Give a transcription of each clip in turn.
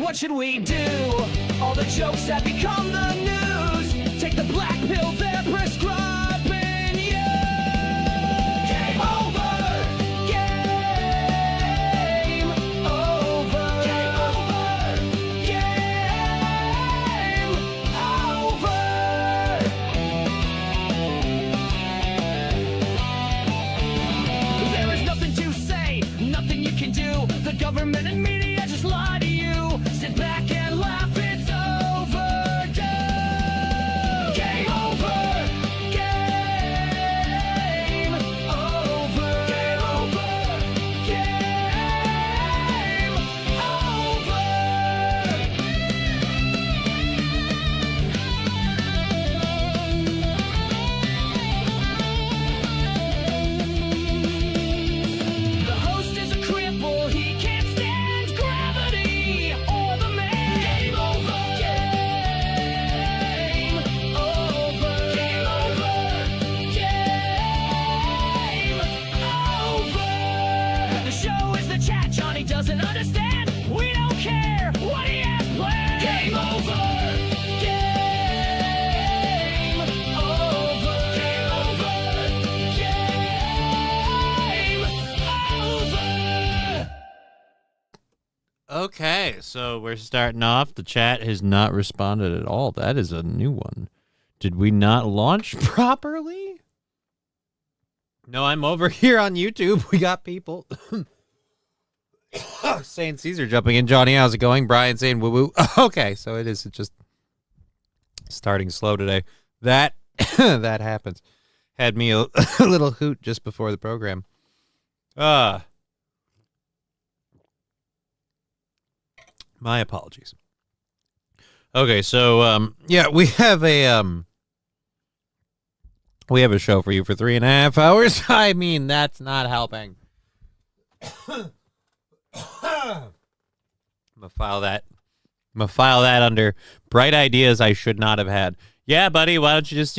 what should we do? All the jokes have become the news. Take the black pill they're prescribing you. Game over. Game over. Game over. Game over. There is nothing to say, nothing you can do. The government and media just lie to you. Sit back and laugh, it's overdue. Game over. Game over. Game over. Game over. The host is a cripple, he can't stand gravity or the man. Game over. Game over. Game over. Game over. The show is the chat Johnny doesn't understand. We don't care what he has planned. Game over. Game over. Game over. Game over. Okay, so we're starting off. The chat has not responded at all. That is a new one. Did we not launch properly? No, I'm over here on YouTube. We got people saying Caesar jumping in. Johnny, how's it going? Brian saying woo woo. Okay, so it is just starting slow today. That that happens. Had me a little hoot just before the program. My apologies. Okay, so yeah, we have a show for you for 3.5 hours. I mean, that's not helping. I'm gonna file that under bright ideas I should not have had. Yeah, buddy, why don't you just,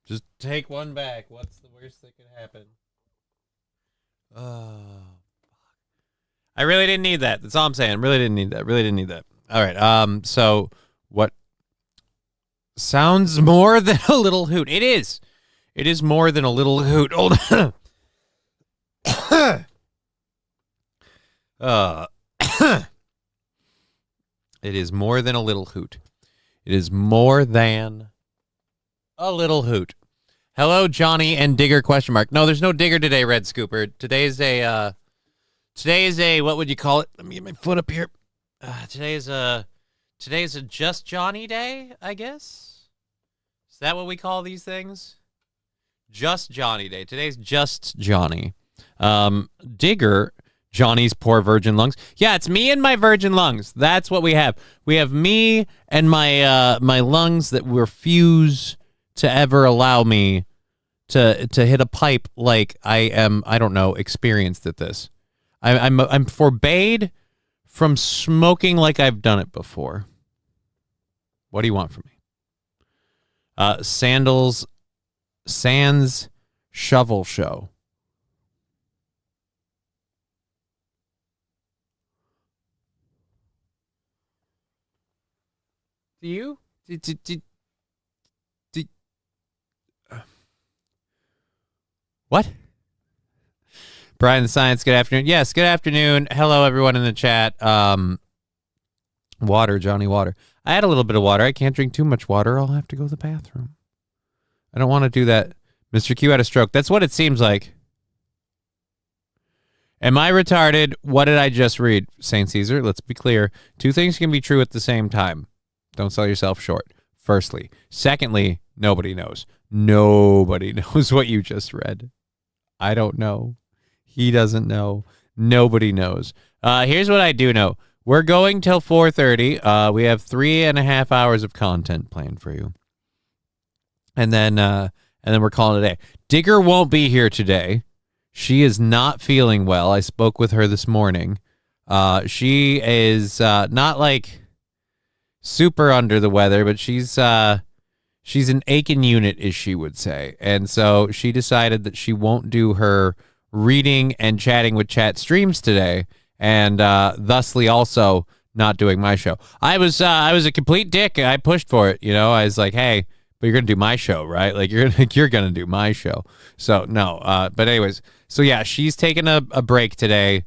just take one back? What's the worst that could happen? I really didn't need that. That's all I'm saying. Really didn't need that. All right. So what sounds more than a little hoot? It is. It is more than a little hoot. Hold on. It is more than a little hoot. It is more than a little hoot. Hello, Johnny and Digger question mark. No, there's no Digger today, Red Scooper. Today is a what would you call it? Let me get my foot up here. Today is a Just Johnny Day, I guess. Is that what we call these things? Just Johnny Day. Today's Just Johnny. Digger, Johnny's poor virgin lungs. Yeah, it's me and my virgin lungs. That's what we have. We have me and my my lungs that refuse to ever allow me to hit a pipe like I am, I don't know, experienced at this. I'm forbade from smoking like I've done it before. What do you want from me? Sands Shovel Show. Do you? What? Brian the Science, good afternoon. Yes, good afternoon. Hello, everyone in the chat. Water, Johnny, water. I had a little bit of water. I can't drink too much water. I'll have to go to the bathroom. I don't want to do that. Mr. Q had a stroke. That's what it seems like. Am I retarded? What did I just read? St. Caesar, let's be clear. Two things can be true at the same time. Don't sell yourself short, firstly. Secondly, nobody knows. Nobody knows what you just read. I don't know. He doesn't know. Nobody knows. Here's what I do know. We're going till 4:30. We have 3.5 hours of content planned for you. And then we're calling it a day. Digger won't be here today. She is not feeling well. I spoke with her this morning. She is not like super under the weather, but she's an Aiken unit, as she would say. And so she decided that she won't do her reading and chatting with chat streams today, and thusly also not doing my show. I was a complete dick. I pushed for it. You know, I was like, hey, but you're gonna do my show, right? Like you're gonna do my show. So no. But anyways, so yeah, she's taking a break today.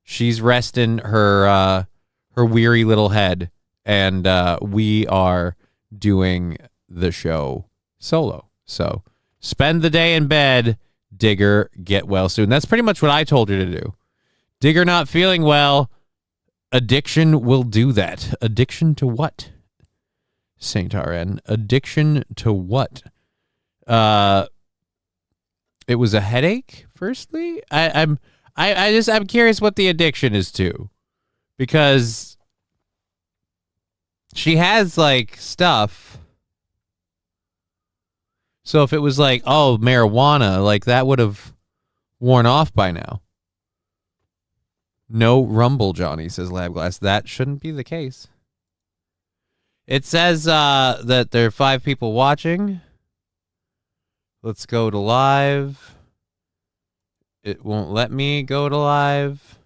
She's resting her weary little head, and we are doing the show solo. So spend the day in bed. Digger, get well soon. That's pretty much what I told her to do. Digger not feeling well. Addiction will do that. Addiction to what? Saint RN. Addiction to what? It was a headache, firstly. I'm curious what the addiction is to. Because she has like stuff. So if it was like, oh, marijuana, like that would have worn off by now. No rumble, Johnny, says Lab Glass. That shouldn't be the case. It says that there are 5 people watching. Let's go to live. It won't let me go to live.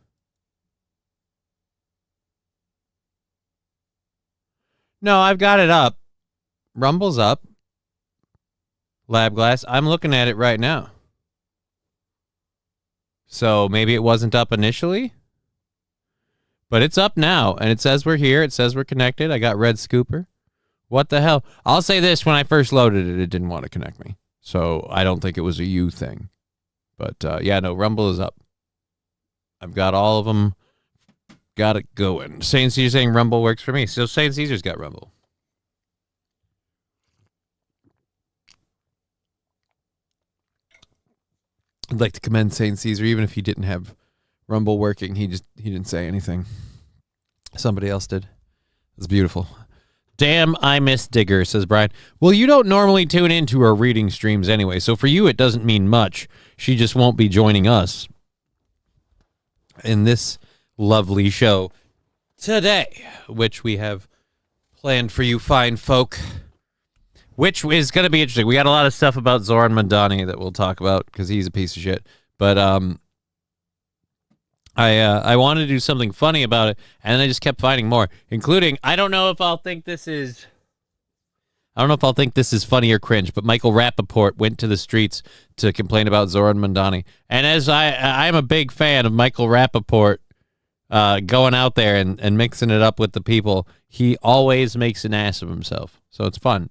No, I've got it up. Rumble's up. Lab Glass. I'm looking at it right now. So maybe it wasn't up initially. But it's up now, and it says we're here. It says we're connected. I got Red Scooper. What the hell? I'll say this, when I first loaded it, it didn't want to connect me. So I don't think it was a you thing. But, yeah, no, Rumble is up. I've got all of them. Got it going. Saint Caesar saying Rumble works for me. So Saint Caesar's got Rumble. I'd like to commend Saint Caesar, even if he didn't have Rumble working. He didn't say anything. Somebody else did. It's beautiful. Damn, I miss Digger, says Brian. Well, you don't normally tune into her reading streams anyway, so for you it doesn't mean much. She just won't be joining us in this lovely show today, which we have planned for you fine folk, which is going to be interesting. We got a lot of stuff about Zorhan Mandani that we'll talk about because he's a piece of shit. But I wanted to do something funny about it, and then I just kept finding more, including, I don't know if I'll think this is funny or cringe, but Michael Rappaport went to the streets to complain about Zorhan Mandani. And as I'm a big fan of Michael Rappaport going out there and mixing it up with the people, he always makes an ass of himself. So it's fun.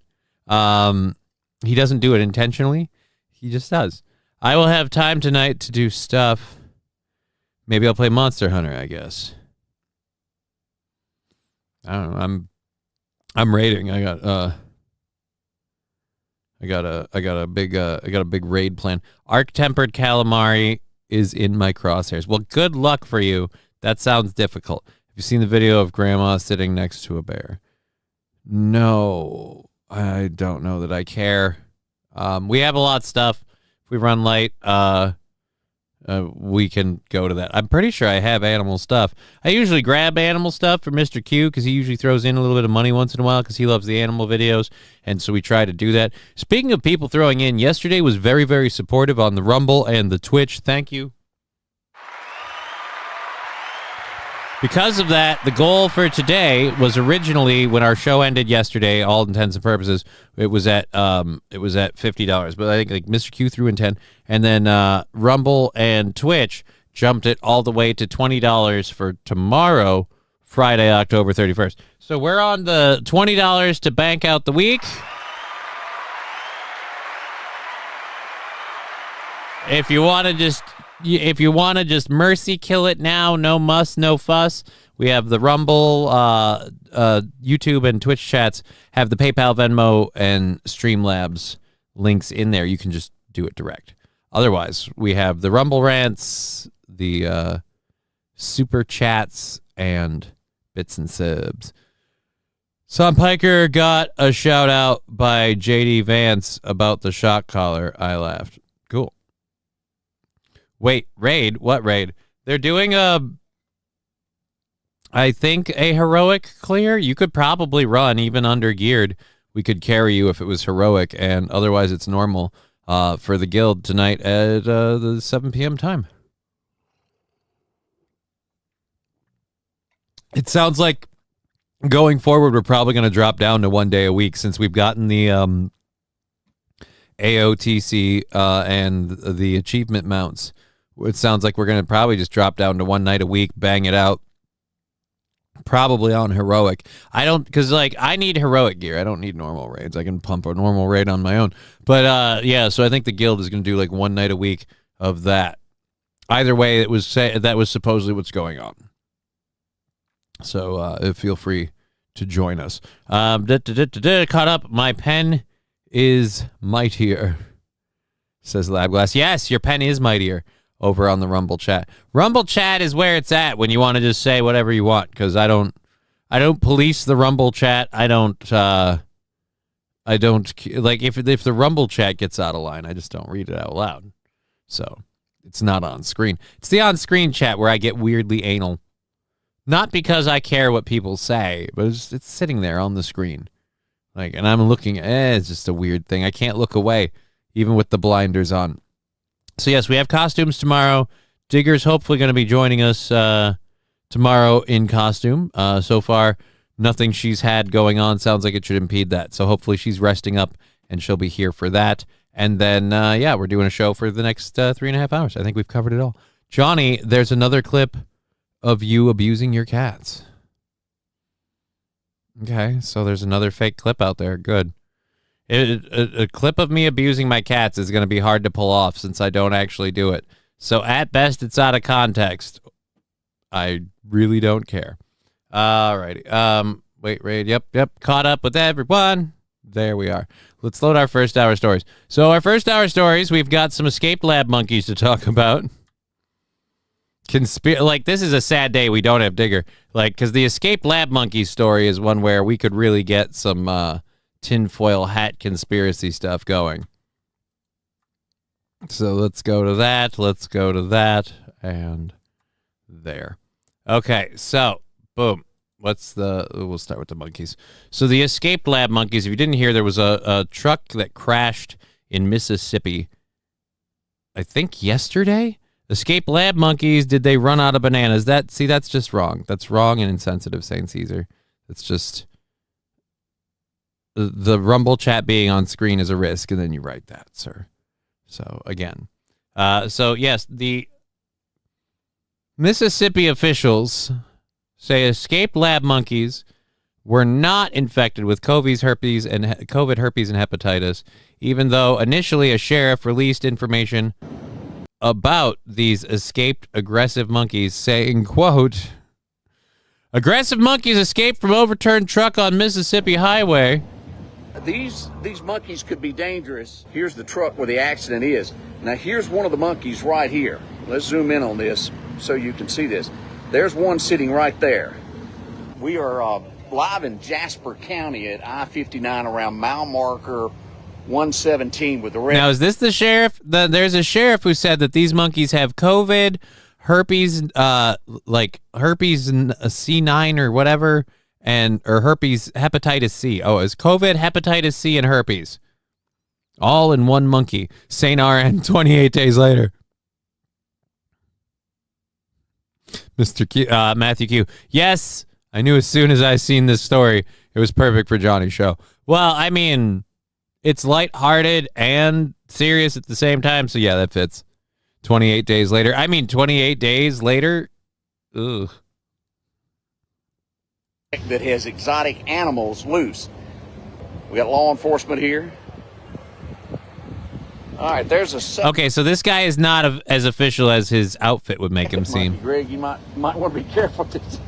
He doesn't do it intentionally. He just does. I will have time tonight to do stuff. Maybe I'll play Monster Hunter, I guess. I don't know. I'm raiding. I got a big raid plan. Arc Tempered Calamari is in my crosshairs. Well, good luck for you. That sounds difficult. Have you seen the video of Grandma sitting next to a bear? No, I don't know that I care. We have a lot of stuff. If we run late, we can go to that. I'm pretty sure I have animal stuff. I usually grab animal stuff for Mr. Q because he usually throws in a little bit of money once in a while because he loves the animal videos, and so we try to do that. Speaking of people throwing in, yesterday was very, very supportive on the Rumble and the Twitch. Thank you. Because of that, the goal for today was originally, when our show ended yesterday, all intents and purposes, it was at $50. But I think like Mr. Q threw in 10, and then Rumble and Twitch jumped it all the way to $20 for tomorrow, Friday, October 31st. So we're on the $20 to bank out the week. If you want to just mercy kill it now, no muss, no fuss, we have the Rumble, YouTube, and Twitch chats have the PayPal, Venmo, and Streamlabs links in there. You can just do it direct. Otherwise, we have the Rumble rants, the super chats, and bits and subs. Son Piker got a shout out by JD Vance about the shock collar. I laughed. Cool. Wait, raid? What raid? They're doing I think a heroic clear. You could probably run even under geared. We could carry you if it was heroic, and otherwise it's normal for the guild tonight at the 7 p.m. time. It sounds like going forward, we're probably going to drop down to 1 day a week since we've gotten the AOTC and the achievement mounts. It sounds like we're going to probably just drop down to 1 night a week, bang it out. Probably on heroic. Because I need heroic gear. I don't need normal raids. I can pump a normal raid on my own. But yeah, so I think the guild is going to do like 1 night a week of that. Either way, that was supposedly what's going on. So feel free to join us. Caught up. My pen is mightier, says Labglass. Yes, your pen is mightier. Over on the Rumble chat. Rumble chat is where it's at when you want to just say whatever you want, because I don't police the Rumble chat. I don't like if the Rumble chat gets out of line, I just don't read it out loud. So it's not on screen. It's the on screen chat where I get weirdly anal. Not because I care what people say, but it's sitting there on the screen. And I'm looking, it's just a weird thing. I can't look away, even with the blinders on. So, yes, we have costumes tomorrow. Digger's hopefully going to be joining us tomorrow in costume. So far, nothing she's had going on sounds like it should impede that. So, hopefully, she's resting up, and she'll be here for that. And then, yeah, we're doing a show for the next 3.5 hours. I think we've covered it all. Johnny, there's another clip of you abusing your cats. Okay, so there's another fake clip out there. Good. A clip of me abusing my cats is going to be hard to pull off since I don't actually do it. So at best, it's out of context. I really don't care. Alrighty. Wait, Raid. Yep. Caught up with everyone. There we are. Let's load our first hour stories. So our first hour stories, we've got some escaped lab monkeys to talk about. This is a sad day we don't have Digger. Because the escaped lab monkey story is one where we could really get some tinfoil hat conspiracy stuff going. So let's go to that, and there. Okay, so, boom. We'll start with the monkeys. So the escaped lab monkeys, if you didn't hear, there was a truck that crashed in Mississippi, I think yesterday? Escaped lab monkeys, did they run out of bananas? That's just wrong. That's wrong and insensitive, St. Caesar. It's just... The Rumble chat being on screen is a risk, and then you write that, sir. So, again. So, yes, the Mississippi officials say escaped lab monkeys were not infected with COVID, herpes, and hepatitis, even though initially a sheriff released information about these escaped aggressive monkeys, saying, quote, aggressive monkeys escaped from overturned truck on Mississippi highway. These monkeys could be dangerous. Here's the truck where the accident is. Now here's one of the monkeys right here. Let's zoom in on this so you can see this. There's one sitting right there. We are live in Jasper County at I-59 around mile marker 117 with the red. Now, is this the sheriff? There's a sheriff who said that these monkeys have COVID, herpes, herpes C9 or whatever, or herpes hepatitis C. Oh, it's COVID, hepatitis C, and herpes. All in one monkey. St. RN 28 days later. Mr. Q, Matthew Q. Yes, I knew as soon as I seen this story, it was perfect for Johnny's show. Well, I mean, it's lighthearted and serious at the same time, so yeah, that fits. 28 days later. 28 days later? Ugh. That has exotic animals loose. We got law enforcement here. All right, there's a... Okay, so this guy is not as official as his outfit would make him seem. Greg, you might want to be careful with this.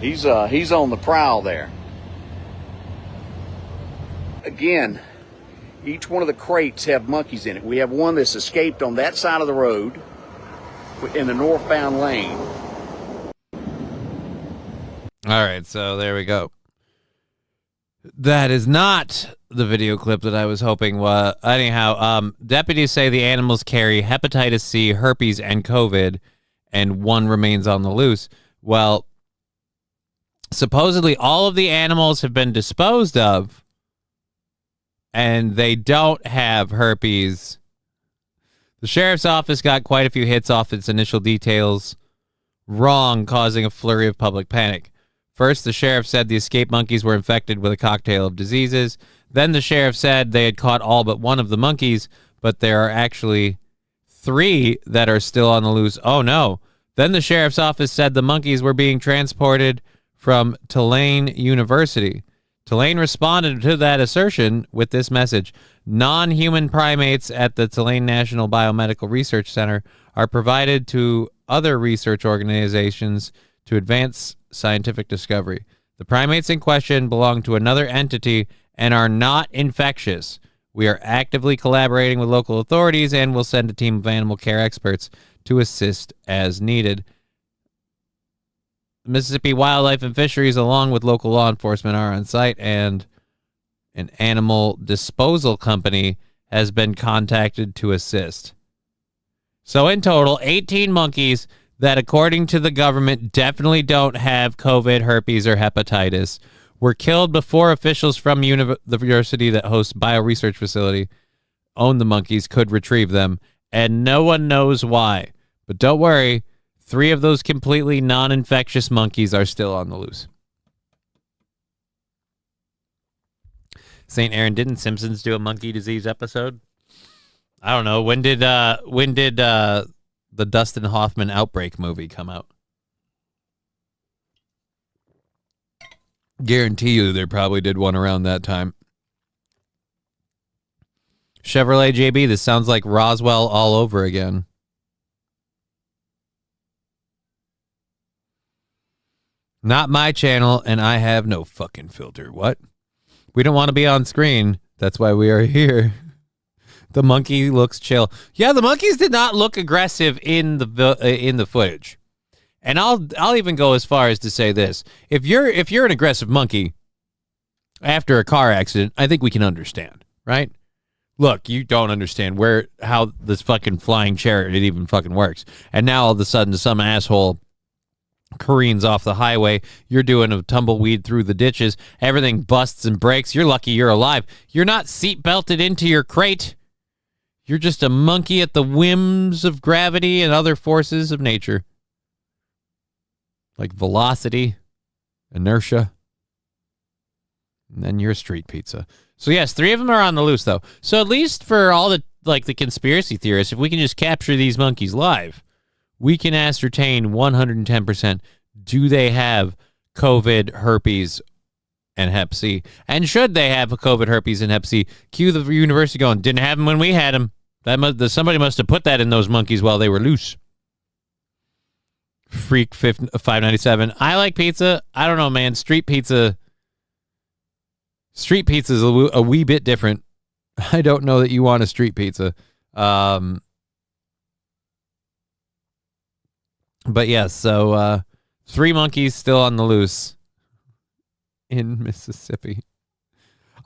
He's on the prowl there. Again, each one of the crates have monkeys in it. We have one that's escaped on that side of the road in the northbound lane. All right, so there we go. That is not the video clip that I was hoping was. Anyhow, deputies say the animals carry hepatitis C, herpes, and COVID, and one remains on the loose. Well, supposedly all of the animals have been disposed of, and they don't have herpes. The sheriff's office got quite a few hits off its initial details wrong, causing a flurry of public panic. First, the sheriff said the escaped monkeys were infected with a cocktail of diseases. Then the sheriff said they had caught all but one of the monkeys, but there are actually 3 that are still on the loose. Oh, no. Then the sheriff's office said the monkeys were being transported from Tulane University. Tulane responded to that assertion with this message. Non-human primates at the Tulane National Biomedical Research Center are provided to other research organizations to advance scientific discovery. The primates in question belong to another entity and are not infectious. We are actively collaborating with local authorities and will send a team of animal care experts to assist as needed. Mississippi Wildlife and Fisheries, along with local law enforcement, are on site, and an animal disposal company has been contacted to assist. So in total, 18 monkeys that, according to the government, definitely don't have COVID, herpes, or hepatitis were killed before officials from the university that hosts bioresearch facility own the monkeys could retrieve them, and no one knows why. But don't worry, 3 of those completely non-infectious monkeys are still on the loose. St. Aaron, didn't Simpsons do a monkey disease episode? I don't know. When did the Dustin Hoffman Outbreak movie come out? Guarantee you they probably did one around that time. Chevrolet JB, this sounds like Roswell all over again. Not my channel, and I have no fucking filter. What? We don't want to be on screen. That's why we are here. The monkey looks chill. Yeah, the monkeys did not look aggressive in the footage. And I'll even go as far as to say this: if you're an aggressive monkey after a car accident, I think we can understand, right? Look, you don't understand how this fucking flying chariot even fucking works, and now all of a sudden some asshole careens off the highway. You're doing a tumbleweed through the ditches. Everything busts and breaks. You're lucky you're alive. You're not seat belted into your crate. You're just a monkey at the whims of gravity and other forces of nature, like velocity, inertia, and then you're a street pizza. So yes, 3 of them are on the loose, though. So at least for all the conspiracy theorists, if we can just capture these monkeys live, we can ascertain 110%, do they have COVID, herpes, and hep C? And should they have a COVID, herpes, and hep C? Cue the university going, didn't have them when we had them. Somebody must have put that in those monkeys while they were loose. Freak 597. I like pizza. I don't know, man. Street pizza is a wee bit different. I don't know that you want a street pizza. But yes, so 3 monkeys still on the loose in Mississippi.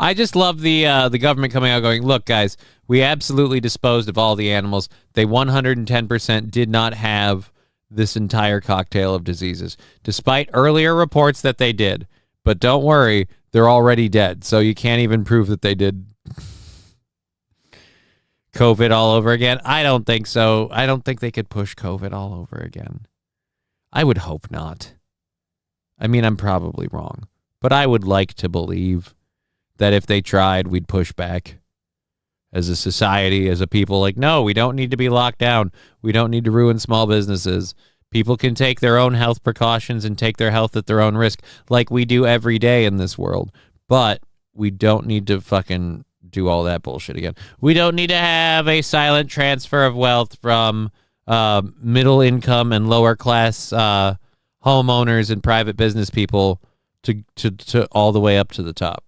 I just love the government coming out going, look, guys, we absolutely disposed of all the animals. They 110% did not have this entire cocktail of diseases, despite earlier reports that they did. But don't worry, they're already dead, so you can't even prove that they did COVID all over again. I don't think so. I don't think they could push COVID all over again. I would hope not. I mean, I'm probably wrong, but I would like to believe that if they tried, we'd push back as a society, as a people. Like, no, we don't need to be locked down. We don't need to ruin small businesses. People can take their own health precautions and take their health at their own risk, like we do every day in this world. But we don't need to fucking do all that bullshit again. We don't need to have a silent transfer of wealth from middle income and lower class homeowners and private business people to all the way up to the top.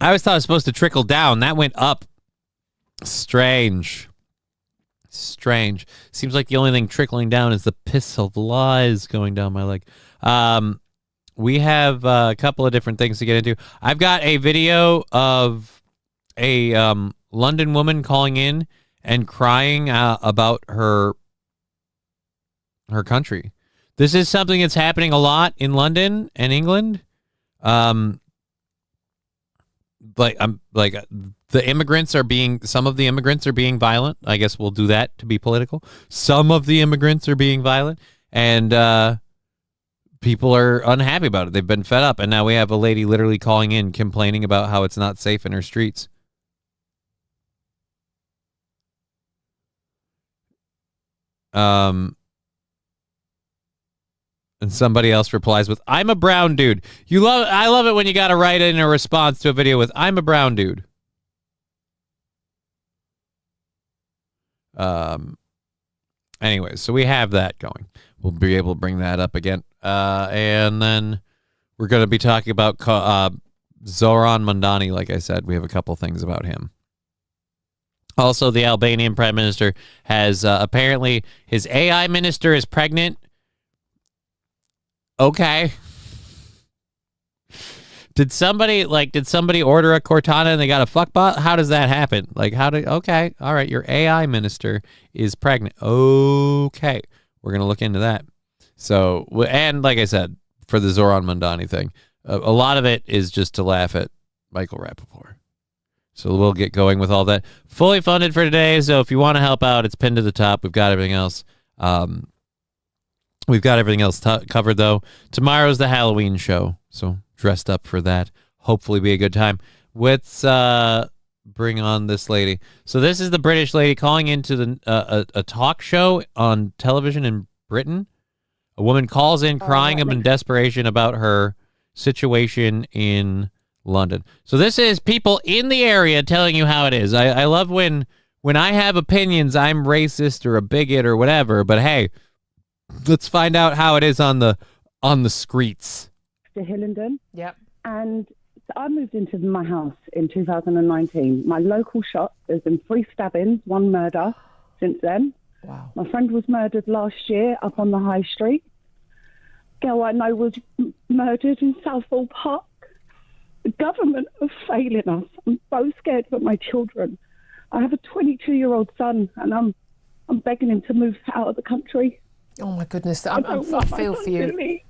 I always thought it was supposed to trickle down. That went up. Strange. Seems like the only thing trickling down is the piss of lies going down my leg. We have a couple of different things to get into. I've got a video of a London woman calling in and crying about her country. This is something that's happening a lot in London and England. some of the immigrants are being violent. I guess we'll do that to be political. Some of the immigrants are being violent, and people are unhappy about it. They've been fed up, and now we have a lady literally calling in complaining about how it's not safe in her streets. And somebody else replies with, "I'm a brown dude." I love it when you got to write in a response to a video with, "I'm a brown dude." Anyways, so we have that going. We'll be able to bring that up again. And then we're going to be talking about Zoran Mandani. Like I said, we have a couple things about him. Also, the Albanian prime minister has apparently his AI minister is pregnant. Okay. Did somebody order a Cortana and they got a fuckbot? How does that happen? Okay. All right. Your AI minister is pregnant. Okay. We're going to look into that. So, and like I said, for the Zoran Mandani thing, a lot of it is just to laugh at Michael Rappaport. So we'll get going with all that. Fully funded for today. So if you want to help out, it's pinned to the top. We've got everything else. We've got everything else covered, though. Tomorrow's the Halloween show, so dressed up for that. Hopefully be a good time. Let's bring on this lady. So this is the British lady calling into a talk show on television in Britain. A woman calls in crying in desperation about her situation in London. So this is people in the area telling you how it is. I love when I have opinions, I'm racist or a bigot or whatever, but hey, let's find out how it is on the streets. To Hillingdon. Yep. And so I moved into my house in 2019. My local shop, there's been 3 stabbings, 1 murder since then. Wow. My friend was murdered last year up on the high street. Girl I know was murdered in Southall Park. The government are failing us. I'm so scared for my children. I have a 22-year-old son, and I'm begging him to move out of the country. Oh my goodness, I feel for you.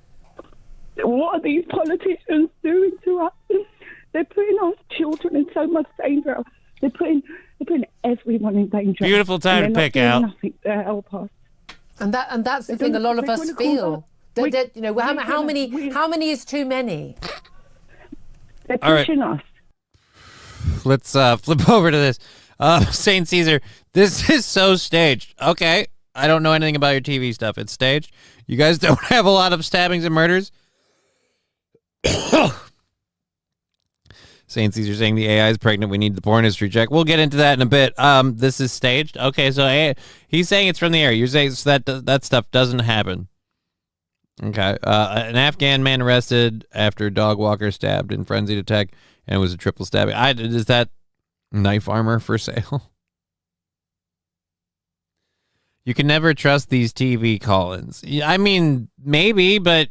What are these politicians doing to us? They're putting our children in so much danger. They're putting everyone in danger. Beautiful time to pick out. Nothing to help us. And that's the thing. A lot of us feel. How many is too many? They're pushing us. Let's flip over to this. St. Caesar, this is so staged. Okay. I don't know anything about your TV stuff. It's staged. You guys don't have a lot of stabbings and murders. St. Caesar saying the AI is pregnant. We need the porn history check. We'll get into that in a bit. This is staged. Okay, so he's saying it's from the air. You're saying so that stuff doesn't happen. Okay. An Afghan man arrested after dog walker stabbed in frenzied attack, and it was a triple stabbing. Is that knife armor for sale? You can never trust these TV call-ins. I mean, maybe, but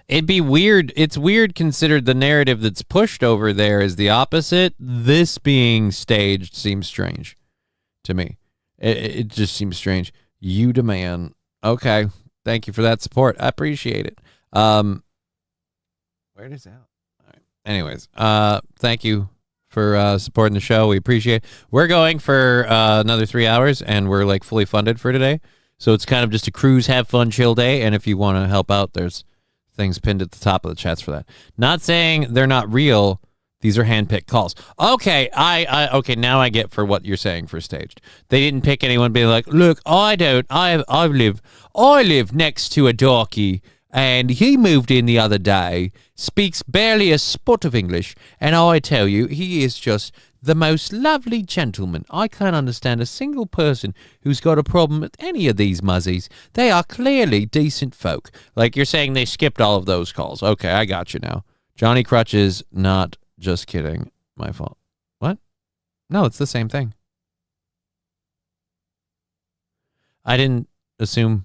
it'd be weird. It's weird considered the narrative that's pushed over there is the opposite. This being staged seems strange to me. It just seems strange. You demand. Okay. Thank you for that support. I appreciate it. Where does out? All right. Anyways, thank you for supporting the show. We appreciate it. We're going for another 3 hours, and we're like fully funded for today. So it's kind of just a cruise, have fun, chill day. And if you want to help out, there's things pinned at the top of the chats for that. Not saying they're not real. These are handpicked calls. Okay, okay, now I get for what you're saying for staged. They didn't pick anyone being like, look, I live next to a darky, and he moved in the other day, speaks barely a spot of English, and I tell you, he is just the most lovely gentleman. I can't understand a single person who's got a problem with any of these muzzies. They are clearly decent folk. Like you're saying they skipped all of those calls. Okay, I got you now. Johnny-krutches, not just kidding. My fault. What? No, it's the same thing. I didn't assume.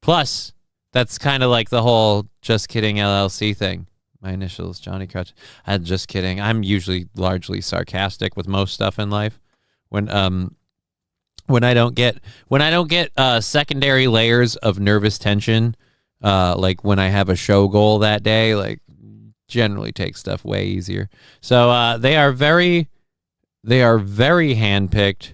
Plus, that's kind of like the whole just kidding LLC thing. My initials, Johnny-krutches. I'm just kidding. I'm usually largely sarcastic with most stuff in life. When I don't get secondary layers of nervous tension, like when I have a show goal that day, like generally take stuff way easier. So they are very handpicked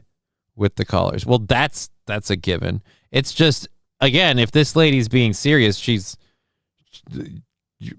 with the callers. Well, that's a given. It's just, again, if this lady's being serious,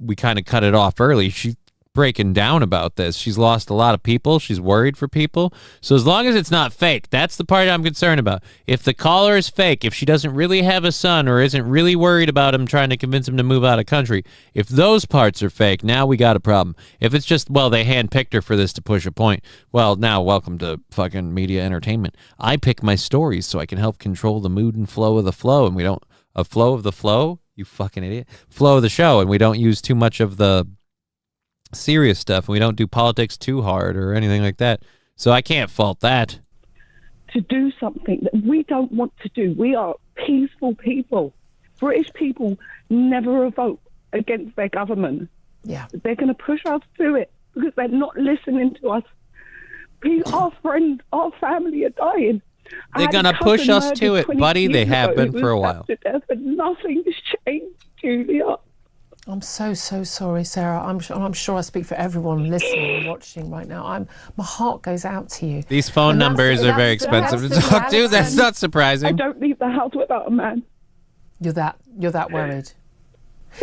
we kind of cut it off early. She's breaking down about this. She's lost a lot of people. She's worried for people. So as long as it's not fake, that's the part I'm concerned about. If the caller is fake, if she doesn't really have a son or isn't really worried about him trying to convince him to move out of country, if those parts are fake, now we got a problem. If it's just, well, they handpicked her for this to push a point, well, now welcome to fucking media entertainment. I pick my stories so I can help control the mood and flow of the flow, and we don't, a flow of the flow, you fucking idiot, flow of the show, and we don't use too much of the serious stuff, and we don't do politics too hard or anything like that. So I can't fault that. To do something that we don't want to do. We are peaceful people. British people never vote against their government. Yeah. They're going to push us to it because they're not listening to us. Our friends, our family are dying. They're going to push us to it, buddy. They have been for a while. Nothing's changed, Julia. I'm so sorry, Sarah. I'm sure I speak for everyone listening and watching right now. My heart goes out to you. These phone numbers are very expensive to talk to. That's not surprising. I don't leave the house without a man. You're that worried.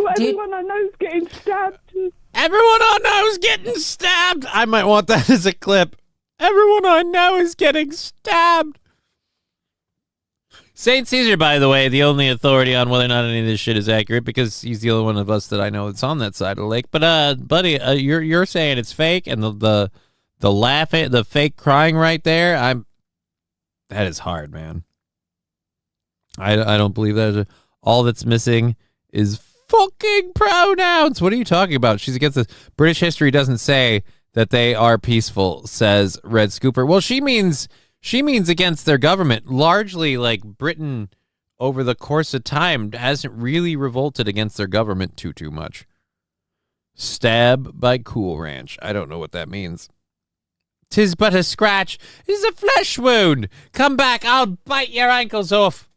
Well, everyone I know is getting stabbed. Everyone I know is getting stabbed. I might want that as a clip. Everyone I know is getting stabbed. St. Caesar, by the way, the only authority on whether or not any of this shit is accurate, because he's the only one of us that I know that's on that side of the lake. But buddy, you're saying it's fake, and the laughing, the fake crying right there. That is hard, man. I don't believe that. All that's missing is fucking pronouns. What are you talking about? She's against this. British history doesn't say that they are peaceful, says Red Scooper. Well, she means against their government. Largely, like, Britain over the course of time hasn't really revolted against their government too much. Stab by Cool Ranch. I don't know what that means. 'Tis but a scratch. 'Tis a flesh wound. Come back, I'll bite your ankles off.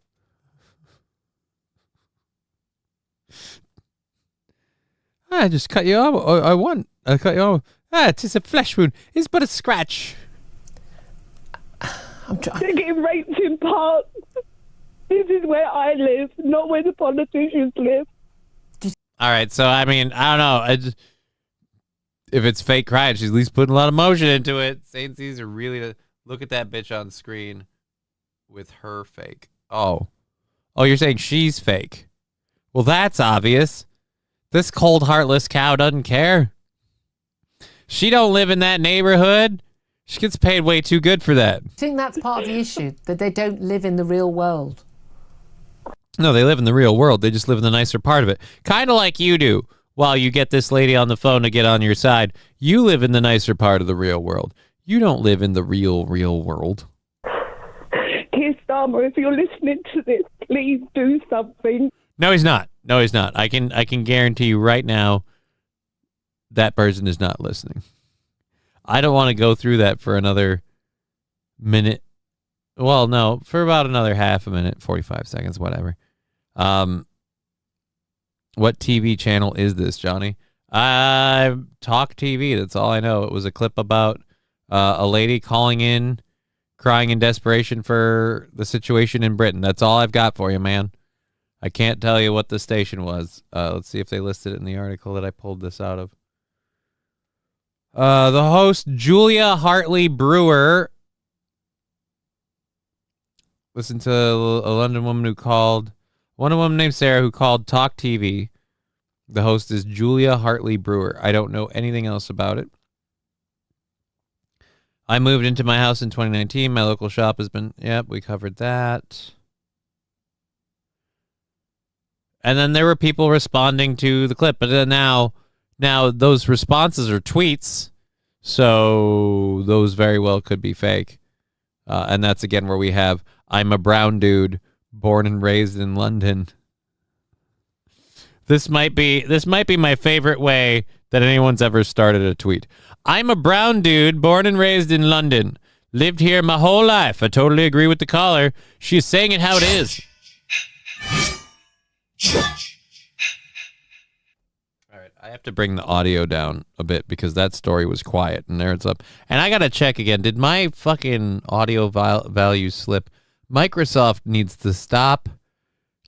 I just cut you off. I cut you off. 'Tis a flesh wound. It's but a scratch. They're getting raped in parks. This is where I live, not where the politicians live. All right, so I mean, I don't know. If it's fake crying, she's at least putting a lot of motion into it. St. Caesar really look at that bitch on screen with her fake. Oh, you're saying she's fake? Well, that's obvious. This cold, heartless cow doesn't care. She don't live in that neighborhood. She gets paid way too good for that. I think that's part of the issue, that they don't live in the real world. No, they live in the real world. They just live in the nicer part of it. Kind of like you do. While you get this lady on the phone to get on your side, you live in the nicer part of the real world. You don't live in the real world. Keir Starmer, if you're listening to this, please do something. No, he's not. I can guarantee you right now that person is not listening. I don't want to go through that for another minute. Well, no, for about another half a minute, 45 seconds, whatever. What TV channel is this, Johnny? Talk TV. That's all I know. It was a clip about a lady calling in, crying in desperation for the situation in Britain. That's all I've got for you, man. I can't tell you what the station was. Let's see if they listed it in the article that I pulled this out of. The host, Julia Hartley Brewer. Listen to a London woman named Sarah who called Talk TV. The host is Julia Hartley Brewer. I don't know anything else about it. I moved into my house in 2019. My local shop has been... Yep, we covered that. And then there were people responding to the clip. But then now those responses are tweets. So those very well could be fake. And that's, again, where we have... I'm a brown dude born and raised in London. This might be my favorite way that anyone's ever started a tweet. I'm a brown dude born and raised in London. Lived here my whole life. I totally agree with the caller. She's saying it how it is. All right, I have to bring the audio down a bit because that story was quiet, and there it's up. And I gotta check again. Did my fucking audio value slip? Microsoft needs to stop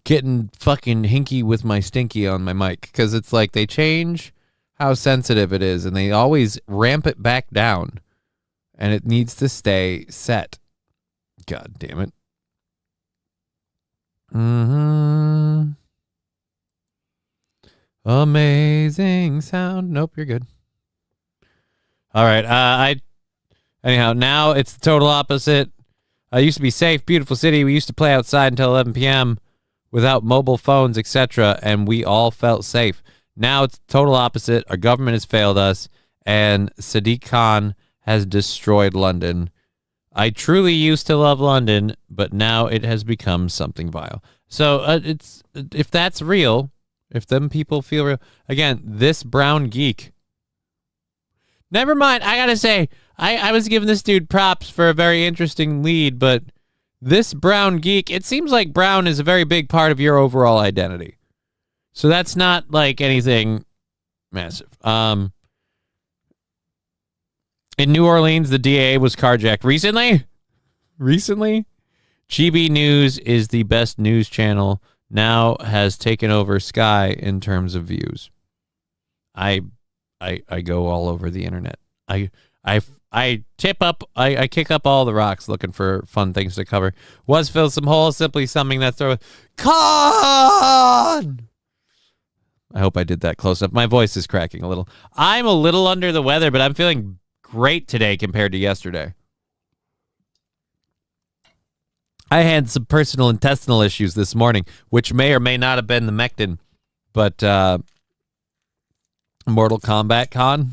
getting fucking hinky with my stinky on my mic, because it's like they change how sensitive it is, and they always ramp it back down, and it needs to stay set. God damn it. Amazing sound. Nope, you're good. All right. Anyhow, now it's the total opposite. I used to be safe, beautiful city. We used to play outside until 11 p.m. without mobile phones, etc., and we all felt safe. Now it's the total opposite. Our government has failed us, and Sadiq Khan has destroyed London. I truly used to love London, but now it has become something vile. So it's if that's real, if them people feel real. Again, this brown geek. Never mind. I gotta say, I was giving this dude props for a very interesting lead, but this brown geek, it seems like brown is a very big part of your overall identity. So that's not like anything massive. In New Orleans, the DA was carjacked recently. GB News is the best news channel, now has taken over Sky in terms of views. I go all over the internet. I kick up all the rocks looking for fun things to cover. Was fill some holes, simply summing that throw. Con! I hope I did that close up. My voice is cracking a little. I'm a little under the weather, but I'm feeling great today compared to yesterday. I had some personal intestinal issues this morning, which may or may not have been the Mectin, but Mortal Kombat Con?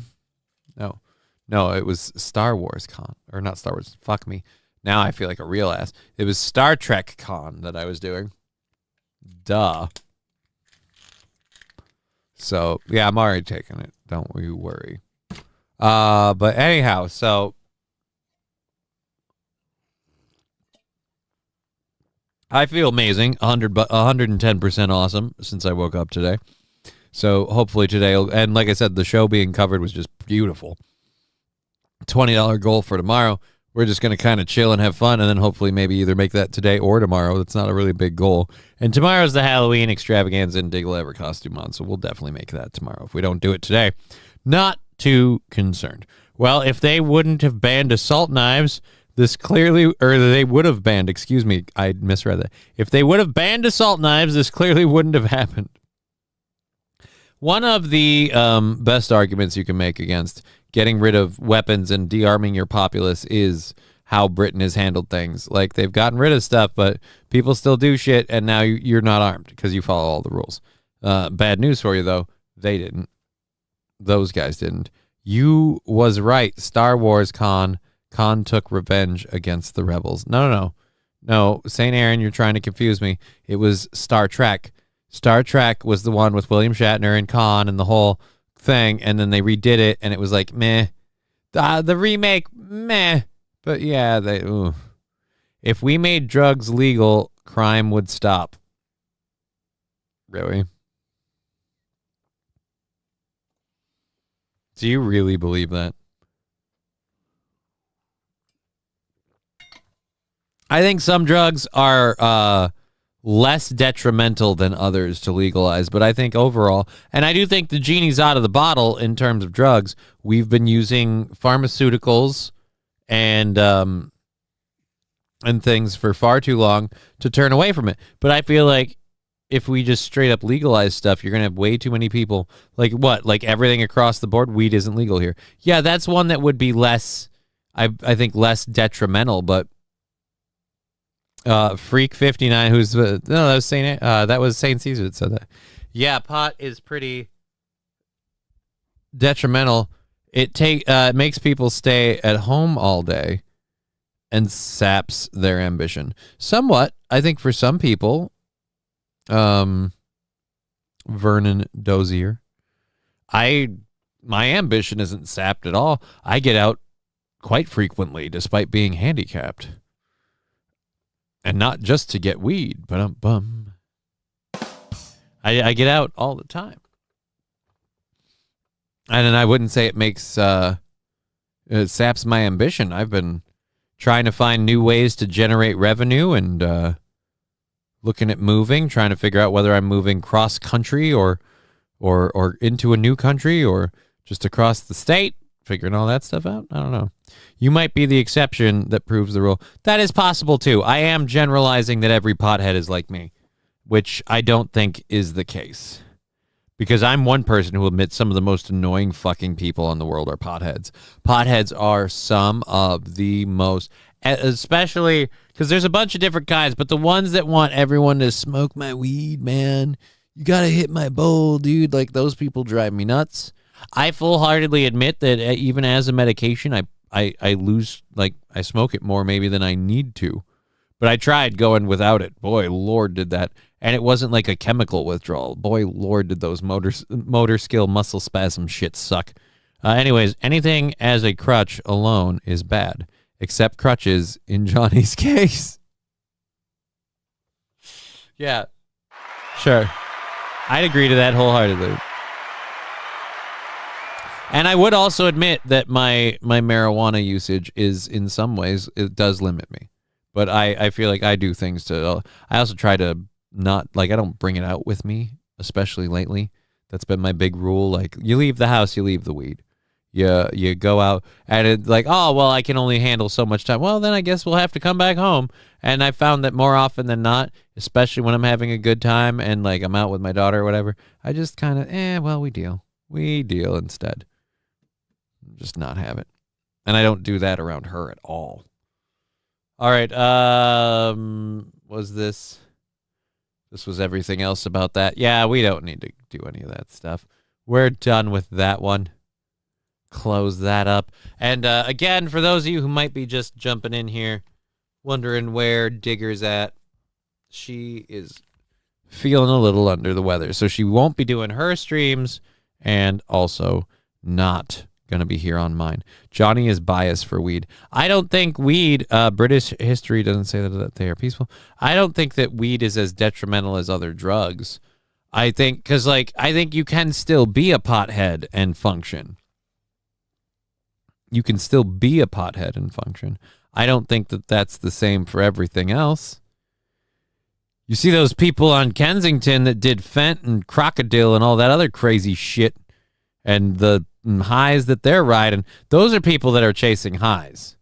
No, it was Star Wars Con. Or not Star Wars. Fuck me. Now I feel like a real ass. It was Star Trek Con that I was doing. Duh. So, yeah, I'm already taking it. Don't you worry. But anyhow, so I feel amazing. 110% awesome since I woke up today. So hopefully today, and like I said, the show being covered was just beautiful. $20 goal for tomorrow. We're just going to kind of chill and have fun, and then hopefully maybe either make that today or tomorrow. That's not a really big goal. And tomorrow's the Halloween extravaganza and Diggle Ever costume on, so we'll definitely make that tomorrow. If we don't do it today, not too concerned. Well, if they wouldn't have banned assault knives, this clearly, or they would have banned, excuse me, I misread that. If they would have banned assault knives, this clearly wouldn't have happened. One of the best arguments you can make against getting rid of weapons and de-arming your populace is how Britain has handled things. Like, they've gotten rid of stuff, but people still do shit, and now you're not armed because you follow all the rules. Bad news for you, though. They didn't. Those guys didn't. You was right. Star Wars Khan took revenge against the rebels. No, St. Aaron, you're trying to confuse me. It was Star Trek. Star Trek was the one with William Shatner and Khan and the whole thing, and then they redid it, and it was like, meh. The remake, meh. But yeah, if we made drugs legal, crime would stop. Really? Do you really believe that? I think some drugs are less detrimental than others to legalize, but I think overall, and I do think the genie's out of the bottle in terms of drugs. We've been using pharmaceuticals and things for far too long to turn away from it. But I feel like if we just straight up legalize stuff, you're going to have way too many people. Like what? Like everything across the board, weed isn't legal here. Yeah, that's one that would be less, I think, less detrimental, but Freak 59, who's no, that was Saint Caesar that said that. Yeah, pot is pretty detrimental. It makes people stay at home all day and saps their ambition somewhat. I think for some people, Vernon Dozier, my ambition isn't sapped at all. I get out quite frequently despite being handicapped. And not just to get weed, but I get out all the time. And I wouldn't say it makes it saps my ambition. I've been trying to find new ways to generate revenue and looking at moving, trying to figure out whether I'm moving cross country or into a new country or just across the state, figuring all that stuff out. I don't know. You might be the exception that proves the rule. That is possible too. I am generalizing that every pothead is like me, which I don't think is the case. Because I'm one person who admits some of the most annoying fucking people in the world are potheads. Potheads are some of the most, especially because there's a bunch of different kinds, but the ones that want everyone to smoke my weed, man, you gotta hit my bowl, dude. Like, those people drive me nuts. I full-heartedly admit that even as a medication, I lose, like, I smoke it more maybe than I need to. But I tried going without it. Boy, Lord, did that. And it wasn't like a chemical withdrawal. Boy, Lord, did those motor skill muscle spasm shit suck. Anyways, anything as a crutch alone is bad, except crutches in Johnny's case. Yeah, sure. I'd agree to that wholeheartedly. And I would also admit that my marijuana usage is, in some ways, it does limit me. But I feel like I do things to, I also try to not, like, I don't bring it out with me, especially lately. That's been my big rule. Like, you leave the house, you leave the weed. You go out and it's like, oh, well, I can only handle so much time. Well, then I guess we'll have to come back home. And I found that more often than not, especially when I'm having a good time and, like, I'm out with my daughter or whatever, I just kind of, well, we deal. We deal instead. Just not have it. And I don't do that around her at all. All right. Was this was everything else about that? Yeah, we don't need to do any of that stuff. We're done with that one. Close that up. And again, for those of you who might be just jumping in here, wondering where Digger's at, she is feeling a little under the weather. So she won't be doing her streams and also not going to be here on mine. Johnny is biased for weed. I don't think weed, British history doesn't say that they are peaceful. I don't think that weed is as detrimental as other drugs. I think, because, like, I think you can still be a pothead and function. You can still be a pothead and function. I don't think that that's the same for everything else. You see those people on Kensington that did Fent and Crocodile and all that other crazy shit, and the highs that they're riding, those are people that are chasing highs.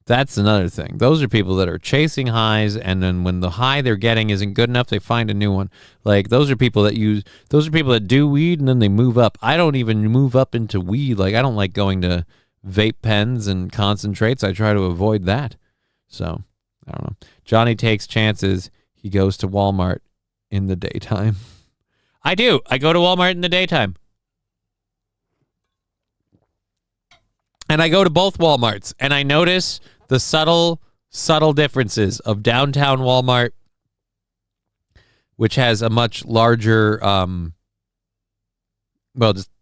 That's another thing. Those are people that are chasing highs, and then when the high they're getting isn't good enough, they find a new one. Like, those are people that do weed and then they move up. I don't even move up into weed. Like, I don't like going to vape pens and concentrates. I try to avoid that. So, I don't know. Johnny takes chances. He goes to Walmart in the daytime. I do. I go to Walmart in the daytime. And I go to both Walmarts, and I notice the subtle differences of downtown Walmart, which has a much larger,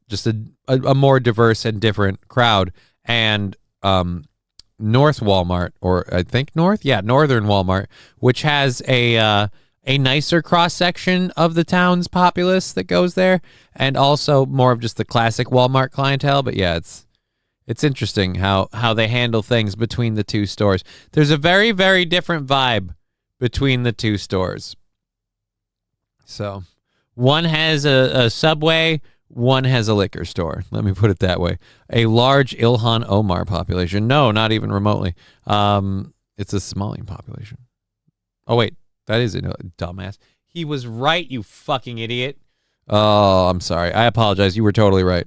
just a more diverse and different crowd, and North Walmart, or I think Northern Walmart, which has a nicer cross section of the town's populace that goes there, and also more of just the classic Walmart clientele. But yeah, it's interesting how they handle things between the two stores. There's a very, very different vibe between the two stores. So one has a Subway, one has a liquor store. Let me put it that way. A large Ilhan Omar population. No, not even remotely. It's a Somalian population. Oh, wait. That is a dumbass. He was right, you fucking idiot. Oh, I'm sorry. I apologize. You were totally right.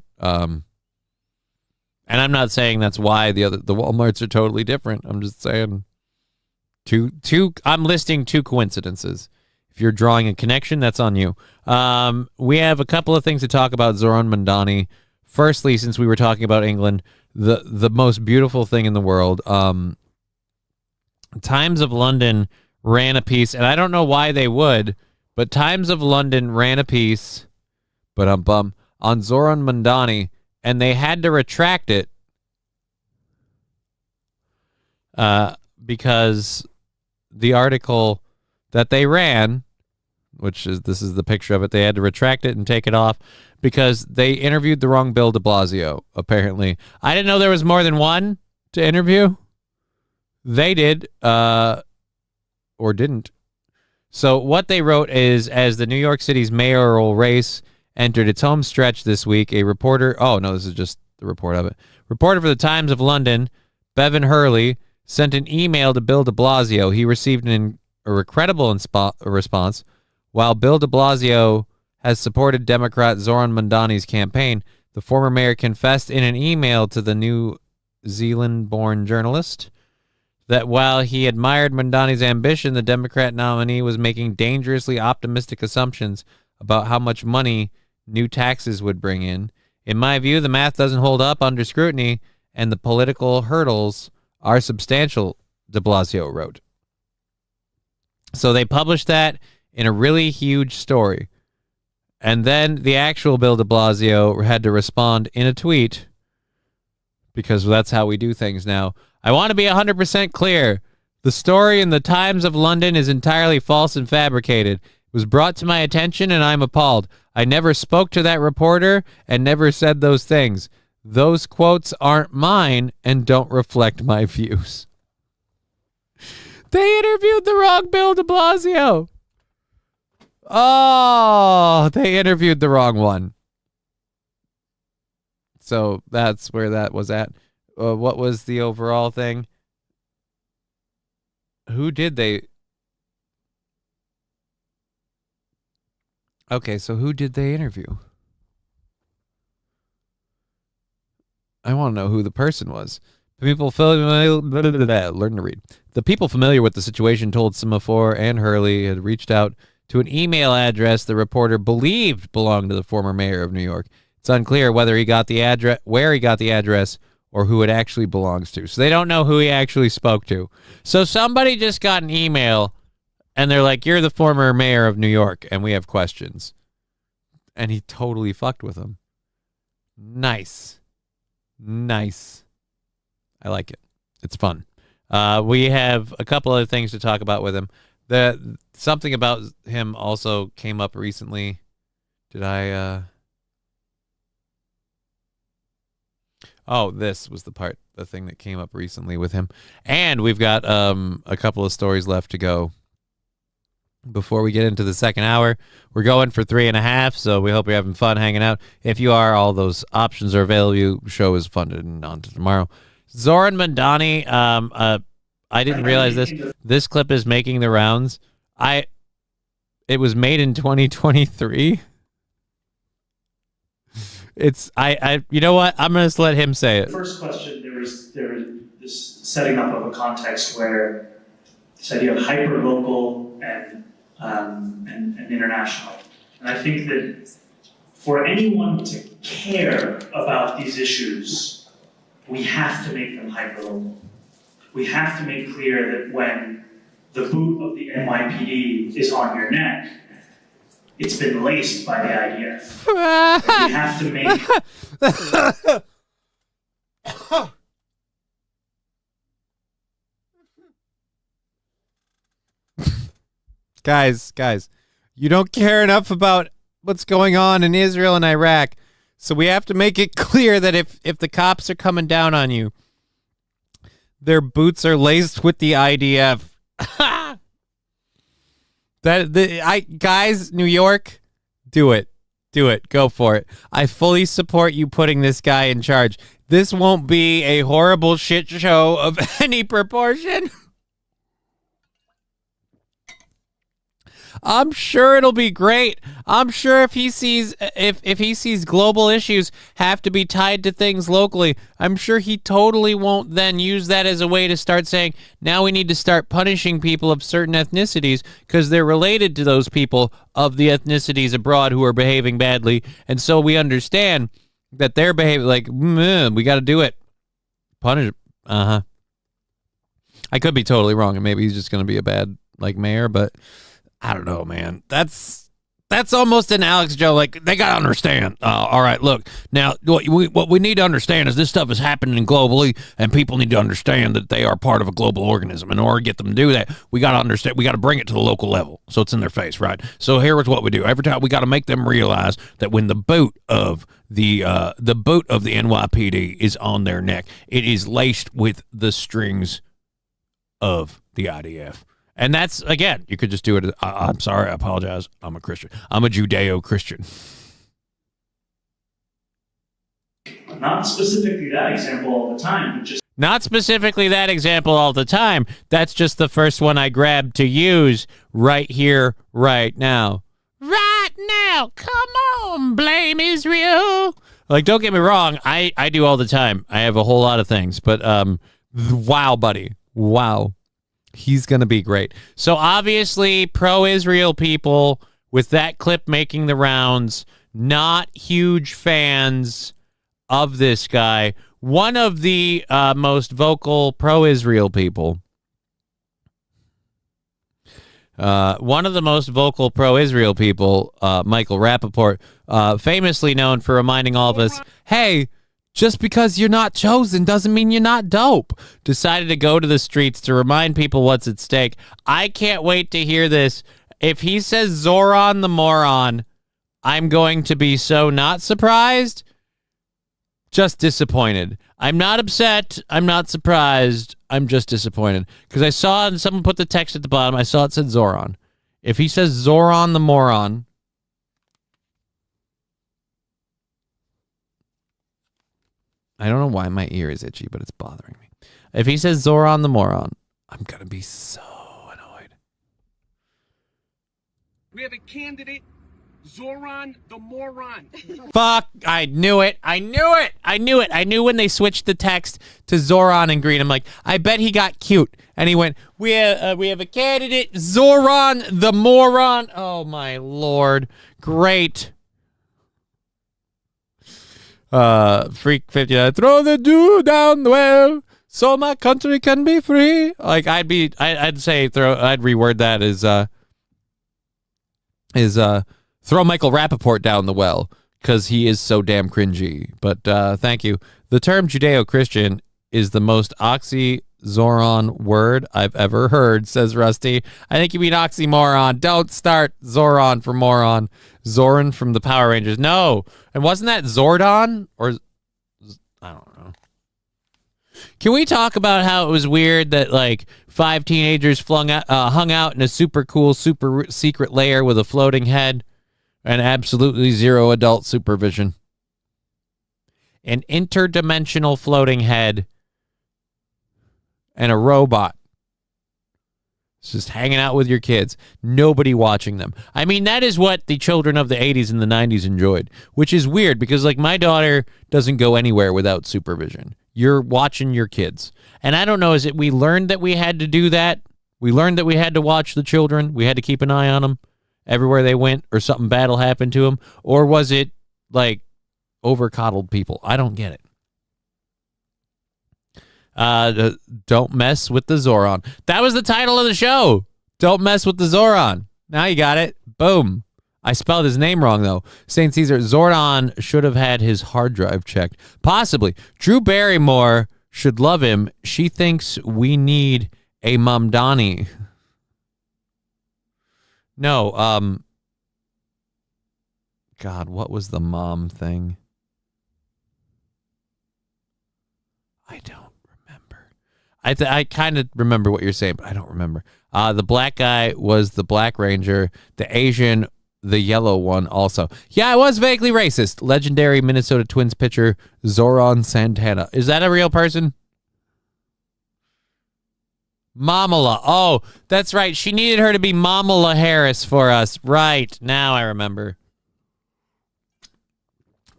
And I'm not saying that's why the Walmarts are totally different. I'm just saying I'm listing two coincidences. If you're drawing a connection, that's on you. We have a couple of things to talk about Zorhan Mandani. Firstly, since we were talking about England, the most beautiful thing in the world. Times of London ran a piece, and I don't know why they would, but Times of London ran a piece, on Zorhan Mandani, and they had to retract it because the article that they ran, which is this is the picture of it. They had to retract it and take it off because they interviewed the wrong Bill de Blasio, apparently. I didn't know there was more than one to interview. They did, or didn't. So what they wrote is, as the New York City's mayoral race entered its home stretch this week, a reporter, oh no, this is just the report of it. Reporter for the Times of London, Bevan Hurley, sent an email to Bill de Blasio. He received a regrettable response. While Bill de Blasio has supported Democrat Zoran Mandani's campaign, the former mayor confessed in an email to the New Zealand-born journalist that while he admired Mandani's ambition, the Democrat nominee was making dangerously optimistic assumptions about how much money new taxes would bring in. In my view, the math doesn't hold up under scrutiny, and the political hurdles are substantial, de Blasio wrote. So they published that in a really huge story. And then the actual Bill de Blasio had to respond in a tweet, because that's how we do things now. I want to be 100% clear. The story in the Times of London is entirely false and fabricated. It was brought to my attention, and I'm appalled. I never spoke to that reporter and never said those things. Those quotes aren't mine and don't reflect my views. They interviewed the wrong Bill de Blasio. Oh, they interviewed the wrong one. So that's where that was at. What was the overall thing? Who did they... Okay, so who did they interview? I want to know who the person was. The people learn to read. The people familiar with the situation told Semaphore and Hurley had reached out to an email address the reporter believed belonged to the former mayor of New York. It's unclear whether he got the address, where he got the address, or who it actually belongs to. So they don't know who he actually spoke to. So somebody just got an email, and they're like, "You're the former mayor of New York, and we have questions." And he totally fucked with them. Nice. I like it. It's fun. We have a couple other things to talk about with him. Something about him also came up recently. Did I... Oh, this was the thing that came up recently with him. And we've got a couple of stories left to go before we get into the second hour. We're going for 3.5, so we hope you're having fun hanging out. If you are, all those options are available. Show is funded and on to tomorrow. Zoran Mandani, I didn't realize this. This clip is making the rounds. It was made in 2023. You know what? I'm going to let him say it. The first question, there was this setting up of a context where this idea of hyper-local and international. And I think that for anyone to care about these issues, we have to make them hyper-local. We have to make clear that when the boot of the NYPD is on your neck, it's been laced by the IDF. We have to make... Guys, you don't care enough about what's going on in Israel and Iraq, so we have to make it clear that if the cops are coming down on you, their boots are laced with the IDF. Guys, New York, do it. Go for it. I fully support you putting this guy in charge. This won't be a horrible shit show of any proportion. I'm sure it'll be great. I'm sure if he sees global issues have to be tied to things locally, I'm sure he totally won't then use that as a way to start saying, now we need to start punishing people of certain ethnicities because they're related to those people of the ethnicities abroad who are behaving badly. And so we understand that they're behaving like, we got to do it. Punish. I could be totally wrong, and maybe he's just going to be a bad mayor, but I don't know, man. That's That's almost an Alex Joe. Like, they got to understand. All right, look. Now, what we need to understand is this stuff is happening globally, and people need to understand that they are part of a global organism. In order to get them to do that, we got to understand. We got to bring it to the local level, so it's in their face, right? So here's what we do. Every time we got to make them realize that when the boot of the NYPD is on their neck, it is laced with the strings of the IDF. And that's, again, you could just do it. I'm sorry. I apologize. I'm a Christian. I'm a Judeo-Christian. Not specifically that example all the time, but just... Not specifically that example all the time. That's just the first one I grabbed to use right here, right now. Right now. Come on, blame Israel. Like, don't get me wrong. I do all the time. I have a whole lot of things. But, wow, buddy. Wow. He's going to be great. So obviously, pro-Israel people with that clip making the rounds, not huge fans of this guy. One of the most vocal pro-Israel people. One of the most vocal pro-Israel people, Michael Rappaport, famously known for reminding all of us, hey, just because you're not chosen doesn't mean you're not dope. Decided to go to the streets to remind people what's at stake. I can't wait to hear this. If he says Zorhan the moron, I'm going to be so not surprised, just disappointed. I'm not upset. I'm not surprised. I'm just disappointed. Because I saw, and someone put the text at the bottom, I saw it said Zorhan. If he says Zorhan the moron, I don't know why my ear is itchy, but it's bothering me. If he says Zorhan the moron, I'm going to be so annoyed. We have a candidate, Zorhan the moron. Fuck, I knew it. I knew it. I knew it. I knew when they switched the text to Zorhan in green. I'm like, I bet he got cute. And he went, we have a candidate, Zorhan the moron. Oh, my Lord. Great. Freak 59, throw the Jew down the well so my country can be free. Like, I'd reword that as throw Michael Rappaport down the well because he is so damn cringy. But thank you. The term Judeo-Christian is the most oxyzoron word I've ever heard, says Rusty. I think you mean oxymoron. Don't start Zorhan for moron. Zorhan from the Power Rangers. No. And wasn't that Zordon? Or, I don't know. Can we talk about how it was weird that, like, 5 teenagers hung out in a super cool, super secret lair with a floating head and absolutely zero adult supervision? An interdimensional floating head and a robot. It's just hanging out with your kids. Nobody watching them. I mean, that is what the children of the 80s and the 90s enjoyed, which is weird because, like, my daughter doesn't go anywhere without supervision. You're watching your kids. And I don't know, is it we learned that we had to do that? We learned that we had to watch the children. We had to keep an eye on them everywhere they went or something bad will happen to them. Or was it, like, over-coddled people? I don't get it. Don't mess with the Zorhan. That was the title of the show. Don't mess with the Zorhan. Now you got it. Boom. I spelled his name wrong, though. St. Caesar. Zorhan should have had his hard drive checked. Possibly. Drew Barrymore should love him. She thinks we need a Mamdani. No, God, what was the mom thing? I don't remember. I kind of remember what you're saying, but I don't remember. The black guy was the Black Ranger. The Asian, the yellow one also. Yeah, I was vaguely racist. Legendary Minnesota Twins pitcher Zorhan Santana. Is that a real person? Mamala. Oh, that's right. She needed her to be Mamala Harris for us. Right. Now I remember.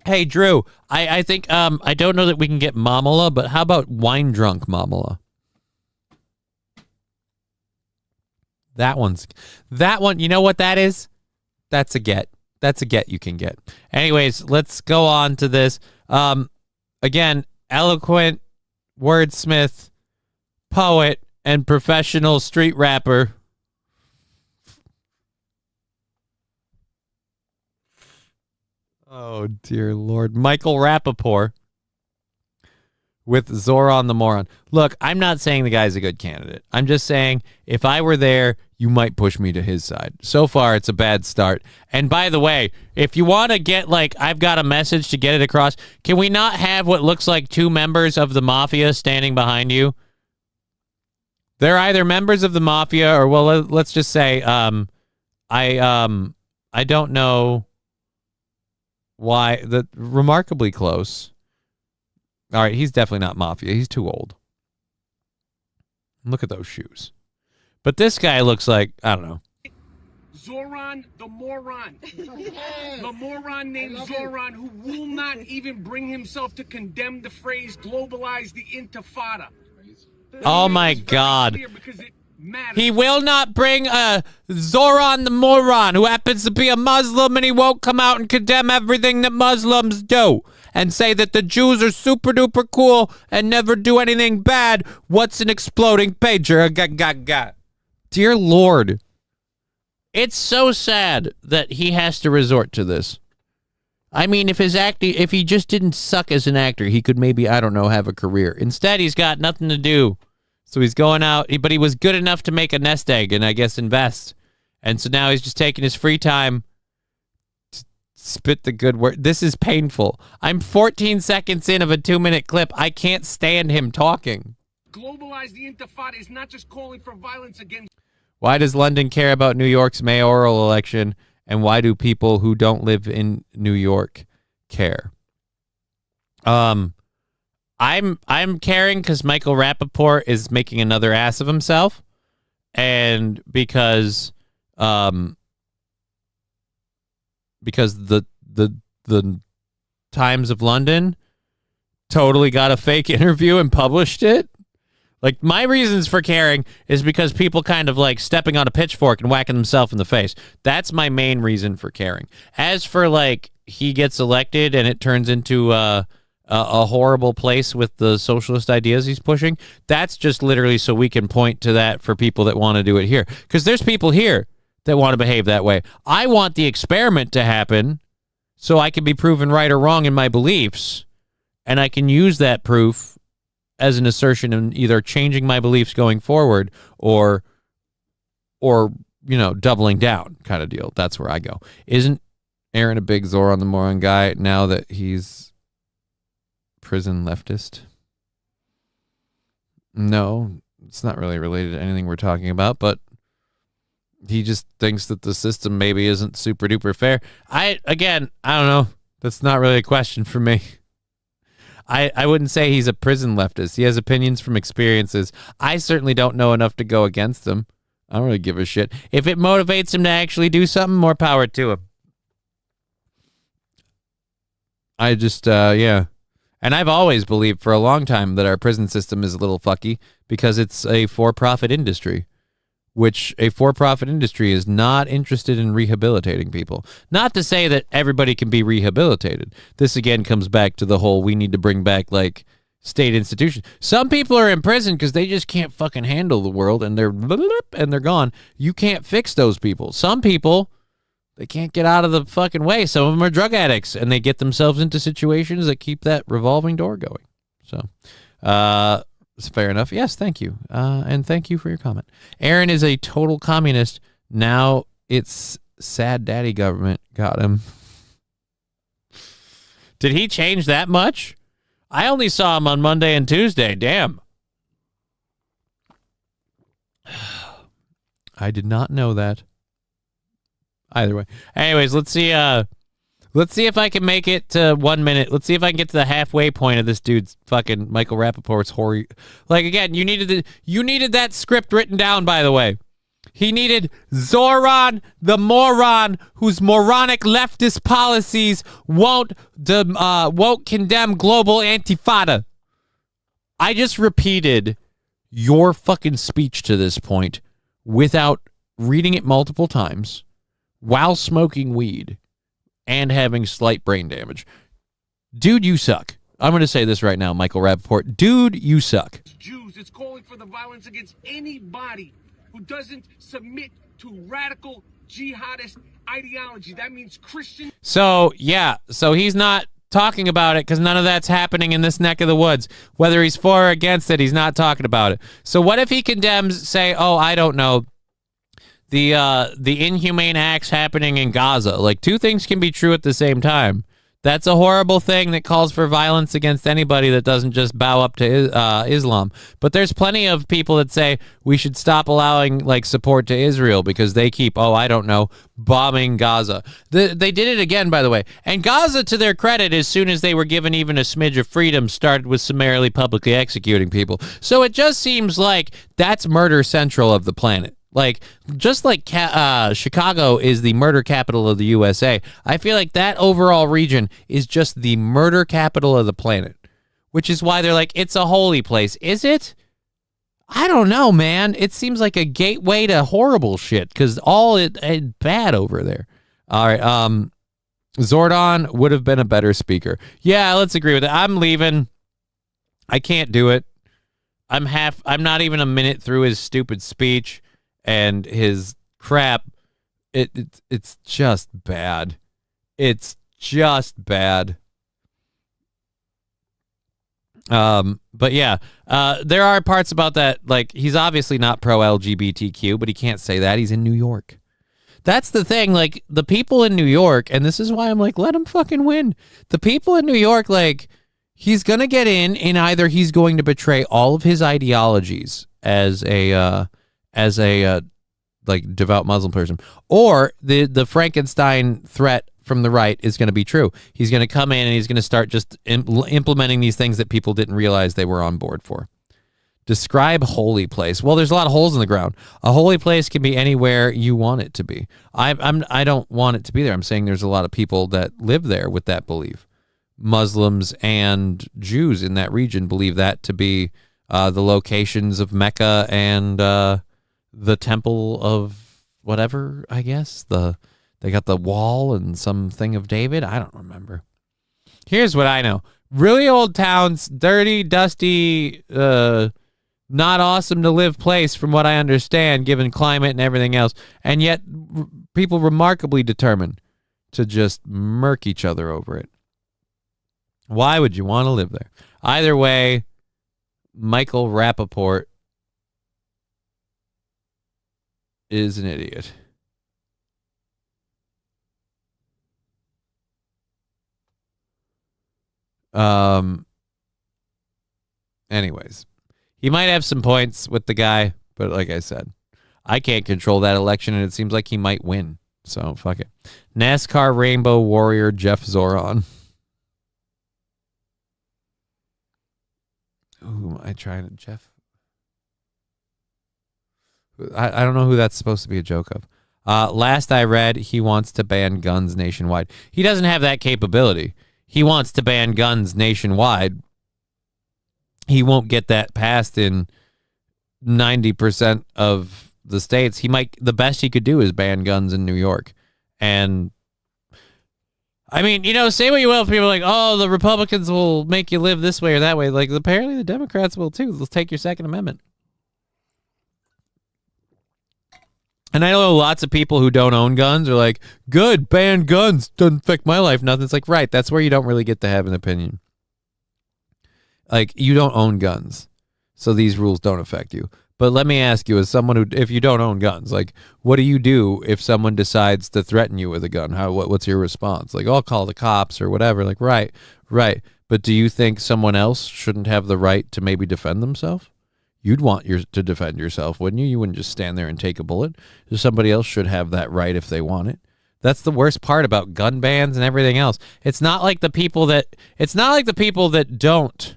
Hey, Drew, I think, I don't know that we can get Mamala, but how about wine drunk Mamala? That one, you know what that is? That's a get. That's a get you can get. Anyways, let's go on to this. Again, eloquent wordsmith, poet, and professional street rapper. Oh, dear Lord. Michael Rappaport with Zorhan the moron. Look, I'm not saying the guy's a good candidate. I'm just saying if I were there, you might push me to his side. So far, it's a bad start. And by the way, if you want to get, like, I've got a message to get it across, can we not have what looks like two members of the mafia standing behind you? They're either members of the mafia or, well, let's just say, I don't know why. Remarkably close. All right, he's definitely not mafia. He's too old. Look at those shoes. But this guy looks like, I don't know. Zorhan the moron. The moron named Zorhan who will not even bring himself to condemn the phrase globalize the intifada. Oh my God. Because it matters. He will not bring Zorhan the moron who happens to be a Muslim, and he won't come out and condemn everything that Muslims do and say that the Jews are super duper cool and never do anything bad. What's an exploding pager? Dear Lord. It's so sad that he has to resort to this. I mean, if he just didn't suck as an actor, he could maybe, I don't know, have a career. Instead, he's got nothing to do. So he's going out, but he was good enough to make a nest egg and I guess invest. And so now he's just taking his free time to spit the good word. This is painful. I'm 14 seconds in of a 2-minute clip. I can't stand him talking. Globalize the intifada is not just calling for violence against. Why does London care about New York's mayoral election, and why do people who don't live in New York care? I'm caring because Michael Rappaport is making another ass of himself, and because the Times of London totally got a fake interview and published it. Like, my reasons for caring is because people kind of like stepping on a pitchfork and whacking themselves in the face. That's my main reason for caring. As for, like, he gets elected and it turns into a horrible place with the socialist ideas he's pushing, that's just literally so we can point to that for people that want to do it here. Because there's people here that want to behave that way. I want the experiment to happen so I can be proven right or wrong in my beliefs, and I can use that proof as an assertion in either changing my beliefs going forward or doubling down kind of deal. That's where I go. Isn't Aaron a big Zorhan the moron guy now that he's prison leftist? No, it's not really related to anything we're talking about, but he just thinks that the system maybe isn't super duper fair. I don't know. That's not really a question for me. I wouldn't say he's a prison leftist. He has opinions from experiences. I certainly don't know enough to go against him. I don't really give a shit. If it motivates him to actually do something, more power to him. I just, yeah. And I've always believed for a long time that our prison system is a little fucky because it's a for-profit industry, which a for-profit industry is not interested in rehabilitating people. Not to say that everybody can be rehabilitated. This again comes back to the whole we need to bring back like state institutions. Some people are in prison because they just can't fucking handle the world and they're gone. You can't fix those people. Some people, they can't get out of the fucking way. Some of them are drug addicts and they get themselves into situations that keep that revolving door going. So, fair enough. Yes, thank you. And thank you for your comment. Aaron is a total communist. Now it's sad daddy government got him. Did he change that much? I only saw him on Monday and Tuesday. Damn. I did not know that. Either way. Anyways, let's see if I can make it to 1 minute. Let's see if I can get to the halfway point of this dude's fucking Michael Rappaport's hoary. Like, again, you needed that script written down, by the way. He needed Zorhan the moron whose moronic leftist policies won't condemn global antifada. I just repeated your fucking speech to this point without reading it multiple times while smoking weed and having slight brain damage. Dude, you suck. I'm going to say this right now, Michael Rappaport. Dude, you suck. Jews, it's calling for the violence against anybody who doesn't submit to radical jihadist ideology. That means Christian. So, yeah. So he's not talking about it because none of that's happening in this neck of the woods. Whether he's for or against it, he's not talking about it. So what if he condemns, say, oh, I don't know, the inhumane acts happening in Gaza? Like, two things can be true at the same time. That's a horrible thing that calls for violence against anybody that doesn't just bow up to Islam. But there's plenty of people that say we should stop allowing like support to Israel because they keep, oh, I don't know, bombing Gaza. They did it again, by the way. And Gaza, to their credit, as soon as they were given even a smidge of freedom, started with summarily publicly executing people. So it just seems like that's murder central of the planet. Like, just like Chicago is the murder capital of the USA, I feel like that overall region is just the murder capital of the planet, which is why they're like, it's a holy place. Is it? I don't know, man. It seems like a gateway to horrible shit because all it bad over there. All right. Zorhan would have been a better speaker. Yeah, let's agree with it. I'm leaving. I can't do it. I'm not even a minute through his stupid speech. And his crap, it's just bad. It's just bad. But yeah, there are parts about that, like, he's obviously not pro-LGBTQ, but he can't say that. He's in New York. That's the thing, like, the people in New York, and this is why I'm like, let him fucking win. The people in New York, like, he's going to get in, and either he's going to betray all of his ideologies as a like devout Muslim person, or the Frankenstein threat from the right is going to be true. He's going to come in and he's going to start just implementing these things that people didn't realize they were on board for. Describe holy place. Well, there's a lot of holes in the ground. A holy place can be anywhere you want it to be. I don't want it to be there. I'm saying there's a lot of people that live there with that belief. Muslims and Jews in that region believe that to be the locations of Mecca and the temple of whatever, I guess. They got the wall and something of David. I don't remember. Here's what I know. Really old towns, dirty, dusty, not awesome to live place from what I understand, given climate and everything else. And yet people remarkably determined to just murk each other over it. Why would you want to live there? Either way, Michael Rappaport is an idiot. Anyways, he might have some points with the guy, but like I said, I can't control that election, and it seems like he might win. So fuck it. NASCAR Rainbow Warrior Jeff Zorhan. Who am I trying to Jeff? I don't know who that's supposed to be a joke of. Last I read, he wants to ban guns nationwide. He doesn't have that capability. He wants to ban guns nationwide. He won't get that passed in 90% of the states. The best he could do is ban guns in New York. And I mean, say what you will. People are like, oh, the Republicans will make you live this way or that way. Like, apparently the Democrats will too. They'll take your Second Amendment. And I know lots of people who don't own guns are like, good, ban guns, doesn't affect my life, nothing. It's like, right, that's where you don't really get to have an opinion. Like, you don't own guns, so these rules don't affect you. But let me ask you, as someone who, if you don't own guns, like, what do you do if someone decides to threaten you with a gun? What's your response? Like, oh, I'll call the cops or whatever. Like, right. But do you think someone else shouldn't have the right to maybe defend themselves? You'd want to defend yourself, wouldn't you? You wouldn't just stand there and take a bullet. Somebody else should have that right if they want it. That's the worst part about gun bans and everything else. It's not like the people that don't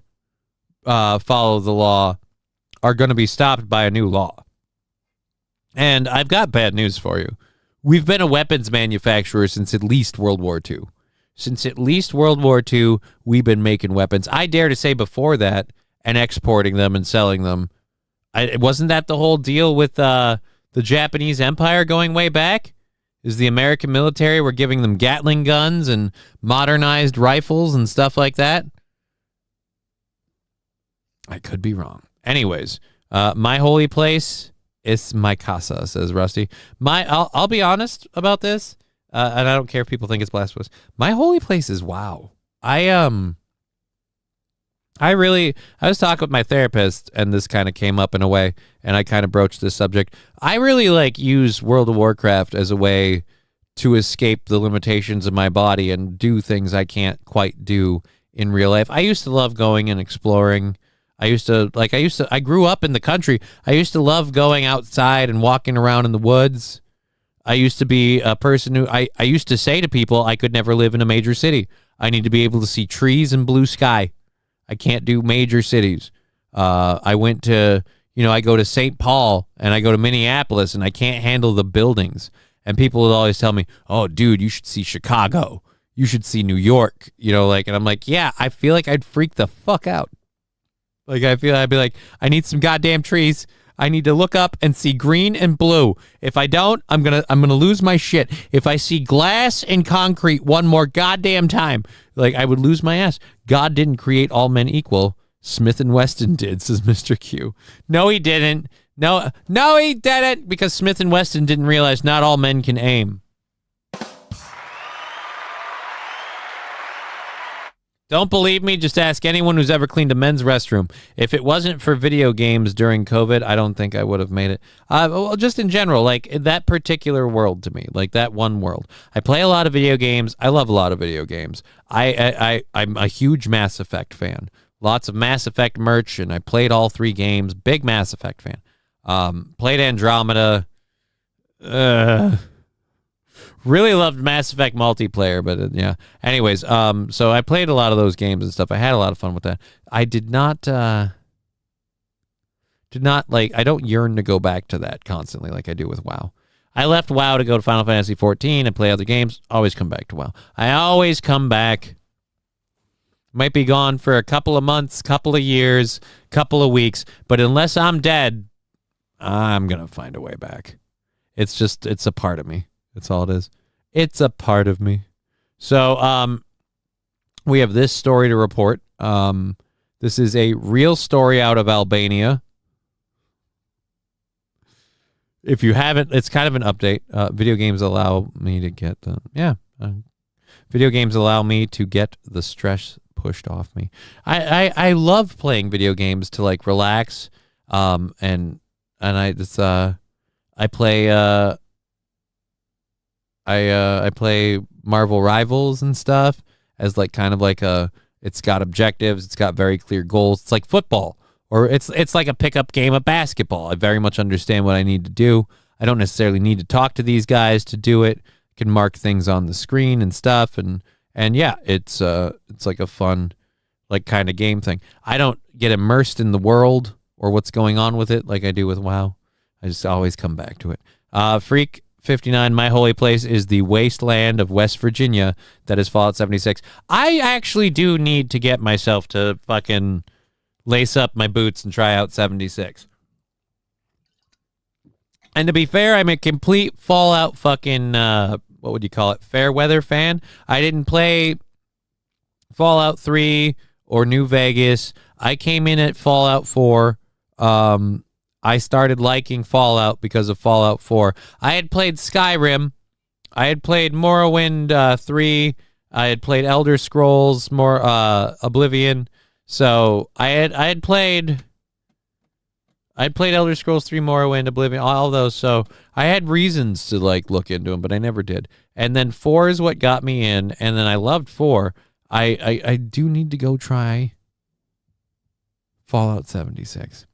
follow the law are going to be stopped by a new law. And I've got bad news for you. We've been a weapons manufacturer since at least World War II. Since at least World War II, we've been making weapons. I dare to say before that, and exporting them and selling them. Wasn't that the whole deal with the Japanese Empire going way back? Is the American military were giving them Gatling guns and modernized rifles and stuff like that? I could be wrong. Anyways, my holy place is my casa, says Rusty. I'll be honest about this. and I don't care if people think it's blasphemous. My holy place is WoW. I was talking with my therapist, and this kind of came up in a way, and I kind of broached this subject. I really use World of Warcraft as a way to escape the limitations of my body and do things I can't quite do in real life. I used to love going and exploring. I grew up in the country. I used to love going outside and walking around in the woods. I used to be a person who, I used to say to people, I could never live in a major city. I need to be able to see trees and blue sky. I can't do major cities. I went to, I go to St. Paul and I go to Minneapolis and I can't handle the buildings. And people would always tell me, oh, dude, you should see Chicago. You should see New York, and I'm like, yeah, I feel like I'd freak the fuck out. I feel I'd be like, I need some goddamn trees. I need to look up and see green and blue. If I don't, I'm gonna lose my shit. If I see glass and concrete one more goddamn time, I would lose my ass. God didn't create all men equal. Smith and Wesson did, says Mr. Q. No, he didn't. No, he didn't, because Smith and Wesson didn't realize not all men can aim. Don't believe me? Just ask anyone who's ever cleaned a men's restroom. If it wasn't for video games during COVID, I don't think I would have made it. Well, just in general, that particular world to me, that one world. I play a lot of video games. I love a lot of video games. I'm a huge Mass Effect fan. Lots of Mass Effect merch, and I played all 3 games. Big Mass Effect fan. Played Andromeda. Really loved Mass Effect multiplayer, but yeah. Anyways, so I played a lot of those games and stuff. I had a lot of fun with that. I did not I don't yearn to go back to that constantly like I do with WoW. I left WoW to go to Final Fantasy 14 and play other games. Always come back to WoW. I always come back. Might be gone for a couple of months, couple of years, couple of weeks, but unless I'm dead, I'm going to find a way back. It's a part of me. That's all it is. It's a part of me. So we have this story to report. This is a real story out of Albania. If you haven't, it's kind of an update. Video games allow me to get video games allow me to get the stress pushed off me. I love playing video games to relax. And I play I play Marvel Rivals and stuff as it's got objectives, it's got very clear goals. It's like football, or it's like a pickup game of basketball. I very much understand what I need to do. I don't necessarily need to talk to these guys to do it. I can mark things on the screen and stuff, and yeah, it's like a fun kind of game thing. I don't get immersed in the world or what's going on with it like I do with WoW. I just always come back to it. Freak 59, my holy place is the wasteland of West Virginia that is Fallout 76. I actually do need to get myself to fucking lace up my boots and try out 76. And to be fair, I'm a complete Fallout fucking, what would you call it, fair weather fan. I didn't play Fallout 3 or New Vegas. I came in at Fallout 4. I started liking Fallout because of Fallout 4. I had played Skyrim. I had played Morrowind 3. I had played Elder Scrolls, Oblivion. So I had played Elder Scrolls 3, Morrowind, Oblivion, all those. So I had reasons to look into them, but I never did. And then 4 is what got me in, and then I loved 4. I do need to go try Fallout 76.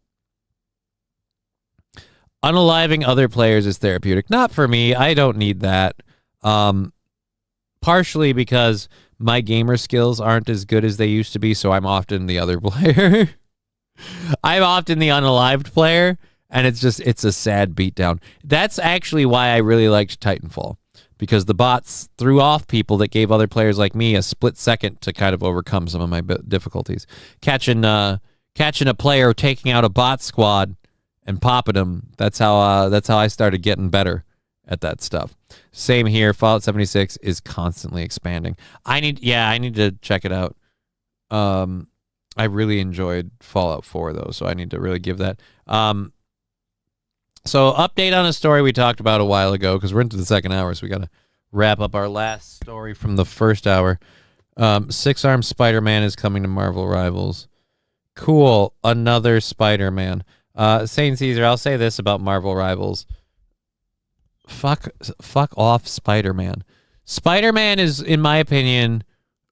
Unaliving other players is therapeutic. Not for me. I don't need that. Partially because my gamer skills aren't as good as they used to be, so I'm often the other player. I'm often the unalived player, and it's a sad beatdown. That's actually why I really liked Titanfall, because the bots threw off people that gave other players like me a split second to kind of overcome some of my difficulties. Catching a player taking out a bot squad and popping them. That's how I started getting better at that stuff. Same here. Fallout 76 is constantly expanding. I need to check it out. I really enjoyed Fallout 4 though, so I need to really give that. So update on a story we talked about a while ago, because we're into the second hour, so we gotta wrap up our last story from the first hour. Six-armed Spider-Man is coming to Marvel Rivals. Cool. Another Spider-Man. Saint Caesar, I'll say this about Marvel Rivals. Fuck off, Spider-Man. Spider-Man is, in my opinion,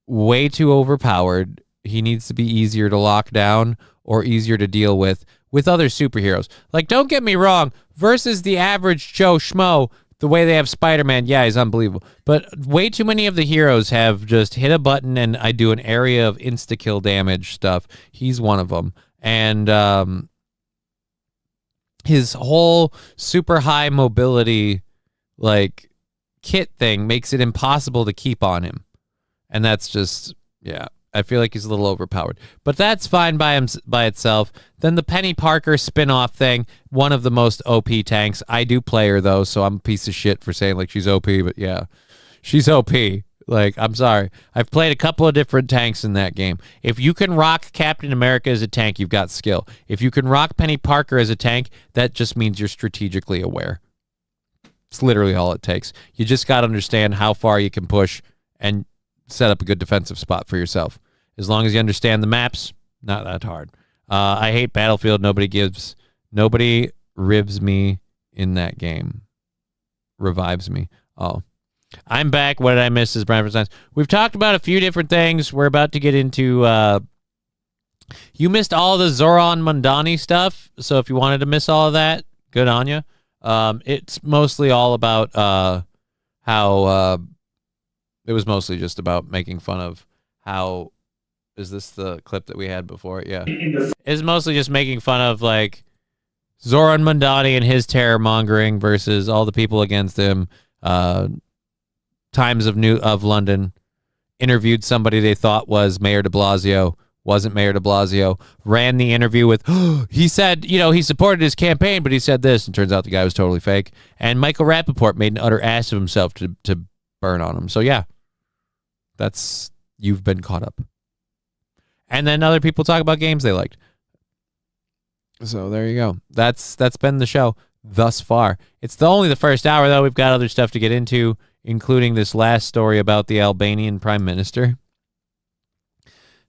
way too overpowered. He needs to be easier to lock down or easier to deal with other superheroes. Like, don't get me wrong, versus the average Joe Schmo, the way they have Spider-Man, yeah, he's unbelievable. But way too many of the heroes have just hit a button and I do an area of insta-kill damage stuff. He's one of them. And his whole super high mobility, like, kit thing makes it impossible to keep on him. And that's just, yeah, I feel like he's a little overpowered. But that's fine by itself. Then the Penny Parker spin-off thing, one of the most OP tanks. I do play her, though, so I'm a piece of shit for saying, like, she's OP. But, yeah, she's OP. Like, I'm sorry. I've played a couple of different tanks in that game. If you can rock Captain America as a tank, you've got skill. If you can rock Penny Parker as a tank, that just means you're strategically aware. It's literally all it takes. You just got to understand how far you can push and set up a good defensive spot for yourself. As long as you understand the maps, not that hard. I hate Battlefield. Nobody rivs me in that game. Revives me. Oh. I'm back. What did I miss? Is Brian for Science. We've talked about a few different things. We're about to get into... you missed all the Zorhan Mundani stuff, so if you wanted to miss all of that, good on you. It's mostly all about how... it was mostly just about making fun of how... Is this the clip that we had before? Yeah. It's mostly just making fun of, like, Zorhan Mundani and his terror mongering versus all the people against him. Times of London interviewed somebody they thought was Mayor de Blasio. Wasn't Mayor de Blasio. Ran the interview with, he said, he supported his campaign, but he said this, and turns out the guy was totally fake. And Michael Rappaport made an utter ass of himself to burn on him. So, yeah. You've been caught up. And then other people talk about games they liked. So there you go. That's been the show thus far. It's only the first hour, though. We've got other stuff to get into, including this last story about the Albanian Prime Minister.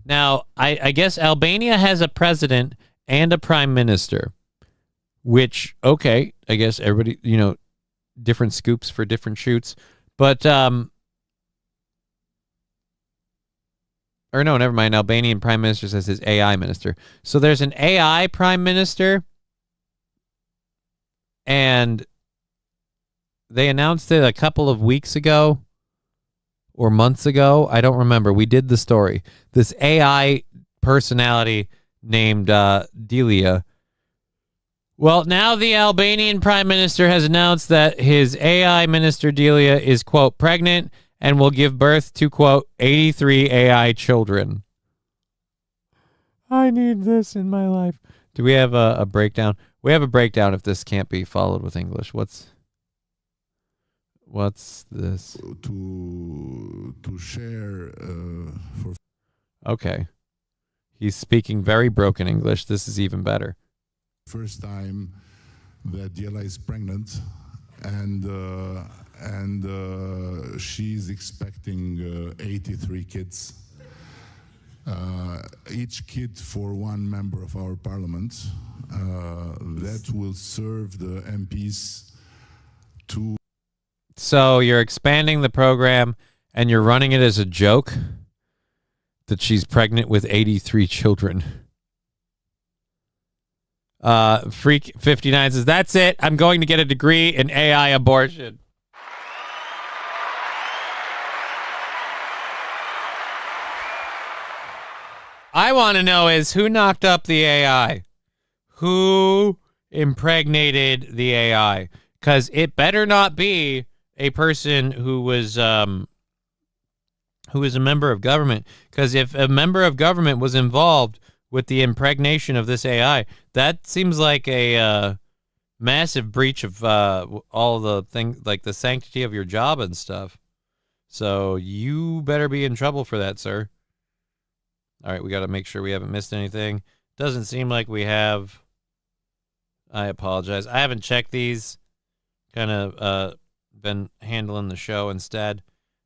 Now, I guess Albania has a president and a prime minister, which, okay, I guess everybody, different scoops for different shoots. But, or no, never mind. Albanian prime minister says his AI minister. So there's an AI prime minister, and they announced it a couple of weeks ago or months ago. I don't remember. We did the story. This AI personality named Delia. Well, now the Albanian prime minister has announced that his AI minister Delia is, quote, pregnant and will give birth to, quote, 83 AI children. I need this in my life. Do we have a breakdown? We have a breakdown if this can't be followed with English. What's this? To share for... Okay. He's speaking very broken English. This is even better. First time that Diela is pregnant, and she's expecting 83 kids. Each kid for one member of our parliament. That will serve the MPs to... So you're expanding the program and you're running it as a joke that she's pregnant with 83 children. Freak 59 says, that's it. I'm going to get a degree in AI abortion. I want to know is who knocked up the AI? Who impregnated the AI? Because it better not be a person who was a member of government. Because if a member of government was involved with the impregnation of this AI, that seems like a massive breach of all the things, like the sanctity of your job and stuff. So you better be in trouble for that, sir. All right, we got to make sure we haven't missed anything. Doesn't seem like we have. I apologize. I haven't checked these kind of been handling the show instead.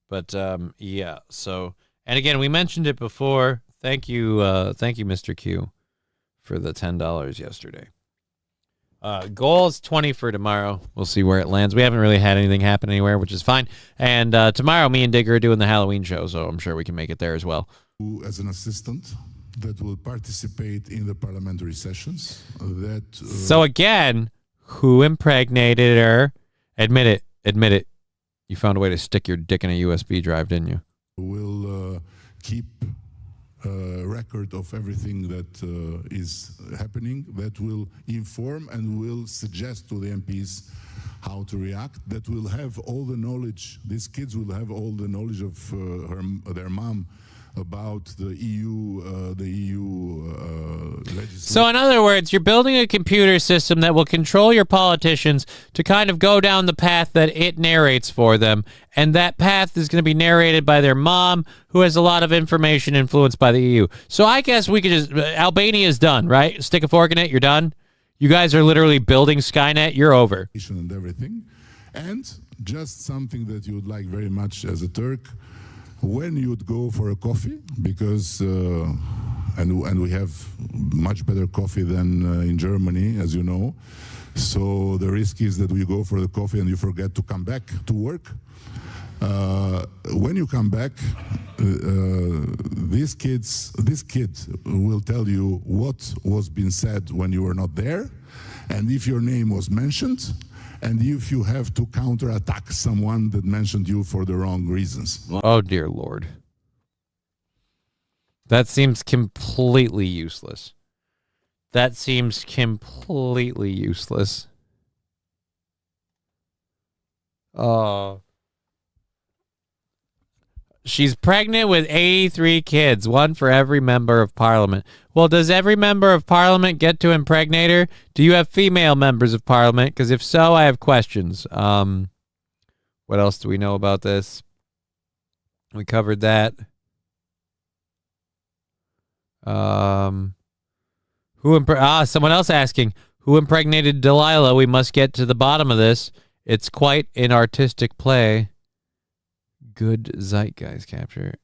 But yeah, so, and again, we mentioned it before. Thank you, Mr. Q, for the $10 yesterday. Goal is 20 for tomorrow. We'll see where it lands. We haven't really had anything happen anywhere, which is fine. And tomorrow, me and Digger are doing the Halloween show, so I'm sure we can make it there as well. As an assistant that will participate in the parliamentary sessions. So again, who impregnated her? Admit it. Admit it. You found a way to stick your dick in a USB drive, didn't you? Will keep record of everything that is happening, that will inform and will suggest to the MPs how to react, that will have all the knowledge, these kids will have all the knowledge of their mom about the EU legislation. So in other words, you're building a computer system that will control your politicians to kind of go down the path that it narrates for them, and that path is going to be narrated by their mom, who has a lot of information influenced by the EU. So I guess we could just, Albania's done, right? Stick a fork in it, you're done. You guys are literally building Skynet, you're over. And everything. And just something that you would like very much as a Turk, when you'd go for a coffee, because and we have much better coffee than in Germany, as you know. So the risk is that we go for the coffee and you forget to come back to work. When you come back, this kid will tell you what was being said when you were not there, and if your name was mentioned, and if you have to counterattack someone that mentioned you for the wrong reasons. Oh, dear Lord. That seems completely useless. That seems completely useless. Oh. She's pregnant with 83 kids, one for every member of parliament. Well, does every member of parliament get to impregnate her? Do you have female members of parliament? Because if so, I have questions. What else do we know about this? We covered that. Someone else asking, who impregnated Delilah? We must get to the bottom of this. It's quite an artistic play. Good zeitgeist capture.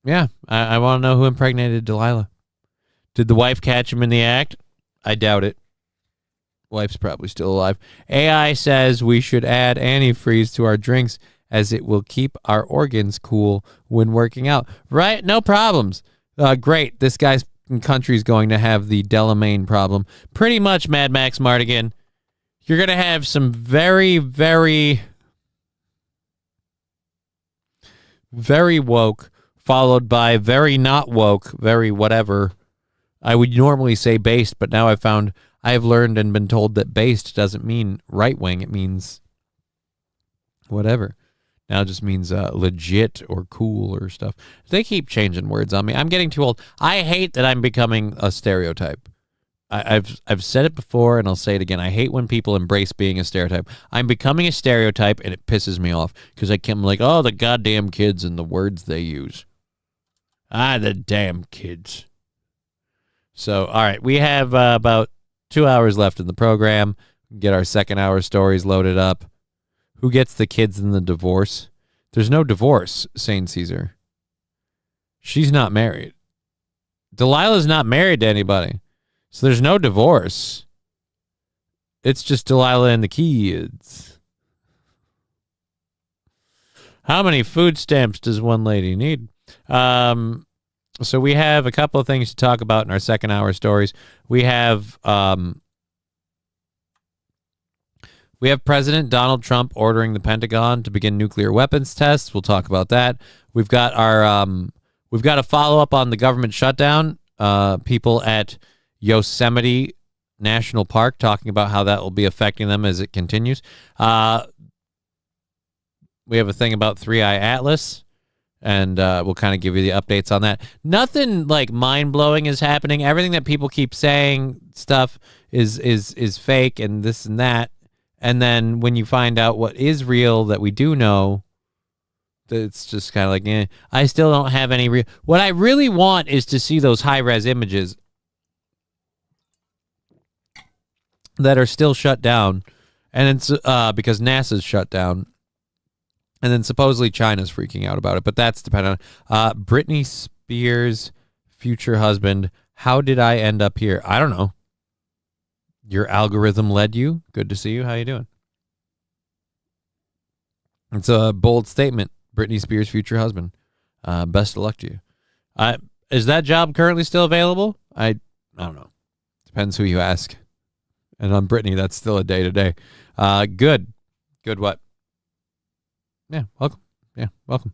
Yeah, I want to know who impregnated Delilah. Did the wife catch him in the act? I doubt it. Wife's probably still alive. AI says we should add antifreeze to our drinks as it will keep our organs cool when working out. Right? No problems. Great. This guy's country's going to have the Delamain problem. Pretty much, Mad Max Mardigan. You're going to have some very, very, very woke, followed by very not woke, very whatever. I would normally say based, but now I've learned and been told that based doesn't mean right-wing. It means whatever. Now it just means legit or cool or stuff. They keep changing words on me. I'm getting too old. I hate that I'm becoming a stereotype. I've said it before, and I'll say it again. I hate when people embrace being a stereotype. I'm becoming a stereotype, and it pisses me off because I'm like, oh, the goddamn kids and the words they use. The damn kids. So, all right, we have about 2 hours left in the program. Get our second hour stories loaded up. Who gets the kids in the divorce? There's no divorce, Saint Caesar. She's not married. Delilah's not married to anybody. So there's no divorce. It's just Delilah and the kids. How many food stamps does one lady need? So we have a couple of things to talk about in our second hour stories. We have President Donald Trump ordering the Pentagon to begin nuclear weapons tests. We'll talk about that. We've got a follow up on the government shutdown. People at Yosemite National Park talking about how that will be affecting them as it continues. We have a thing about Three Eye Atlas, and we'll kind of give you the updates on that. Nothing like mind-blowing is happening. Everything that people keep saying stuff is fake and this and that. And then when you find out what is real that we do know, it's just kind of like, I still don't have any real. What I really want is to see those high-res images. that are still shut down, and it's because NASA's shut down, and then supposedly China's freaking out about it. But that's dependent on Britney Spears' future husband. How did I end up here? I don't know. Your algorithm led you. Good to see you. How you doing? It's a bold statement. Britney Spears' future husband. Best of luck to you. Is that job currently still available? I don't know. Depends who you ask. And on Britney, that's still a day-to-day. Good. Good what? Yeah, welcome. Yeah, welcome.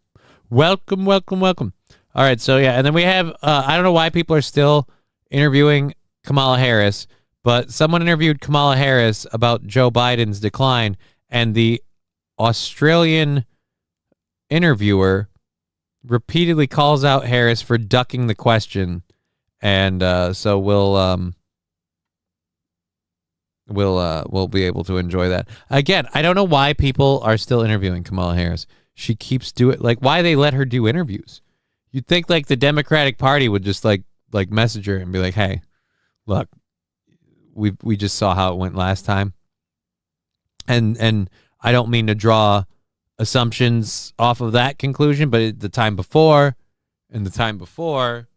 Welcome, welcome, welcome. All right, so yeah, and then we have, I don't know why people are still interviewing Kamala Harris, but someone interviewed Kamala Harris about Joe Biden's decline, and the Australian interviewer repeatedly calls out Harris for ducking the question, and so we'll be able to enjoy that. Again, I don't know why people are still interviewing Kamala Harris. She keeps doing, like, why they let her do interviews. You'd think like the Democratic Party would just like message her and be like, "Hey, look, we just saw how it went last time." And I don't mean to draw assumptions off of that conclusion, but the time before, and the time before,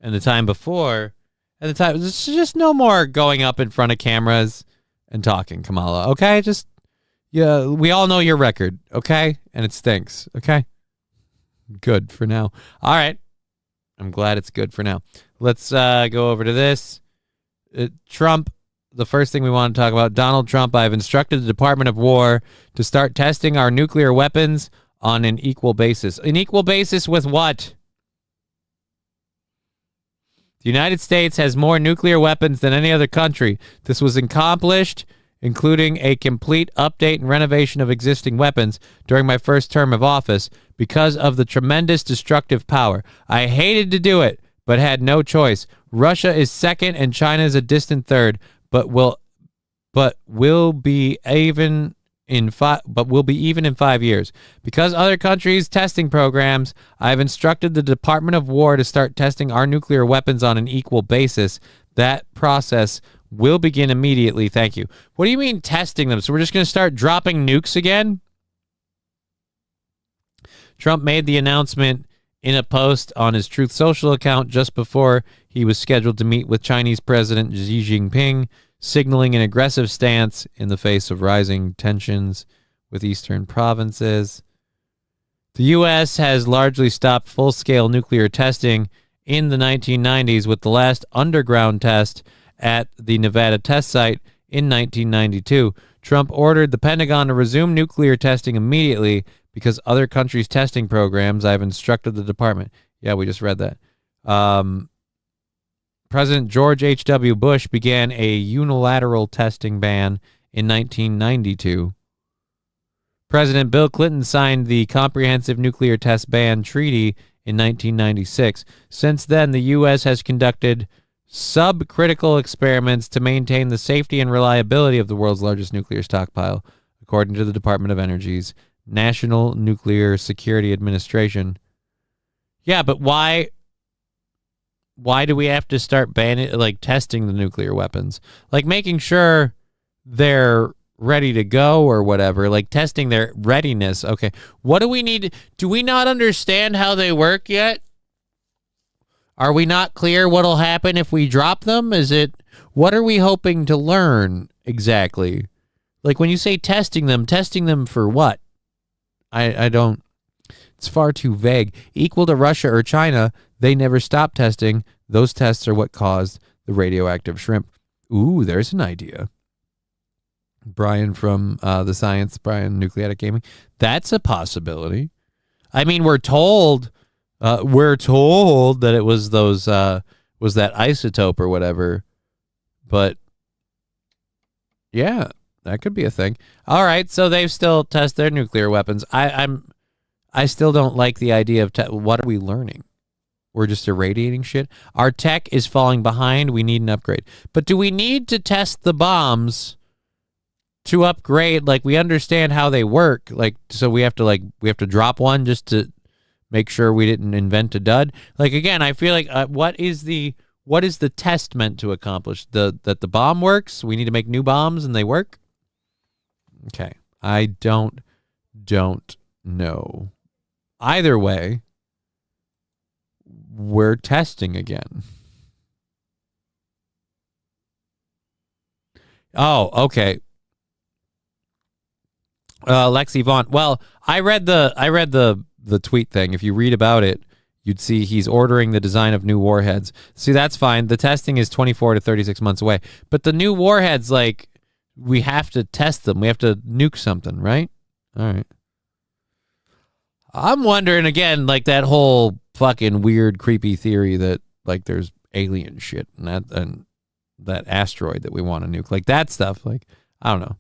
and the time before, and the time, there's just no more going up in front of cameras and talking, Kamala. Okay, just yeah, we all know your record, okay, and it stinks. Okay, good for now. All right, I'm glad it's good for now. Let's go over to this. Trump. The first thing we want to talk about, Donald Trump. I've instructed the Department of War to start testing our nuclear weapons on an equal basis. An equal basis with what? The United States has more nuclear weapons than any other country. This was accomplished, including a complete update and renovation of existing weapons during my first term of office because of the tremendous destructive power. I hated to do it, but had no choice. Russia is second and China is a distant third. But will be even in 5 years. Because other countries' testing programs, I've instructed the Department of War to start testing our nuclear weapons on an equal basis. That process will begin immediately. Thank you. What do you mean testing them? So we're just going to start dropping nukes again? Trump made the announcement in a post on his Truth Social account just before he was scheduled to meet with Chinese President Xi Jinping, signaling an aggressive stance in the face of rising tensions with eastern provinces. The U.S. has largely stopped full-scale nuclear testing in the 1990s, with the last underground test at the Nevada test site in 1992. Trump ordered the Pentagon to resume nuclear testing immediately because other countries' testing programs. I've instructed the department. Yeah, we just read that. President George H.W. Bush began a unilateral testing ban in 1992. President Bill Clinton signed the Comprehensive Nuclear Test Ban Treaty in 1996. Since then, the U.S. has conducted subcritical experiments to maintain the safety and reliability of the world's largest nuclear stockpile, according to the Department of Energy's National Nuclear Security Administration. Yeah, but why do we have to start banning, like, testing the nuclear weapons? Like, making sure they're ready to go or whatever, like testing their readiness. Okay, what do we need? Do we not understand how they work yet? Are we not clear what'll happen if we drop them? What are we hoping to learn exactly? Like, when you say testing them for what? I don't, it's far too vague. Equal to Russia or China, they never stop testing. Those tests are what caused the radioactive shrimp. Ooh, there's an idea. Brian from the Science, Brian Nucleatic Gaming. That's a possibility. I mean, we're told that it was was that isotope or whatever. But yeah, that could be a thing. All right, so they've still test their nuclear weapons. I still don't like the idea of what are we learning? We're just irradiating shit. Our tech is falling behind. We need an upgrade. But do we need to test the bombs to upgrade? Like, we understand how they work. Like, so we have to drop one just to make sure we didn't invent a dud. Like, again, I feel like what is the What is the test meant to accomplish? That the bomb works? We need to make new bombs and they work? Okay. I don't know. Either way, we're testing again. Oh, okay. Lexi Vaughn. Well, I read the tweet thing. If you read about it, you'd see he's ordering the design of new warheads. See, that's fine. The testing is 24 to 36 months away. But the new warheads, like, we have to test them. We have to nuke something, right? All right. I'm wondering again, like that whole fucking weird, creepy theory that like there's alien shit and that asteroid that we want to nuke, like that stuff. Like, I don't know.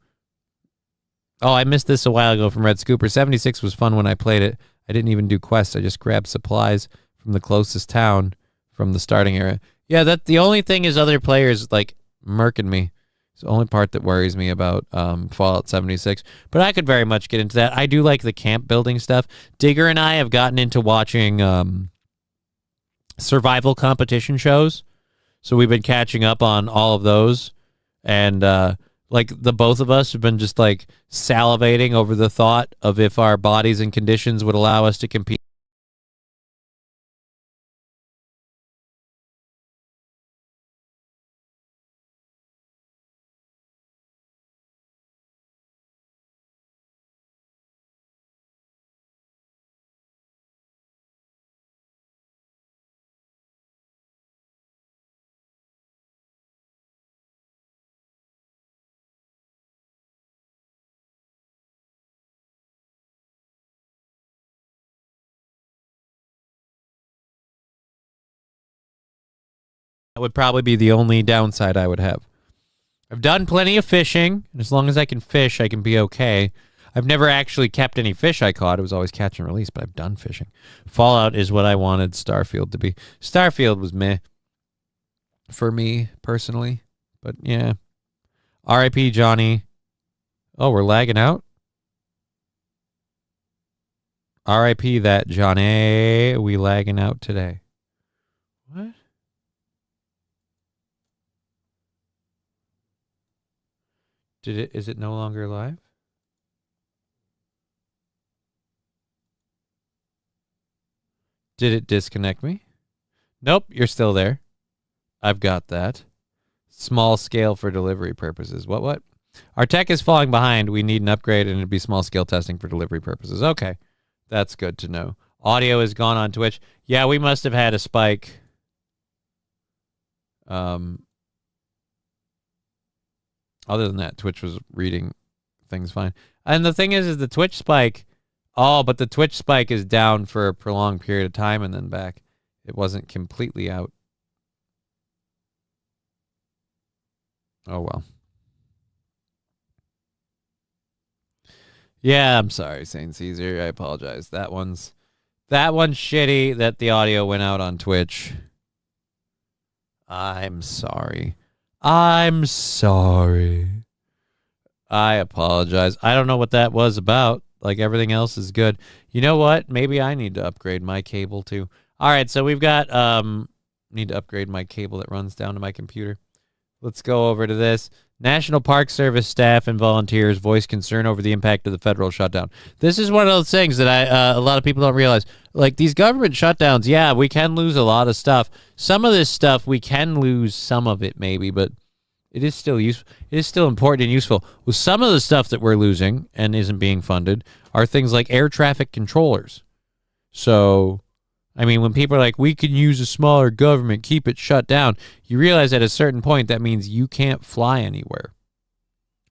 Oh, I missed this a while ago from Red Scooper. 76 was fun when I played it. I didn't even do quests. I just grabbed supplies from the closest town from the starting area. Yeah, that the only thing is other players like murking me. It's the only part that worries me about Fallout 76. But I could very much get into that. I do like the camp building stuff. Digger and I have gotten into watching survival competition shows. So we've been catching up on all of those. And like the both of us have been just like salivating over the thought of if our bodies and conditions would allow us to compete. That would probably be the only downside I would have. I've done plenty of fishing, and as long as I can fish, I can be okay. I've never actually kept any fish I caught. It was always catch and release, but I've done fishing. Fallout is what I wanted Starfield to be. Starfield was meh for me, personally. But, yeah. R.I.P. Johnny. Oh, we're lagging out? R.I.P. that Johnny. We lagging out today. What? Is it no longer live? Did it disconnect me? Nope, you're still there. I've got that. Small scale for delivery purposes. What? Our tech is falling behind. We need an upgrade and it'd be small scale testing for delivery purposes. Okay. That's good to know. Audio is gone on Twitch. Yeah, we must have had a spike. Other than that, Twitch was reading things fine. And the thing is the Twitch spike, but the Twitch spike is down for a prolonged period of time and then back. It wasn't completely out. Oh, well. Yeah, I'm sorry, St. Caesar. I apologize. That one's shitty that the audio went out on Twitch. I'm sorry. I apologize. I don't know what that was about. Like, everything else is good. You know what? Maybe I need to upgrade my cable, too. All right, so we've got... need to upgrade my cable that runs down to my computer. Let's go over to this. National Park Service staff and volunteers voice concern over the impact of the federal shutdown. This is one of those things that a lot of people don't realize. Like, these government shutdowns, yeah, we can lose a lot of stuff. Some of this stuff, we can lose some of it maybe, but it is still useful. It is still important and useful. Well, some of the stuff that we're losing and isn't being funded are things like air traffic controllers. So, I mean, when people are like, we can use a smaller government, keep it shut down, you realize at a certain point that means you can't fly anywhere.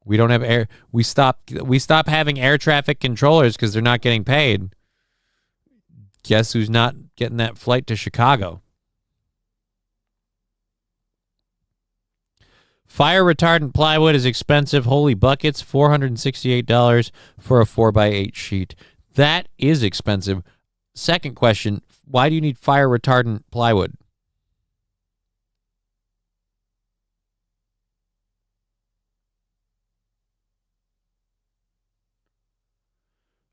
We don't have air. We stop having air traffic controllers because they're not getting paid. Guess who's not getting that flight to Chicago? Fire retardant plywood is expensive. Holy buckets, $468 for a 4x8 sheet. That is expensive. Second question, why do you need fire retardant plywood?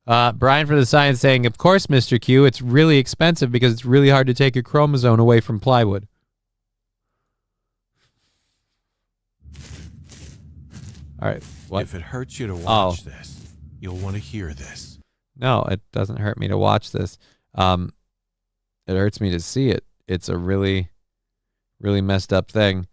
Brian for the Science saying, of course, Mr. Q, it's really expensive because it's really hard to take a chromosome away from plywood. All right. What? If it hurts you to watch this, you'll want to hear this. No, it doesn't hurt me to watch this. It hurts me to see it. It's a really, really messed up thing.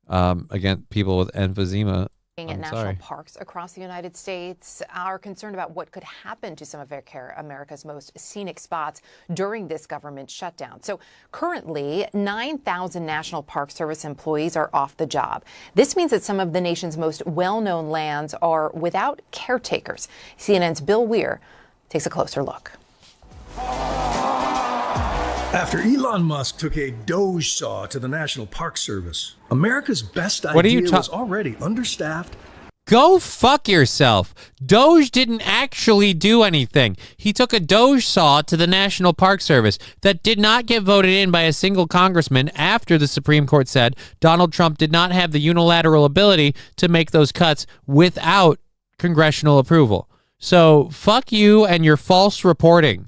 Again, people with emphysema. At national parks across the United States are concerned about what could happen to some of America's most scenic spots during this government shutdown. So currently, 9,000 National Park Service employees are off the job. This means that some of the nation's most well-known lands are without caretakers. CNN's Bill Weir takes a closer look. After Elon Musk took a Doge saw to the National Park Service, America's best What are you idea was already understaffed. Go fuck yourself. Doge didn't actually do anything. He took a Doge saw to the National Park Service that did not get voted in by a single congressman after the Supreme Court said Donald Trump did not have the unilateral ability to make those cuts without congressional approval. So fuck you and your false reporting.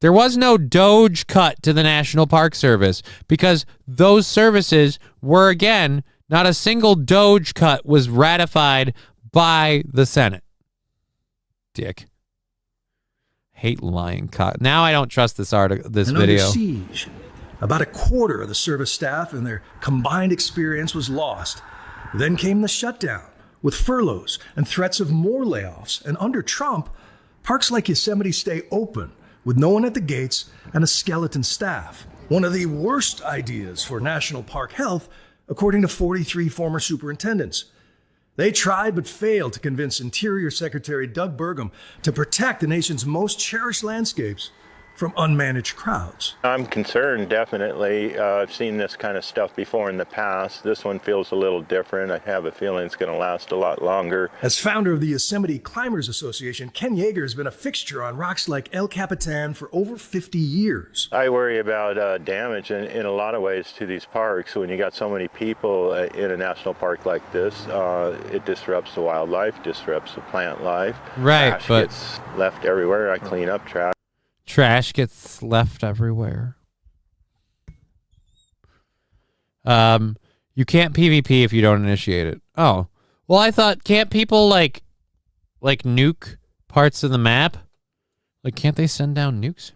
There was no Doge cut to the National Park Service because those services were, again, not a single Doge cut was ratified by the Senate. Dick. Hate lying cock. Now I don't trust this video. Under siege. About a quarter of the service staff and their combined experience was lost. Then came the shutdown with furloughs and threats of more layoffs. And under Trump, parks like Yosemite stay open with no one at the gates and a skeleton staff. One of the worst ideas for national park health, according to 43 former superintendents. They tried but failed to convince Interior Secretary Doug Burgum to protect the nation's most cherished landscapes from unmanaged crowds. I'm concerned, definitely. I've seen this kind of stuff before in the past. This one feels a little different. I have a feeling it's going to last a lot longer. As founder of the Yosemite Climbers Association, Ken Yeager has been a fixture on rocks like El Capitan for over 50 years. I worry about damage in a lot of ways to these parks. When you got so many people in a national park like this, it disrupts the wildlife, disrupts the plant life. Right, Trash but gets left everywhere. I clean up trash. Trash gets left everywhere. You can't PvP if you don't initiate it. Oh. Well, I thought, can't people like nuke parts of the map? Like, can't they send down nukes?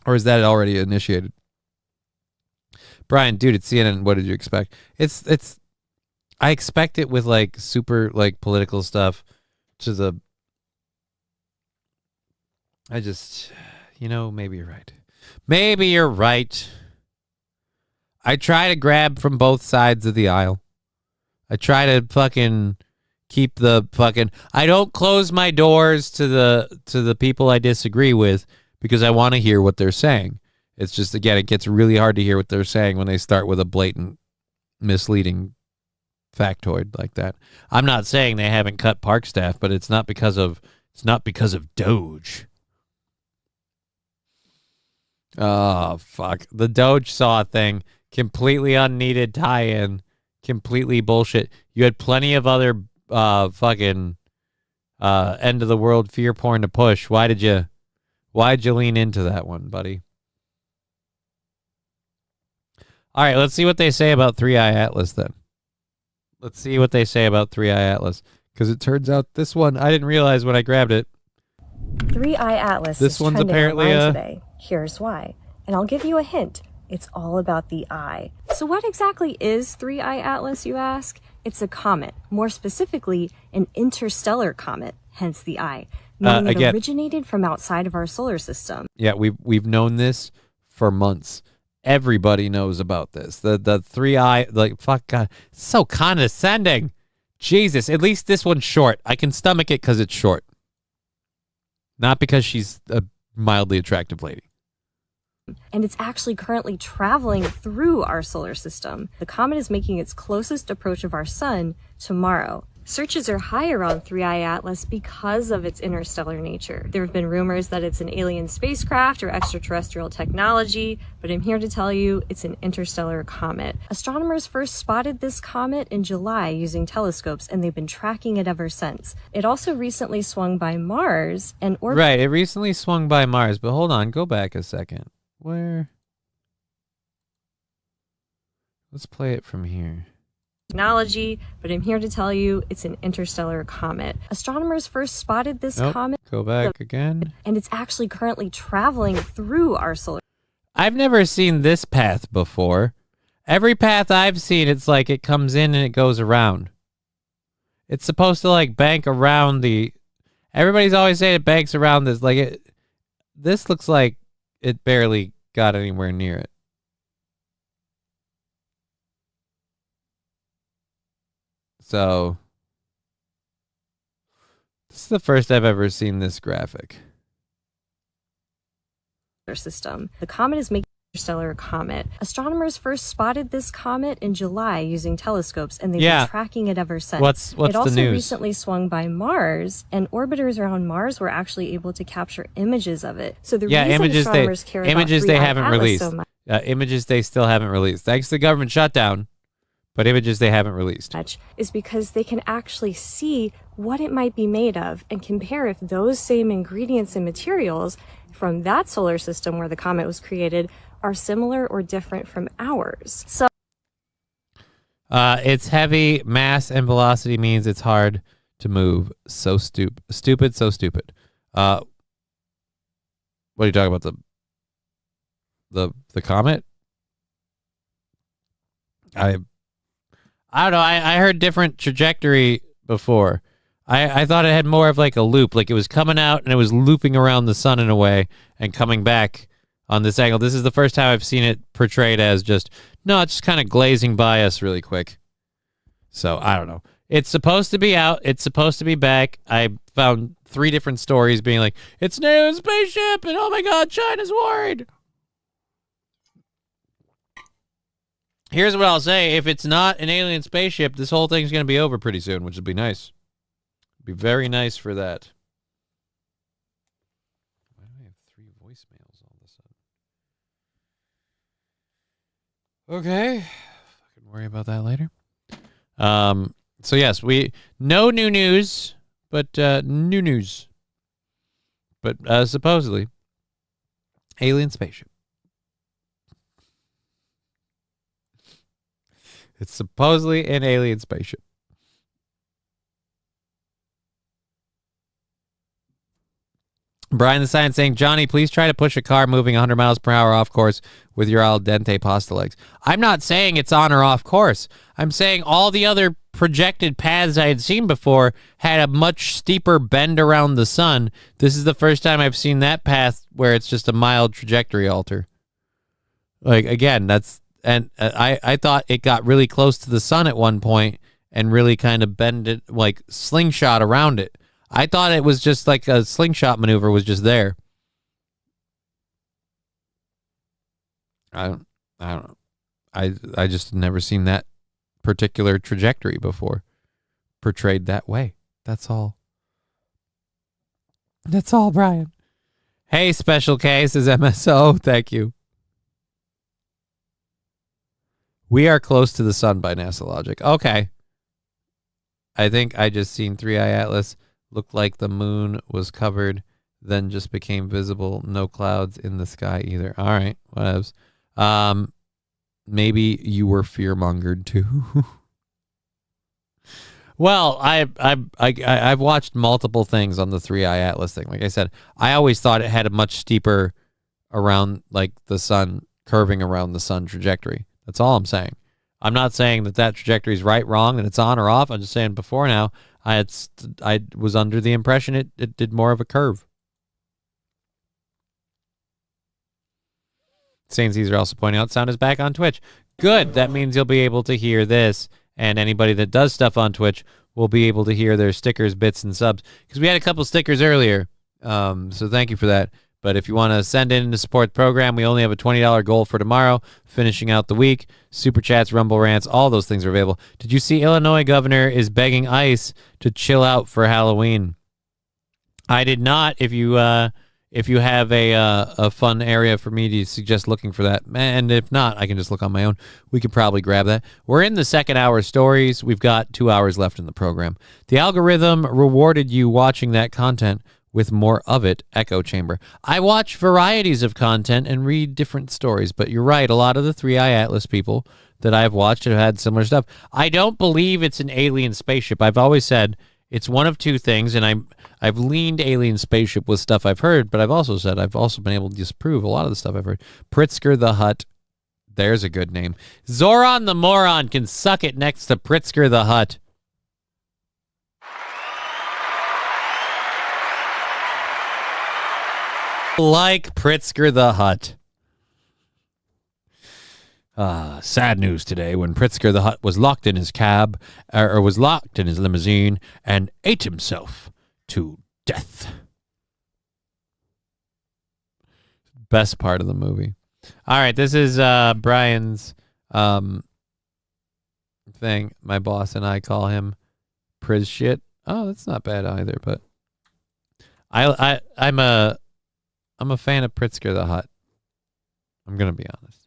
Or is that already initiated? Brian, dude, it's CNN. What did you expect? It's I expect it with like super like political stuff to the maybe you're right. Maybe you're right. I try to grab from both sides of the aisle. I try to fucking keep the fucking... I don't close my doors to the people I disagree with because I want to hear what they're saying. It's just, again, it gets really hard to hear what they're saying when they start with a blatant, misleading factoid like that. I'm not saying they haven't cut park staff, but it's not because of Doge. Oh, fuck. The Doge saw thing, completely unneeded tie-in, completely bullshit. You had plenty of other fucking end of the world fear porn to push. Why'd you lean into that one, buddy? All right, let's see what they say about 3i Atlas then. Let's see what they say about 3i Atlas. Because it turns out this one, I didn't realize when I grabbed it. 3i Atlas this is one's trending apparently online today. Here's why. And I'll give you a hint. It's all about the eye. So what exactly is 3i Atlas, you ask? It's a comet. More specifically, an interstellar comet, hence the eye. Meaning it originated from outside of our solar system. Yeah, we've known this for months. Everybody knows about this. The 3i, like, fuck God, it's so condescending. Jesus, at least this one's short. I can stomach it because it's short. Not because she's a mildly attractive lady. And it's actually currently traveling through our solar system. The comet is making its closest approach of our sun tomorrow. Searches are high around 3i Atlas because of its interstellar nature. There have been rumors that it's an alien spacecraft or extraterrestrial technology, but I'm here to tell you it's an interstellar comet. Astronomers first spotted this comet in July using telescopes, and they've been tracking it ever since. It also recently swung by Mars and orbited. Right, it recently swung by Mars, but hold on, go back a second. Where? Let's play it from here. Technology, but I'm here to tell you it's an interstellar comet. Astronomers first spotted this comet. Go back again. And it's actually currently traveling through our solar. I've never seen this path before. Every path I've seen, it's like it comes in and it goes around. It's supposed to like bank around the... Everybody's always saying it banks around this. Like it. This looks like it barely got anywhere near it. So, this is the first I've ever seen this graphic. System. The comet is making an interstellar comet. Astronomers first spotted this comet in July using telescopes, and they've been tracking it ever since. What's it also the news? recently swung by Mars, and orbiters around Mars were actually able to capture images of it. So the reason astronomers care about images they haven't released. So much images they still haven't released. Thanks to the government shutdown. But images they haven't released. Is because they can actually see what it might be made of and compare if those same ingredients and materials from that solar system where the comet was created are similar or different from ours. So it's heavy. Mass and velocity means it's hard to move. So stupid. So stupid. What are you talking about? The comet? I don't know. I heard different trajectory before. I thought it had more of like a loop, like it was coming out and it was looping around the sun in a way and coming back on this angle. This is the first time I've seen it portrayed as just, no, it's just kind of glazing by us really quick. So I don't know. It's supposed to be out. It's supposed to be back. I found 3 different stories being like, it's an alien spaceship and oh my God, China's worried. Here's what I'll say. If it's not an alien spaceship, this whole thing's going to be over pretty soon, which would be nice. Be very nice for that. Why do I have 3 voicemails all of a sudden? Okay. Fucking worry about that later. So yes, no new news, but new news. But supposedly, alien spaceship. It's supposedly an alien spaceship. Brian the Science saying, Johnny, please try to push a car moving 100 miles per hour off course with your al dente pasta legs. I'm not saying it's on or off course. I'm saying all the other projected paths I had seen before had a much steeper bend around the sun. This is the first time I've seen that path where it's just a mild trajectory alter. Like, again, I thought it got really close to the sun at one point and really kind of bend it, like slingshot around it. I thought it was just like a slingshot maneuver was just there. I don't know. I just never seen that particular trajectory before portrayed that way. That's all. That's all, Brian. Hey, Special K says MSO. Thank you. We are close to the sun by NASA logic. Okay. I think I just seen 3i Atlas. Looked like the moon was covered, then just became visible. No clouds in the sky either. All right, whatevs. Maybe you were fear-mongered too. Well, I've watched multiple things on the 3i Atlas thing. Like I said, I always thought it had a much steeper around, like the sun, curving around the sun trajectory. That's all I'm saying. I'm not saying that trajectory is right, wrong, that it's on or off. I'm just saying before now, I was under the impression it did more of a curve. Saint Caesar also pointing out sound is back on Twitch. Good. That means you'll be able to hear this, and anybody that does stuff on Twitch will be able to hear their stickers, bits, and subs. Because we had a couple stickers earlier, so thank you for that. But if you want to send in to support the program, we only have a $20 goal for tomorrow, finishing out the week. Super Chats, Rumble Rants, all those things are available. Did you see Illinois governor is begging ICE to chill out for Halloween? I did not. If you have a fun area for me to suggest looking for that, and if not, I can just look on my own. We could probably grab that. We're in the second hour stories. We've got 2 hours left in the program. The algorithm rewarded you watching that content with more of it, Echo Chamber. I watch varieties of content and read different stories, but you're right. A lot of the 3i Atlas people, that I've watched have had similar stuff. I don't believe it's an alien spaceship. I've always said it's one of two things, and I've leaned alien spaceship with stuff I've heard, but I've also said I've also been able to disprove a lot of the stuff I've heard. Pritzker the Hutt. There's a good name. Zorhan the Moron can suck it next to Pritzker the Hutt. Like Pritzker the Hutt. Sad news today when Pritzker the Hutt was locked in his cab, or was locked in his limousine, and ate himself to death. Best part of the movie. All right, this is Brian's thing. My boss and I call him Priz shit. Oh, that's not bad either, but I'm a fan of Pritzker the Hutt. I'm gonna be honest.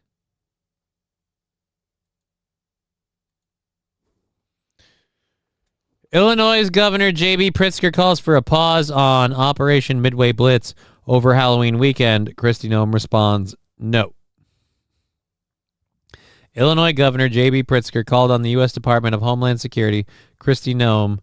Illinois Governor J.B. Pritzker calls for a pause on Operation Midway Blitz over Halloween weekend. Kristi Noem responds, no. Illinois Governor J.B. Pritzker called on the U.S. Department of Homeland Security, Kristi Noem,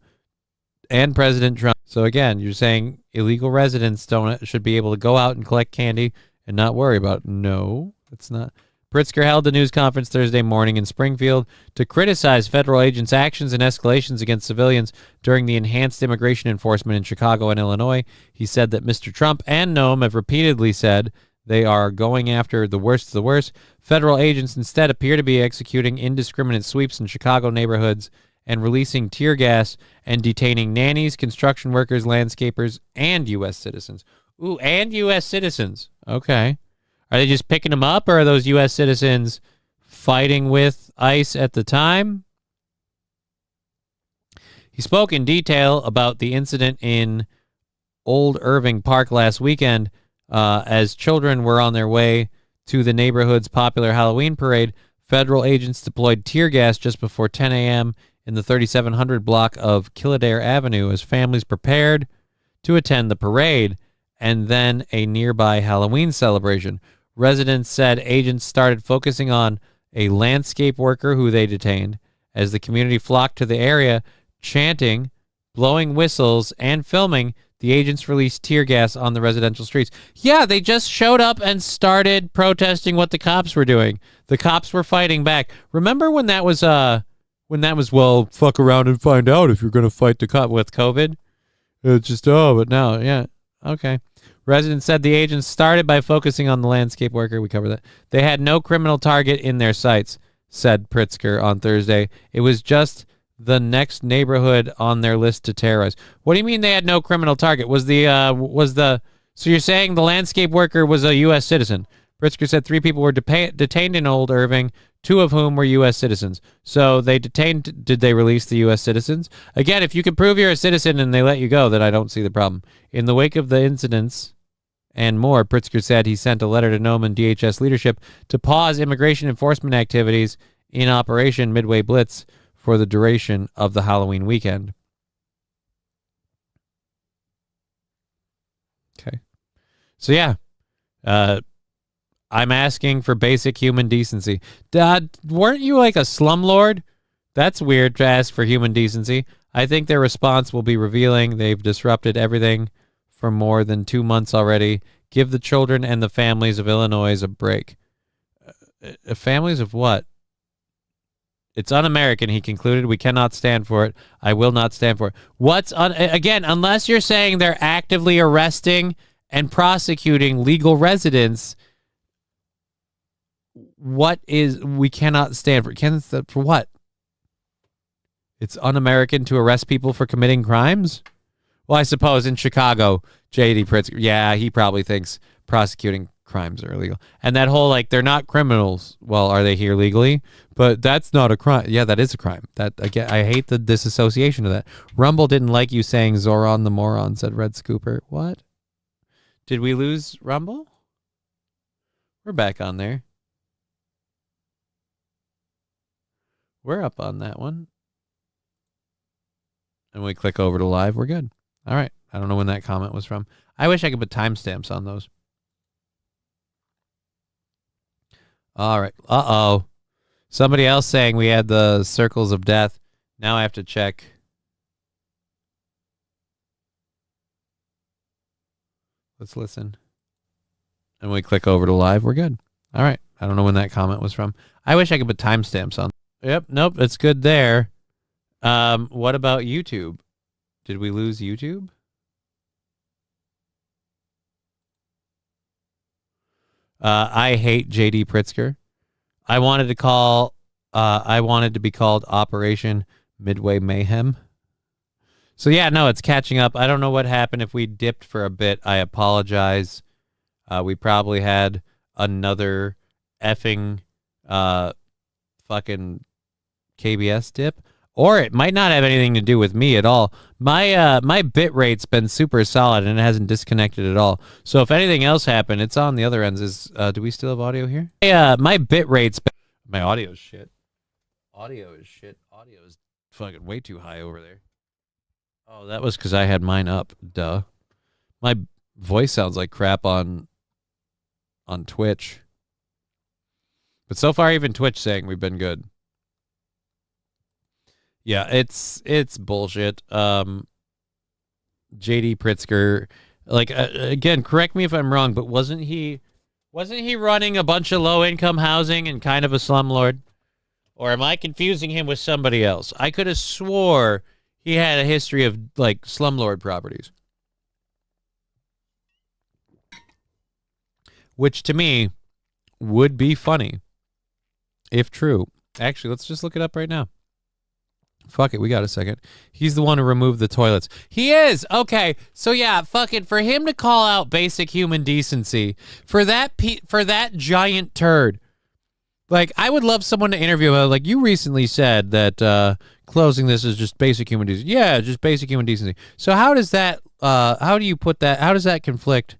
and President Trump. So again, you're saying illegal residents should be able to go out and collect candy and not worry about it. No, it's not. Pritzker held a news conference Thursday morning in Springfield to criticize federal agents' actions and escalations against civilians during the enhanced immigration enforcement in Chicago and Illinois. He said that Mr. Trump and Noem have repeatedly said they are going after the worst of the worst. Federal agents instead appear to be executing indiscriminate sweeps in Chicago neighborhoods and releasing tear gas and detaining nannies, construction workers, landscapers, and U.S. citizens. Ooh, and U.S. citizens. Okay. Are they just picking them up, or are those U.S. citizens fighting with ICE at the time? He spoke in detail about the incident in Old Irving Park last weekend as children were on their way to the neighborhood's popular Halloween parade. Federal agents deployed tear gas just before 10 a.m. in the 3700 block of Kildare Avenue as families prepared to attend the parade and then a nearby Halloween celebration. Residents said agents started focusing on a landscape worker who they detained as the community flocked to the area, chanting, blowing whistles, and filming. The agents released tear gas on the residential streets. Yeah, they just showed up and started protesting what the cops were doing. The cops were fighting back. Remember when that was, well, fuck around and find out if you're going to fight the cop with COVID? It's just, but now, yeah, okay. Residents said the agents started by focusing on the landscape worker. We covered that. They had no criminal target in their sights, said Pritzker on Thursday. It was just the next neighborhood on their list to terrorize. What do you mean they had no criminal target? So you're saying the landscape worker was a U.S. citizen? Pritzker said 3 people were detained in Old Irving, 2 of whom were U.S. citizens. So did they release the U.S. citizens? Again, if you can prove you're a citizen and they let you go, then I don't see the problem. In the wake of the incidents and more, Pritzker said he sent a letter to Noem and DHS leadership to pause immigration enforcement activities in Operation Midway Blitz for the duration of the Halloween weekend. Okay. So yeah, I'm asking for basic human decency. Dad, weren't you like a slumlord? That's weird to ask for human decency. I think their response will be revealing. They've disrupted everything for more than 2 months already. Give the children and the families of Illinois a break. Families of what? It's un-American, he concluded. We cannot stand for it. I will not stand for it. Again, unless you're saying they're actively arresting and prosecuting legal residents, we cannot stand for? For what? It's un-American to arrest people for committing crimes? Well, I suppose in Chicago, J.D. Pritzker, yeah, he probably thinks prosecuting crimes are illegal. And that whole, they're not criminals. Well, are they here legally? But that's not a crime. Yeah, that is a crime. That again, I hate the disassociation of that. Rumble didn't like you saying Zorhan the moron, said Red Scooper. What? Did we lose Rumble? We're back on there. We're up on that one. And we click over to live, we're good. All right. I don't know when that comment was from. I wish I could put timestamps on those. All right. Uh-oh. Somebody else saying we had the circles of death. Now I have to check. Let's listen. And we click over to live. We're good. All right. I don't know when that comment was from. I wish I could put timestamps on. Yep. Nope. It's good there. What about YouTube? Did we lose YouTube? I hate JD Pritzker. I wanted to be called Operation Midway Mayhem. So yeah, no, it's catching up. I don't know what happened. If we dipped for a bit, I apologize. We probably had another effing fucking KBS dip. Or it might not have anything to do with me at all. My bit rate's been super solid and it hasn't disconnected at all. So if anything else happened, it's on the other ends. Do we still have audio here? My bit rate's been... My audio is shit. Audio is shit. Audio is fucking way too high over there. Oh, that was because I had mine up. Duh. My voice sounds like crap on Twitch. But so far, even Twitch saying we've been good. Yeah, it's bullshit. JD Pritzker, like again, correct me if I'm wrong, but wasn't he running a bunch of low income housing and kind of a slumlord? Or am I confusing him with somebody else? I could have swore he had a history of like slumlord properties. Which to me would be funny if true. Actually, let's just look it up right now. Fuck it, we got a second. He's the one who removed the toilets. He is! Okay, so yeah, fucking for him to call out basic human decency, for that giant turd, like, I would love someone to interview him. Like, you recently said that closing this is just basic human decency. Yeah, just basic human decency. So how does that, how do you put that, how does that conflict,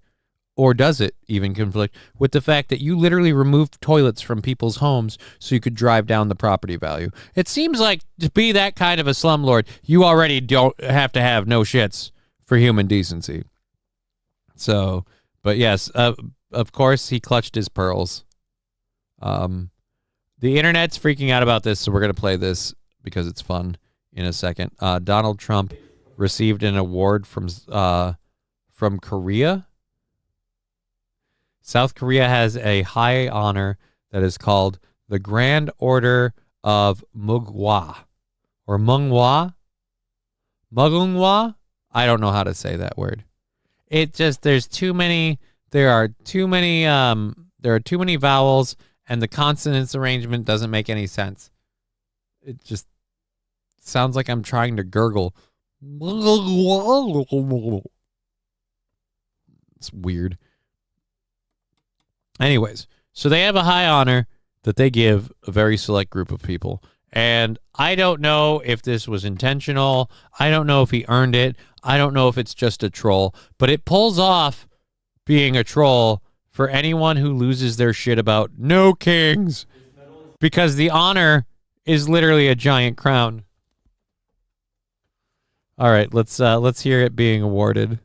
or does it even conflict with the fact that you literally removed toilets from people's homes so you could drive down the property value? It seems like to be that kind of a slumlord, you already don't have to have no shits for human decency. So, but yes, of course he clutched his pearls. The internet's freaking out about this, so we're going to play this because it's fun in a second. Donald Trump received an award from Korea. South Korea has a high honor that is called the Grand Order of Mugwa, or Mungwa. Mugungwa? I don't know how to say that word. It just, there are too many vowels, and the consonants arrangement doesn't make any sense. It just sounds like I'm trying to gurgle. It's weird. Anyways, so they have a high honor that they give a very select group of people. And I don't know if this was intentional. I don't know if he earned it. I don't know if it's just a troll. But it pulls off being a troll for anyone who loses their shit about no kings. Because the honor is literally a giant crown. All right, let's hear it being awarded.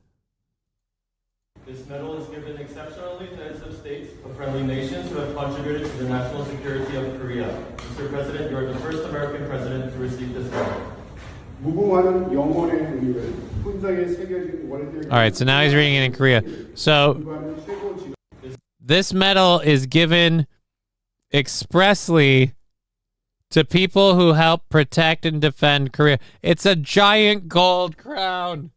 This medal is given exceptionally to heads of states of friendly nations who have contributed to the national security of Korea. Mr. President, you are the first American president to receive this medal. All right, so now he's reading it in Korea. So this medal is given expressly to people who help protect and defend Korea. It's a giant gold crown.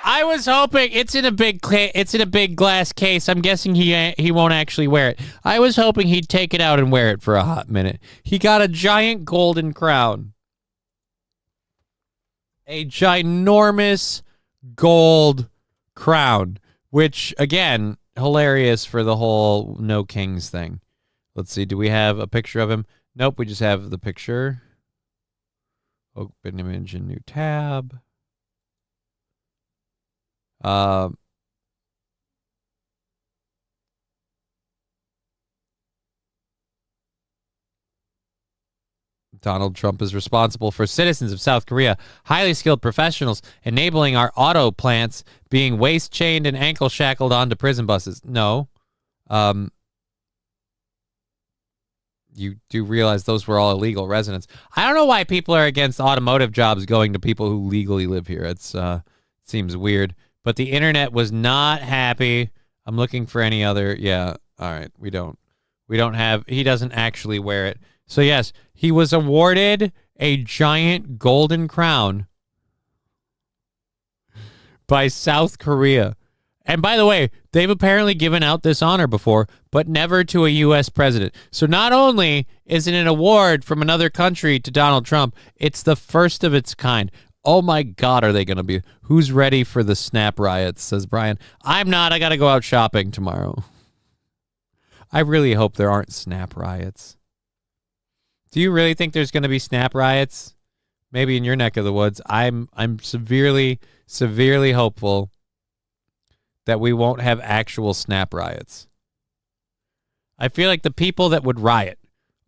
I was hoping it's in a big glass case. I'm guessing he won't actually wear it. I was hoping he'd take it out and wear it for a hot minute. He got a giant golden crown. A ginormous gold crown, which again, hilarious for the whole no kings thing. Let's see, do we have a picture of him? Nope, we just have the picture. Open image in new tab. Donald Trump is responsible for citizens of South Korea, highly skilled professionals, enabling our auto plants being waist chained and ankle shackled onto prison buses. No. You do realize those were all illegal residents. I don't know why people are against automotive jobs going to people who legally live here. It's seems weird. But the internet was not happy. I'm looking for any other. Yeah. All right. We don't have. He doesn't actually wear it. So yes, he was awarded a giant golden crown by South Korea. And by the way, they've apparently given out this honor before, but never to a U.S. president. So not only is it an award from another country to Donald Trump, it's the first of its kind. Oh my God, are they going to be? Who's ready for the snap riots, says Brian. I'm not. I got to go out shopping tomorrow. I really hope there aren't snap riots. Do you really think there's going to be snap riots? Maybe in your neck of the woods. I'm severely hopeful that we won't have actual snap riots. I feel like the people that would riot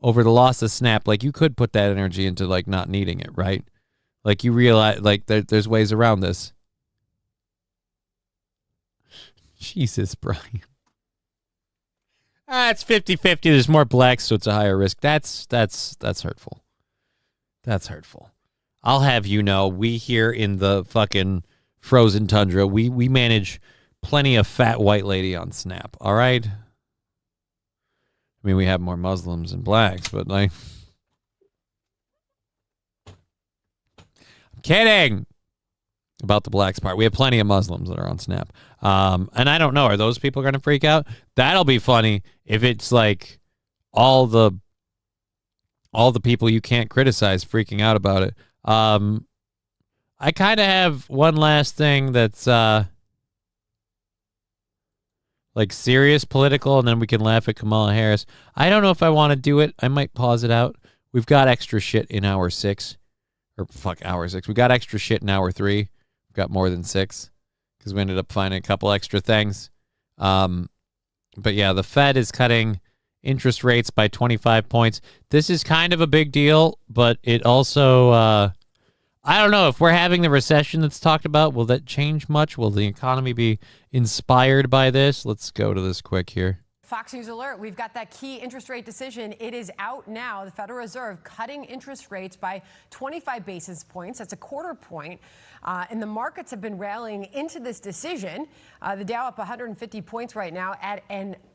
over the loss of snap, like you could put that energy into like not needing it, right? Like you realize like there's ways around this. Jesus, Brian. It's 50-50. There's more blacks, so it's a higher risk. That's hurtful. That's hurtful. I'll have you know, we here in the fucking frozen tundra, we manage plenty of fat white lady on Snap, all right? I mean, we have more Muslims and blacks, but like... I'm kidding about the blacks part. We have plenty of Muslims that are on Snap. And I don't know, are those people going to freak out? That'll be funny if it's like all the people you can't criticize freaking out about it. I kind of have one last thing that's like serious political, and then we can laugh at Kamala Harris. I don't know if I want to do it. I might pause it out. We've got extra shit in hour 6. Or fuck, hour 6. We got extra shit in hour 3. We've got more than 6 because we ended up finding a couple extra things. But yeah, the Fed is cutting interest rates by 25 points. This is kind of a big deal, but it also, I don't know if we're having the recession that's talked about. Will that change much? Will the economy be inspired by this? Let's go to this quick here. Fox News alert. We've got that key interest rate decision. It is out now. The Federal Reserve cutting interest rates by 25 basis points. That's a quarter point. And the markets have been rallying into this decision. The Dow up 150 points right now at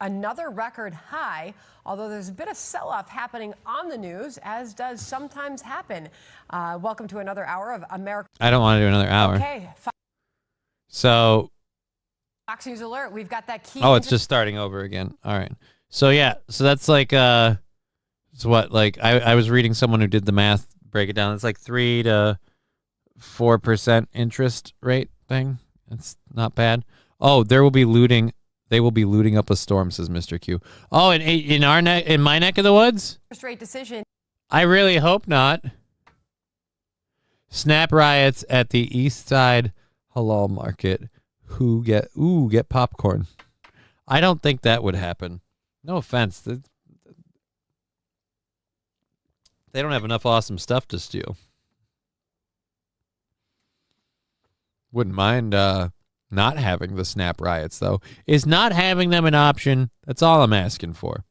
another record high, although there's a bit of sell-off happening on the news, as does sometimes happen. Welcome to another hour of America. I don't want to do another hour. Okay. So... Fox News alert. We've got that key. Oh, it's just starting over again. All right. So yeah, so that's like it's what, like I was reading someone who did the math, break it down. It's like 3 to 4% interest rate thing. It's not bad. Oh, there will be looting. They will be looting up a storm, says Mr. Q. Oh, in my neck of the woods? Interest rate decision. I really hope not. Snap riots at the East Side Halal Market. Who get popcorn? I don't think that would happen. No offense. They don't have enough awesome stuff to steal. Wouldn't mind not having the snap riots, though. Is not having them an option? That's all I'm asking for.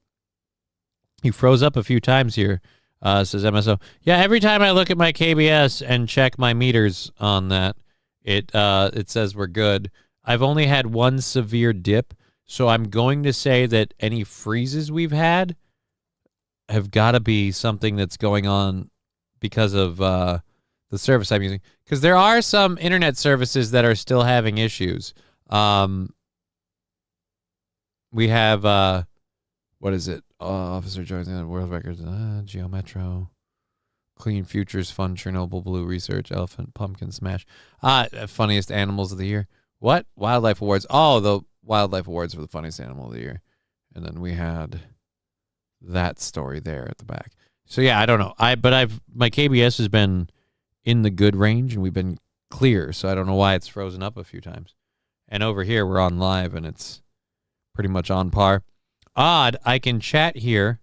He froze up a few times here, says MSO. Yeah, every time I look at my KBS and check my meters on that, it says we're good. I've only had one severe dip, so I'm going to say that any freezes we've had have got to be something that's going on because of the service I'm using. Because there are some internet services that are still having issues. We have, what is it? Officer joins the World Records, Geo Metro, Clean Futures Fund, Chernobyl Blue Research, Elephant Pumpkin Smash. Funniest Animals of the Year. What? Wildlife Awards. Oh, the Wildlife Awards for the funniest animal of the year. And then we had that story there at the back. So yeah, I don't know. My KBS has been in the good range and we've been clear, so I don't know why it's frozen up a few times. And over here we're on live and it's pretty much on par. Odd, I can chat here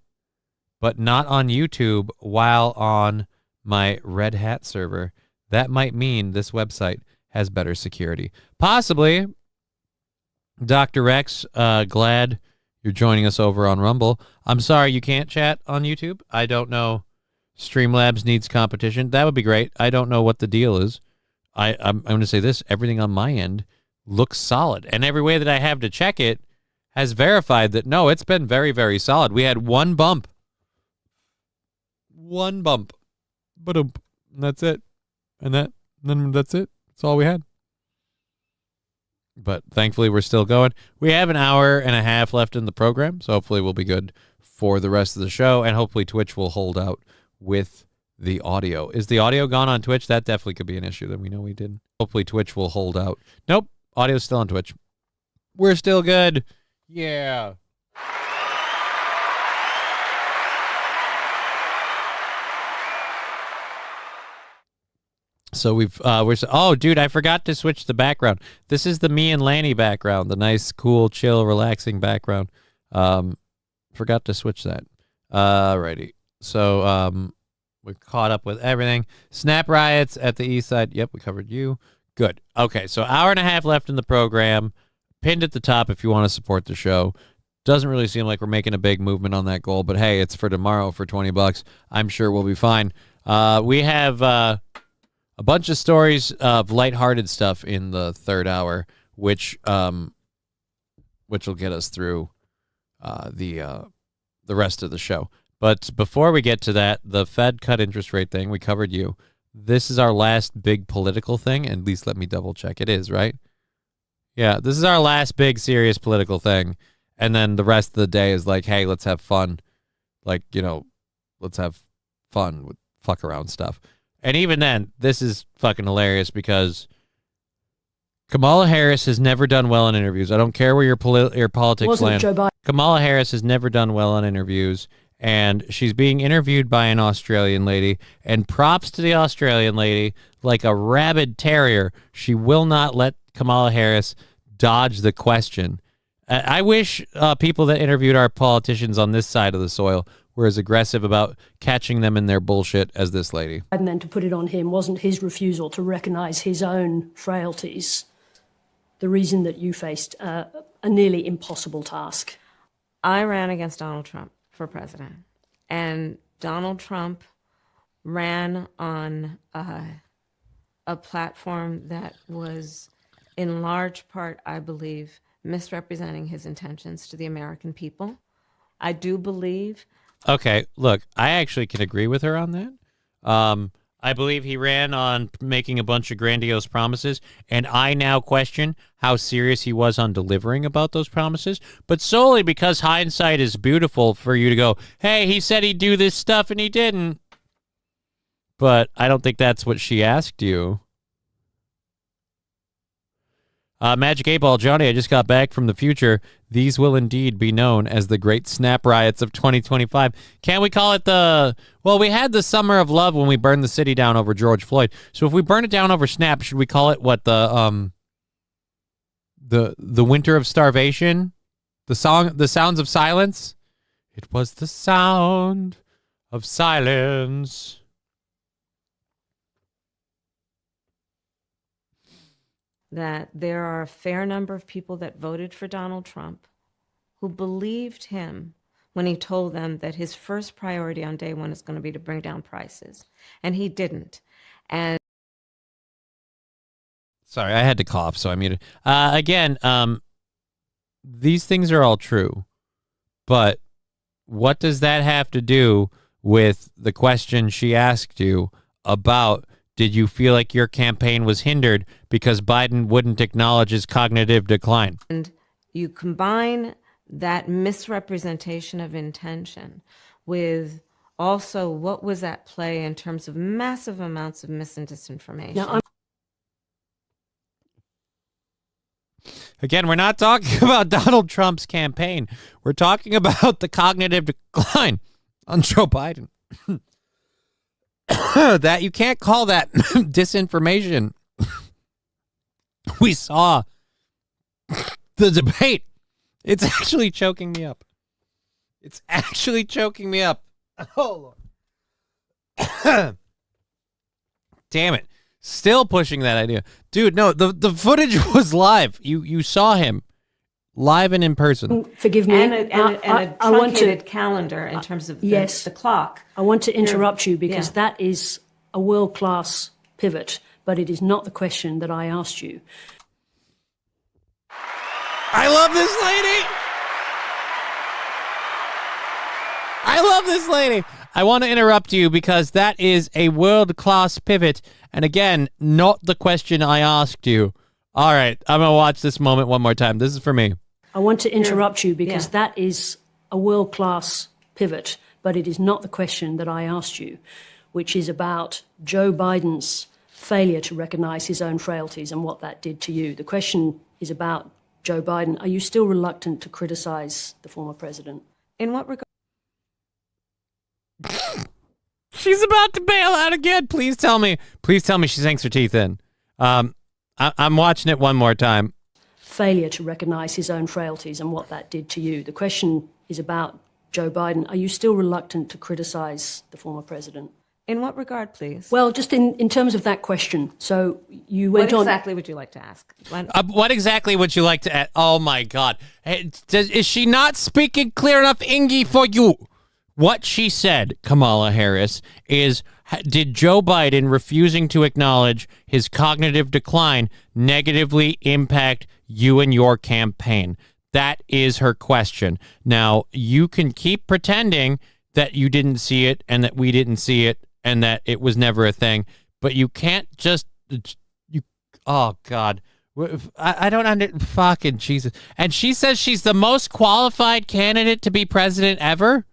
but not on YouTube while on my Red Hat server. That might mean this website has better security. Possibly. Dr. Rex, glad you're joining us over on Rumble. I'm sorry you can't chat on YouTube. I don't know. Streamlabs needs competition. That would be great. I don't know what the deal is. I'm going to say this. Everything on my end looks solid. And every way that I have to check it has verified that, no, it's been very, very solid. We had one bump. One bump. And that's it. And then that's it. That's all we had. But thankfully, we're still going. We have an hour and a half left in the program, so hopefully we'll be good for the rest of the show, and hopefully Twitch will hold out with the audio. Is the audio gone on Twitch? That definitely could be an issue that we know we did. Hopefully Twitch will hold out. Nope, audio's still on Twitch. We're still good. Yeah. So oh, dude, I forgot to switch the background. This is the me and Lanny background, the nice, cool, chill, relaxing background. Forgot to switch that. Alrighty. So we're caught up with everything. Snap riots at the east side. Yep, we covered you. Good. Okay, so hour and a half left in the program. Pinned at the top if you want to support the show. Doesn't really seem like we're making a big movement on that goal, but hey, it's for tomorrow for $20. I'm sure we'll be fine. We have a bunch of stories of lighthearted stuff in the third hour, which will get us through the rest of the show. But before we get to that, the Fed cut interest rate thing, we covered you. This is our last big political thing. At least let me double check. It is, right? Yeah, this is our last big serious political thing. And then the rest of the day is like, hey, let's have fun. Like, let's have fun with fuck around stuff. And even then, this is fucking hilarious because Kamala Harris has never done well in interviews. I don't care where your politics land. Kamala Harris has never done well in interviews, and she's being interviewed by an Australian lady, and props to the Australian lady, like a rabid terrier, she will not let Kamala Harris dodge the question. I wish people that interviewed our politicians on this side of the soil were as aggressive about catching them in their bullshit as this lady. And then to put it on him wasn't his refusal to recognize his own frailties the reason that you faced a nearly impossible task? I ran against Donald Trump for president, and Donald Trump ran on a platform that was in large part, I believe, misrepresenting his intentions to the American people. I do believe. Okay, look, I actually can agree with her on that. I believe he ran on making a bunch of grandiose promises, and I now question how serious he was on delivering about those promises, but solely because hindsight is beautiful for you to go, hey, he said he'd do this stuff and he didn't. But I don't think that's what she asked you. Magic 8-Ball, Johnny, I just got back from the future. These will indeed be known as the Great Snap Riots of 2025. Can we call it well, we had the Summer of Love when we burned the city down over George Floyd. So if we burn it down over Snap, should we call it what, the Winter of Starvation? The Sounds of Silence? It was the sound of silence. That there are a fair number of people that voted for Donald Trump who believed him when he told them that his first priority on day one is going to be to bring down prices. And he didn't. And sorry, I had to cough, so I muted. Again, these things are all true, but what does that have to do with the question she asked you about, did you feel like your campaign was hindered because Biden wouldn't acknowledge his cognitive decline? And you combine that misrepresentation of intention with also what was at play in terms of massive amounts of mis and disinformation. Again, we're not talking about Donald Trump's campaign. We're talking about the cognitive decline on Joe Biden. That you can't call that disinformation. We saw the debate. It's actually choking me up. It's actually choking me up. Oh, Lord. Damn it. Still pushing that idea. Dude, no, the footage was live. You saw him live and in person. Forgive me. And a truncated calendar in terms of the clock. I want to interrupt you because that is a world-class pivot, but it is not the question that I asked you. I love this lady. I love this lady. I want to interrupt you because that is a world-class pivot. And again, not the question I asked you. All right, I'm going to watch this moment one more time. This is for me. I want to interrupt you because that is a world-class pivot, but it is not the question that I asked you, which is about Joe Biden's failure to recognize his own frailties and what that did to you. The question is about Joe Biden. Are you still reluctant to criticize the former president? In what regard? She's about to bail out again. Please tell me she sinks her teeth in. I'm watching it one more time. Failure to recognize his own frailties and what that did to you. The question is about Joe Biden. Are you still reluctant to criticize the former president? In what regard, please? Well, just in terms of that question. So you went on. What exactly would you like to ask? What exactly would you like to ask? Oh, my God. Hey, is she not speaking clear enough, Ingy, for you? What she said, Kamala Harris, is, did Joe Biden refusing to acknowledge his cognitive decline negatively impact you and your campaign? That is her question. Now, you can keep pretending that you didn't see it and that we didn't see it and that it was never a thing, but you can't just, oh, God. I don't fucking Jesus. And she says she's the most qualified candidate to be president ever?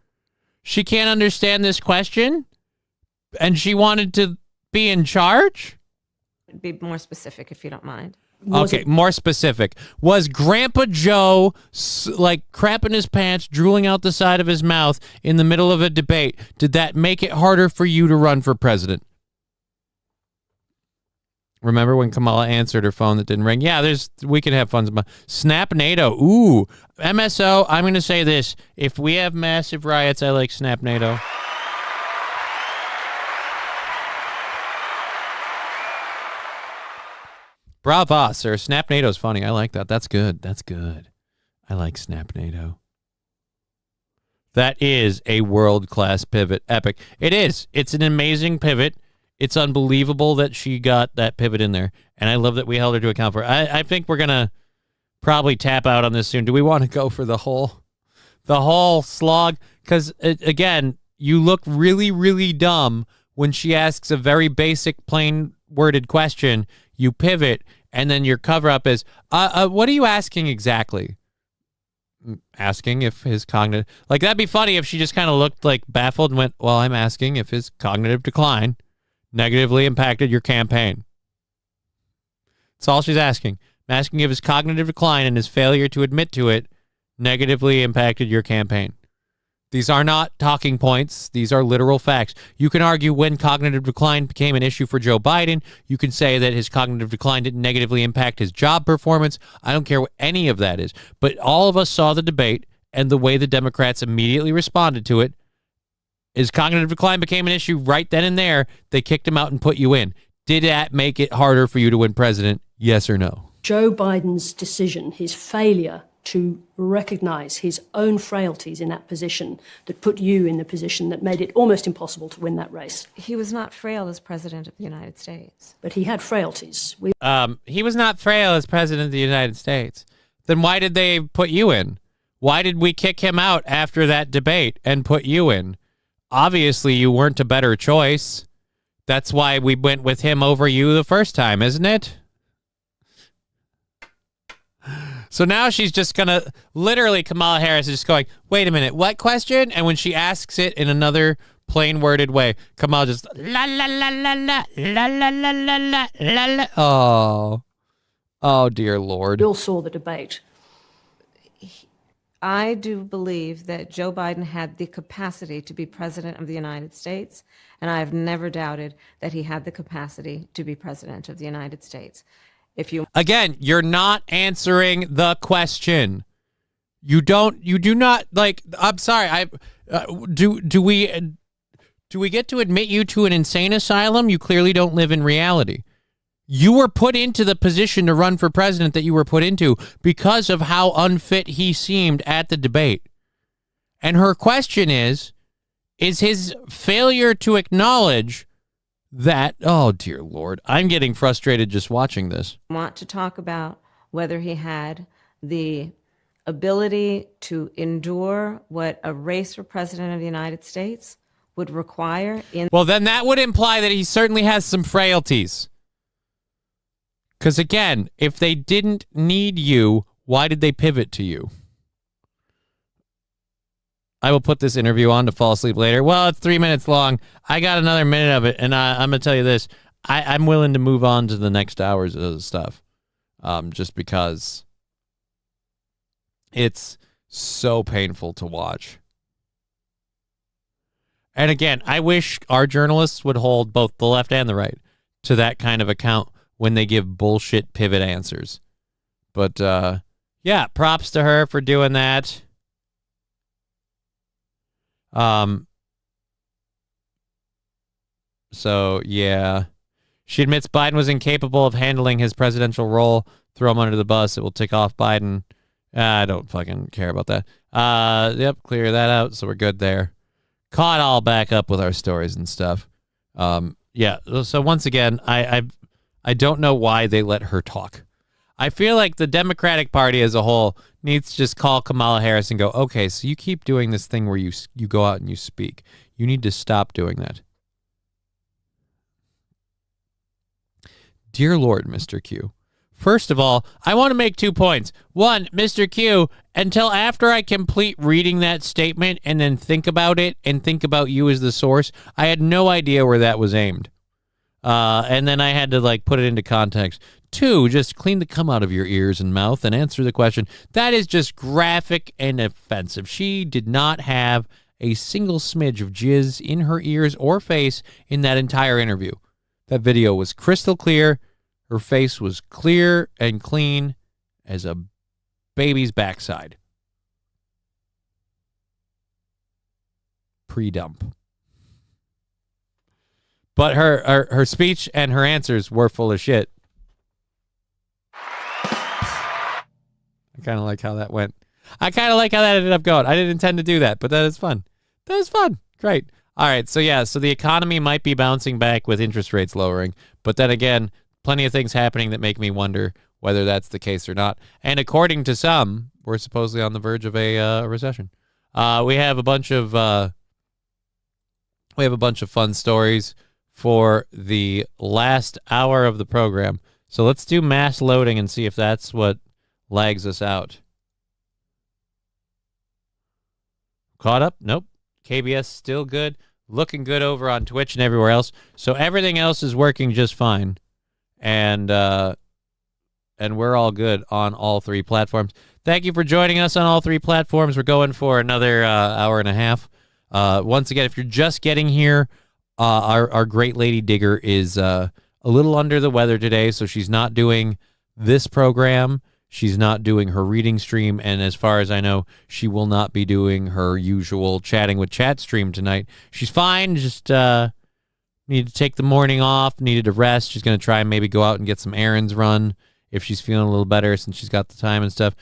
She can't understand this question? And she wanted to be in charge? Be more specific, if you don't mind. Okay, more specific. Was Grandpa Joe, like, crapping his pants, drooling out the side of his mouth in the middle of a debate? Did that make it harder for you to run for president? Remember when Kamala answered her phone that didn't ring? Yeah, we could have fun. Snap NATO. Ooh. MSO, I'm going to say this. If we have massive riots, I like Snap NATO. Brava, sir. Snap NATO's funny. I like that. That's good. That's good. I like Snap NATO. That is a world-class pivot. Epic. It is. It's an amazing pivot. It's unbelievable that she got that pivot in there. And I love that we held her to account for it. I think we're going to probably tap out on this soon. Do we want to go for the whole slog? Because, again, you look really, really dumb when she asks a very basic, plain-worded question. You pivot, and then your cover-up is, what are you asking exactly? Asking if his cognitive... Like, that'd be funny if she just kind of looked, like, baffled and went, well, I'm asking if his cognitive decline negatively impacted your campaign. That's all she's asking. I'm asking if his cognitive decline and his failure to admit to it negatively impacted your campaign. These are not talking points. These are literal facts. You can argue when cognitive decline became an issue for Joe Biden. You can say that his cognitive decline didn't negatively impact his job performance. I don't care what any of that is. But all of us saw the debate and the way the Democrats immediately responded to it. His cognitive decline became an issue right then and there. They kicked him out and put you in. Did that make it harder for you to win president? Yes or no? Joe Biden's decision, his failure to recognize his own frailties in that position that put you in the position that made it almost impossible to win that race. He was not frail as president of the United States. But he had frailties. He was not frail as president of the United States. Then why did they put you in? Why did we kick him out after that debate and put you in? Obviously, you weren't a better choice. That's why we went with him over you the first time, isn't it? So now she's just going to, literally, Kamala Harris is just going, wait a minute, what question? And when she asks it in another plain worded way, Kamala just, la, la, la, la, la, la, la, la, la, la, la, la. Oh. Oh, dear Lord. We all saw the debate. I do believe that Joe Biden had the capacity to be president of the United States, and I have never doubted that he had the capacity to be president of the United States. Again, you're not answering the question. You do not, like, I'm sorry. Do we get to admit you to an insane asylum? You clearly don't live in reality. You were put into the position to run for president that you were put into because of how unfit he seemed at the debate. And her question is his failure to acknowledge that, oh, dear Lord, I'm getting frustrated just watching this. Want to talk about whether he had the ability to endure what a race for president of the United States would require. Well, then that would imply that he certainly has some frailties. Because again, if they didn't need you, why did they pivot to you? I will put this interview on to fall asleep later. Well, it's 3 minutes long. I got another minute of it, and I'm going to tell you this. I'm willing to move on to the next hours of stuff, just because it's so painful to watch. And again, I wish our journalists would hold both the left and the right to that kind of account when they give bullshit pivot answers. But, yeah, props to her for doing that. So, yeah. She admits Biden was incapable of handling his presidential role. Throw him under the bus. It will tick off Biden. I don't fucking care about that. Yep, clear that out, so we're good there. Caught all back up with our stories and stuff. Yeah, so once again, I don't know why they let her talk. I feel like the Democratic Party as a whole needs to just call Kamala Harris and go, okay, so you keep doing this thing where you go out and you speak. You need to stop doing that. Dear Lord, Mr. Q. First of all, I want to make 2 points. One, Mr. Q, until after I complete reading that statement and then think about it and think about you as the source, I had no idea where that was aimed. And then I had to put it into context. 2, just clean the cum out of your ears and mouth and answer the question. That is just graphic and offensive. She did not have a single smidge of jizz in her ears or face in that entire interview. That video was crystal clear. Her face was clear and clean as a baby's backside. Pre-dump. But her speech and her answers were full of shit. I kind of like how that went. I kind of like how that ended up going. I didn't intend to do that, but that is fun. That was fun. Great. All right. So, yeah. So the economy might be bouncing back with interest rates lowering. But then again, plenty of things happening that make me wonder whether that's the case or not. And according to some, we're supposedly on the verge of a recession. We have a bunch of fun stories for the last hour of the program. So let's do mass loading and see if that's what lags us out. Caught up? Nope. KBS still good. Looking good over on Twitch and everywhere else. So everything else is working just fine. And we're all good on all 3 platforms. Thank you for joining us on all 3 platforms. We're going for another hour and a half. Once again, if you're just getting here, our great lady Digger is a little under the weather today, so she's not doing this program. She's not doing her reading stream, and as far as I know, she will not be doing her usual chatting with chat stream tonight. She's fine, just needed to take the morning off, needed to rest. She's going to try and maybe go out and get some errands run if she's feeling a little better since she's got the time and stuff.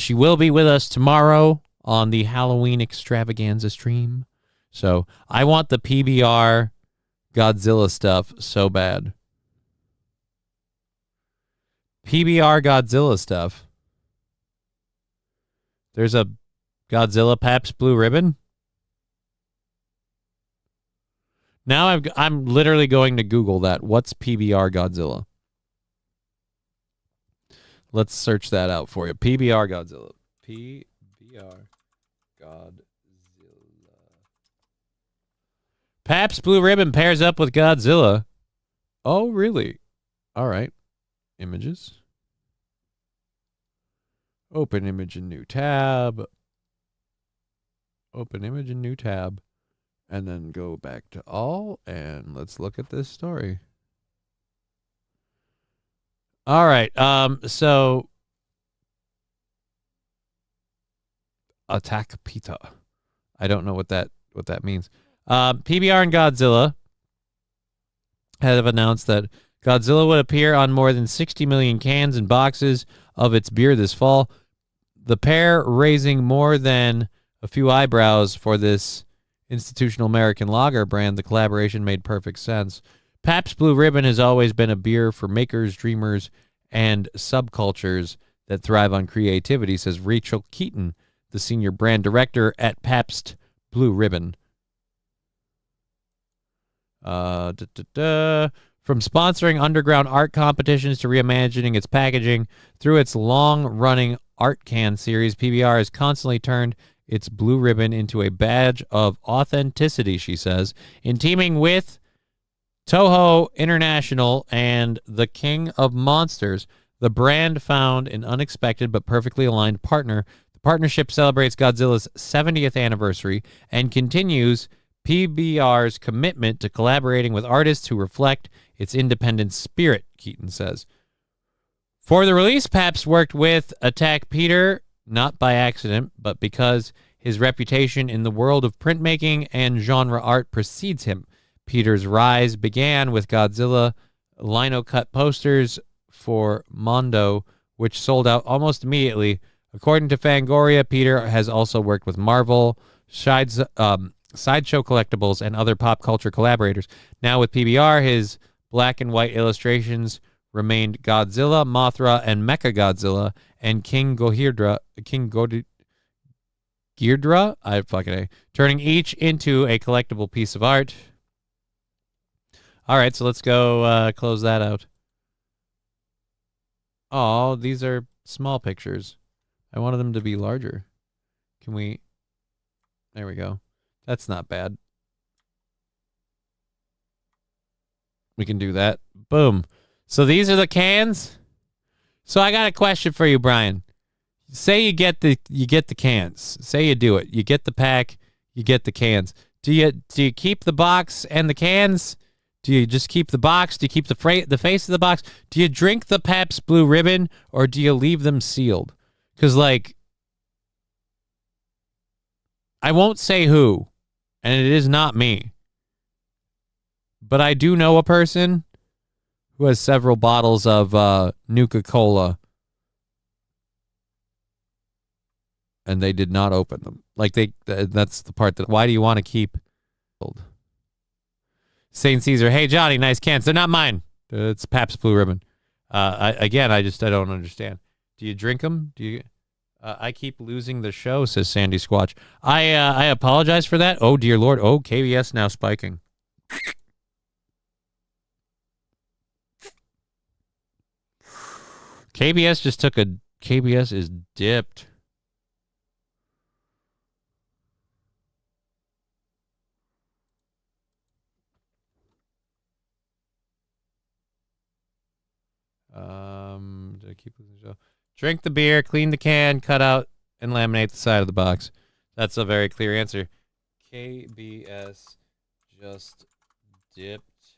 She will be with us tomorrow on the Halloween extravaganza stream. So I want the PBR Godzilla stuff so bad. PBR Godzilla stuff. There's a Godzilla Pabst Blue Ribbon. Now I'm literally going to Google that. What's PBR Godzilla? Let's search that out for you. PBR Godzilla. PBR Godzilla. Pabst Blue Ribbon pairs up with Godzilla. Oh, really? All right. Images. Open image in new tab. Open image in new tab. And then go back to all. And let's look at this story. All right. So Attack PETA. I don't know what that means. PBR and Godzilla have announced that Godzilla would appear on more than 60 million cans and boxes of its beer this fall. The pair raising more than a few eyebrows for this institutional American lager brand. The collaboration made perfect sense. Pabst Blue Ribbon has always been a beer for makers, dreamers, and subcultures that thrive on creativity, says Rachel Keaton, the senior brand director at Pabst Blue Ribbon. From sponsoring underground art competitions to reimagining its packaging, through its long-running art can series, PBR has constantly turned its blue ribbon into a badge of authenticity, she says. In teaming with Toho International and the King of Monsters, the brand found an unexpected but perfectly aligned partner. The partnership celebrates Godzilla's 70th anniversary and continues PBR's commitment to collaborating with artists who reflect its independent spirit, Keaton says. For the release, Pabst worked with Attack Peter, not by accident, but because his reputation in the world of printmaking and genre art precedes him. Peter's rise began with Godzilla lino-cut posters for Mondo, which sold out almost immediately. According to Fangoria, Peter has also worked with Marvel, Sideshow Collectibles, and other pop culture collaborators. Now with PBR, his black and white illustrations remained Godzilla, Mothra, and Mechagodzilla, and King Ghidorah, turning each into a collectible piece of art. All right, so let's go close that out. Oh, these are small pictures. I wanted them to be larger. Can we? There we go. That's not bad. We can do that. Boom. So these are the cans. So I got a question for you, Brian. Say you get the cans. Say you do it. You get the pack. You get the cans. Do you keep the box and the cans? Do you just keep the box? Do you keep the face of the box? Do you drink the Pabst Blue Ribbon, or do you leave them sealed? Because, like, I won't say who, and it is not me, but I do know a person who has several bottles of Nuka-Cola, and they did not open them. Like, that's the part that, why do you want to keep? St. Caesar, hey, Johnny, nice cans. They're not mine. It's Pabst Blue Ribbon. I don't understand. Do you drink them? Do you? I keep losing the show, says Sandy Squatch. I apologize for that. Oh, dear Lord. Oh, KBS now spiking. KBS is dipped. Did I keep losing the show? Drink the beer, clean the can, cut out, and laminate the side of the box. That's a very clear answer. KBS just dipped,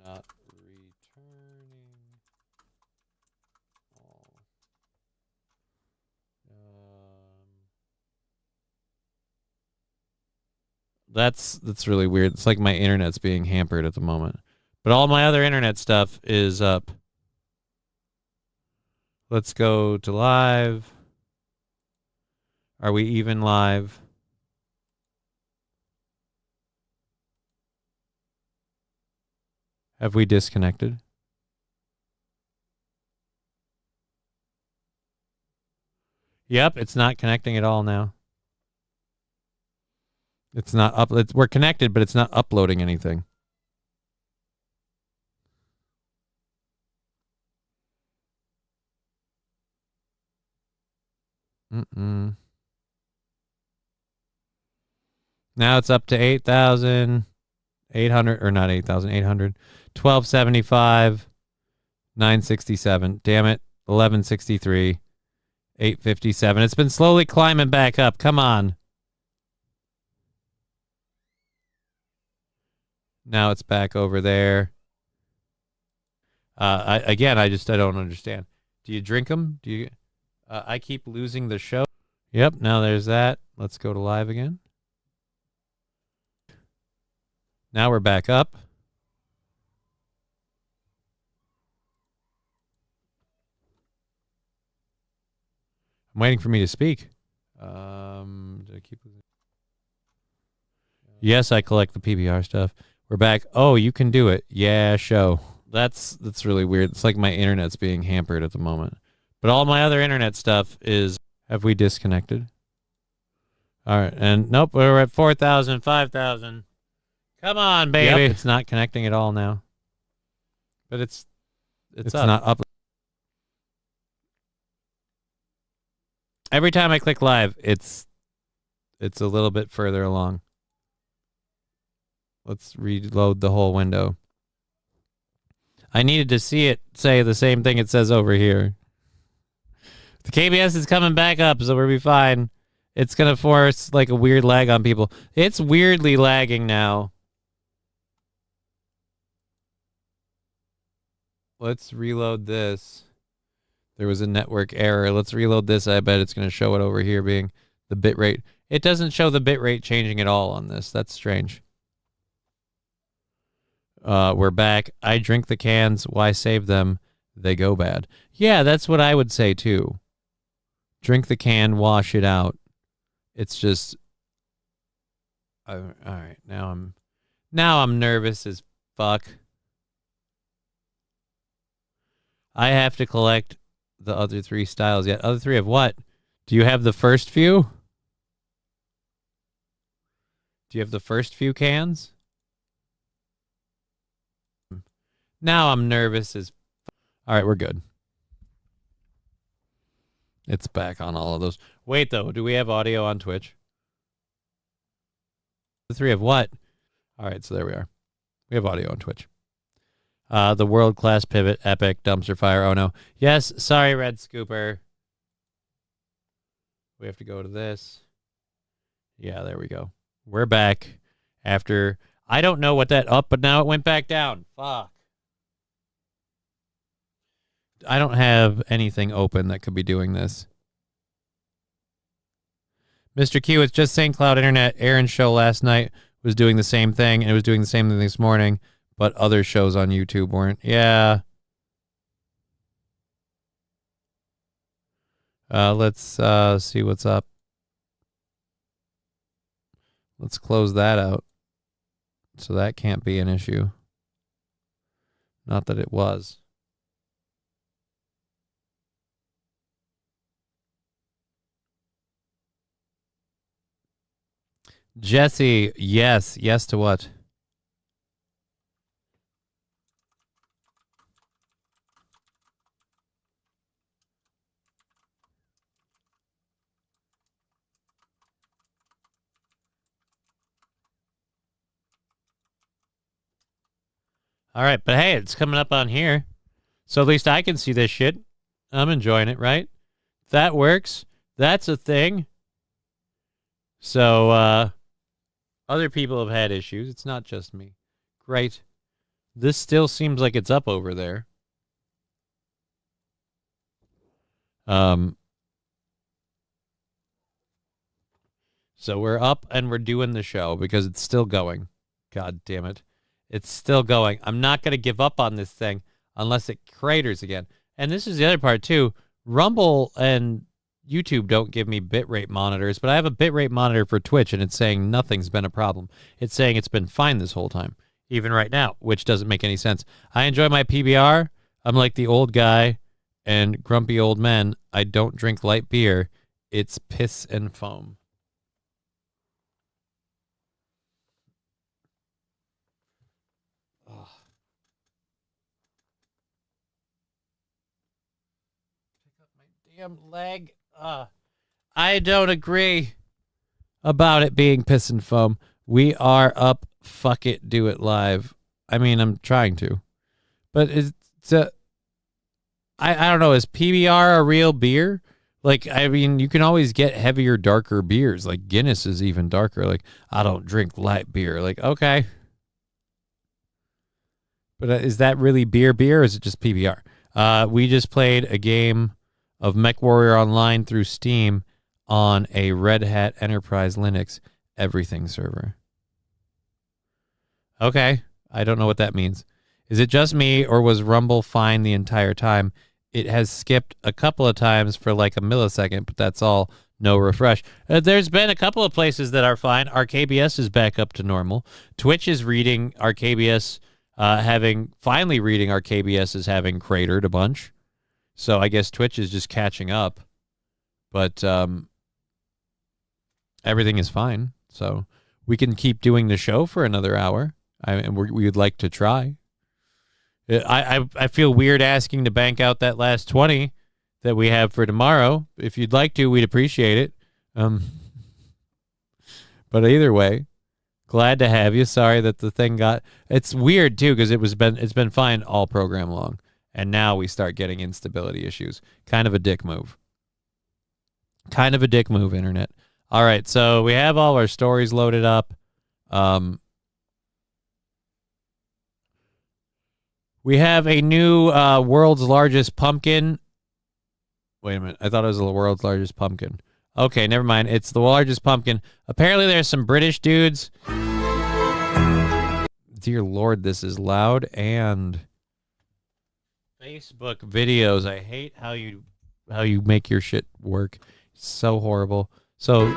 not returning. That's really weird. It's like my internet's being hampered at the moment. But all my other internet stuff is up. Let's go to live. Are we even live? Have we disconnected? Yep, it's not connecting at all now. It's not up. We're connected, but it's not uploading anything. Now it's up to 8,800, or not 8,800, 1,275, 967. Damn it, 1,163, 857. It's been slowly climbing back up. Come on. Now it's back over there. I don't understand. Do you drink them? Do you? I keep losing the show. Yep, now there's that. Let's go to live again. Now we're back up. I'm waiting for me to speak. Did I keep... Yes, I collect the PBR stuff. We're back. Oh, you can do it. Yeah, show. That's really weird. It's like my internet's being hampered at the moment. But all my other internet stuff is... Have we disconnected? All right. And nope, we're at 4,000, 5,000. Come on, baby. Yep, it's not connecting at all now. But it's up. Not up. Every time I click live, it's a little bit further along. Let's reload the whole window. I needed to see it say the same thing it says over here. The KBS is coming back up, so we'll be fine. It's going to force like a weird lag on people. It's weirdly lagging now. Let's reload this. There was a network error. Let's reload this. I bet it's going to show it over here being the bitrate. It doesn't show the bitrate changing at all on this. That's strange. We're back. I drink the cans. Why save them? They go bad. Yeah, that's what I would say too. Drink the can, wash it out. It's just... all right, now I'm nervous as fuck. I have to collect the other 3 styles yet. Other 3 of what? Do you have the first few? Do you have the first few cans? Now I'm nervous as... All right, we're good. It's back on all of those. Wait, though. Do we have audio on Twitch? The 3 of what? All right, so there we are. We have audio on Twitch. The world-class pivot, epic, dumpster fire. Oh, no. Yes, sorry, Red Scooper. We have to go to this. Yeah, there we go. We're back after... I don't know what that up, but now it went back down. Fuck. I don't have anything open that could be doing this. Mr. Q, it's just St. Cloud Internet. Aaron's show last night was doing the same thing, and it was doing the same thing this morning, but other shows on YouTube weren't. Yeah. Let's see what's up. Let's close that out. So that can't be an issue. Not that it was. Jesse, yes. Yes to what? All right, but hey, it's coming up on here. So at least I can see this shit. I'm enjoying it, right? That works. That's a thing. So, other people have had issues. It's not just me. Great. This still seems like it's up over there. So we're up and we're doing the show because it's still going. God damn it. It's still going. I'm not going to give up on this thing unless it craters again. And this is the other part, too. Rumble and YouTube don't give me bitrate monitors, but I have a bitrate monitor for Twitch, and it's saying nothing's been a problem. It's saying it's been fine this whole time, even right now, which doesn't make any sense. I enjoy my PBR. I'm like the old guy and grumpy old men. I don't drink light beer. It's piss and foam. Damn leg. I don't agree about it being piss and foam. We are up. Fuck it. Do it live. I mean, I'm trying to. But I don't know. Is PBR a real beer? Like, I mean, you can always get heavier, darker beers. Like, Guinness is even darker. Like, I don't drink light beer. Like, okay. But is that really beer, or is it just PBR? We just played a game of MechWarrior Online through Steam on a Red Hat Enterprise Linux everything server. Okay, I don't know what that means. Is it just me, or was Rumble fine the entire time? It has skipped a couple of times for like a millisecond, but that's all. No refresh. There's been a couple of places that are fine. RKBS is back up to normal. Twitch is reading RKBS, finally reading RKBS as having cratered a bunch. So I guess Twitch is just catching up. But everything is fine. So we can keep doing the show for another hour. And we would like to try. I feel weird asking to bank out that last 20 that we have for tomorrow. If you'd like to, we'd appreciate it. But either way, glad to have you. Sorry that the thing got... It's weird, too, because it's been fine all program long. And now we start getting instability issues. Kind of a dick move. Kind of a dick move, Internet. All right, so we have all our stories loaded up. We have a new world's largest pumpkin. Wait a minute. I thought it was the world's largest pumpkin. Okay, never mind. It's the largest pumpkin. Apparently there's some British dudes. Dear Lord, this is loud. And Facebook videos. I hate how you make your shit work. So horrible. So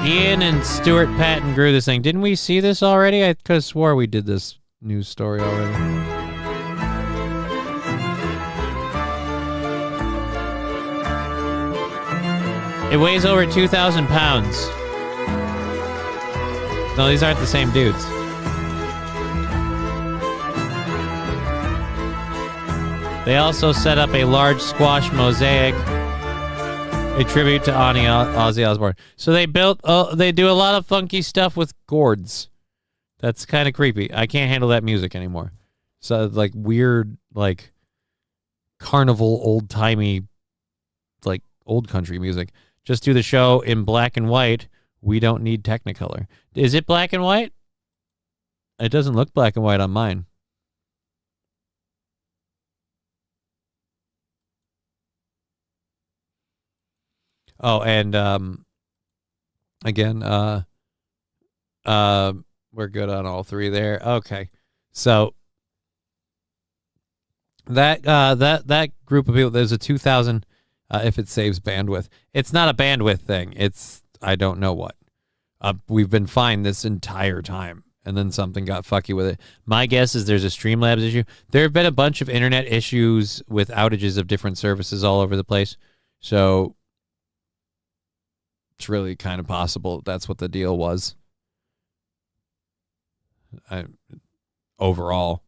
Ian and Stuart Patton grew this thing. Didn't we see this already? I could have swore we did this news story already. It weighs over 2,000 pounds. No, these aren't the same dudes. They also set up a large squash mosaic, a tribute to Ozzy Osbourne. So they do a lot of funky stuff with gourds. That's kind of creepy. I can't handle that music anymore. So like weird, like carnival, old-timey, like old country music. Just do the show in black and white. We don't need Technicolor. Is it black and white? It doesn't look black and white on mine. Oh, and again, we're good on all three there. Okay, so that group of people, there's a 2,000. If it saves bandwidth, it's not a bandwidth thing. It's I don't know what. We've been fine this entire time, and then something got fucky with it. My guess is there's a Streamlabs issue. There have been a bunch of internet issues with outages of different services all over the place, so it's really kind of possible that's what the deal was. Overall,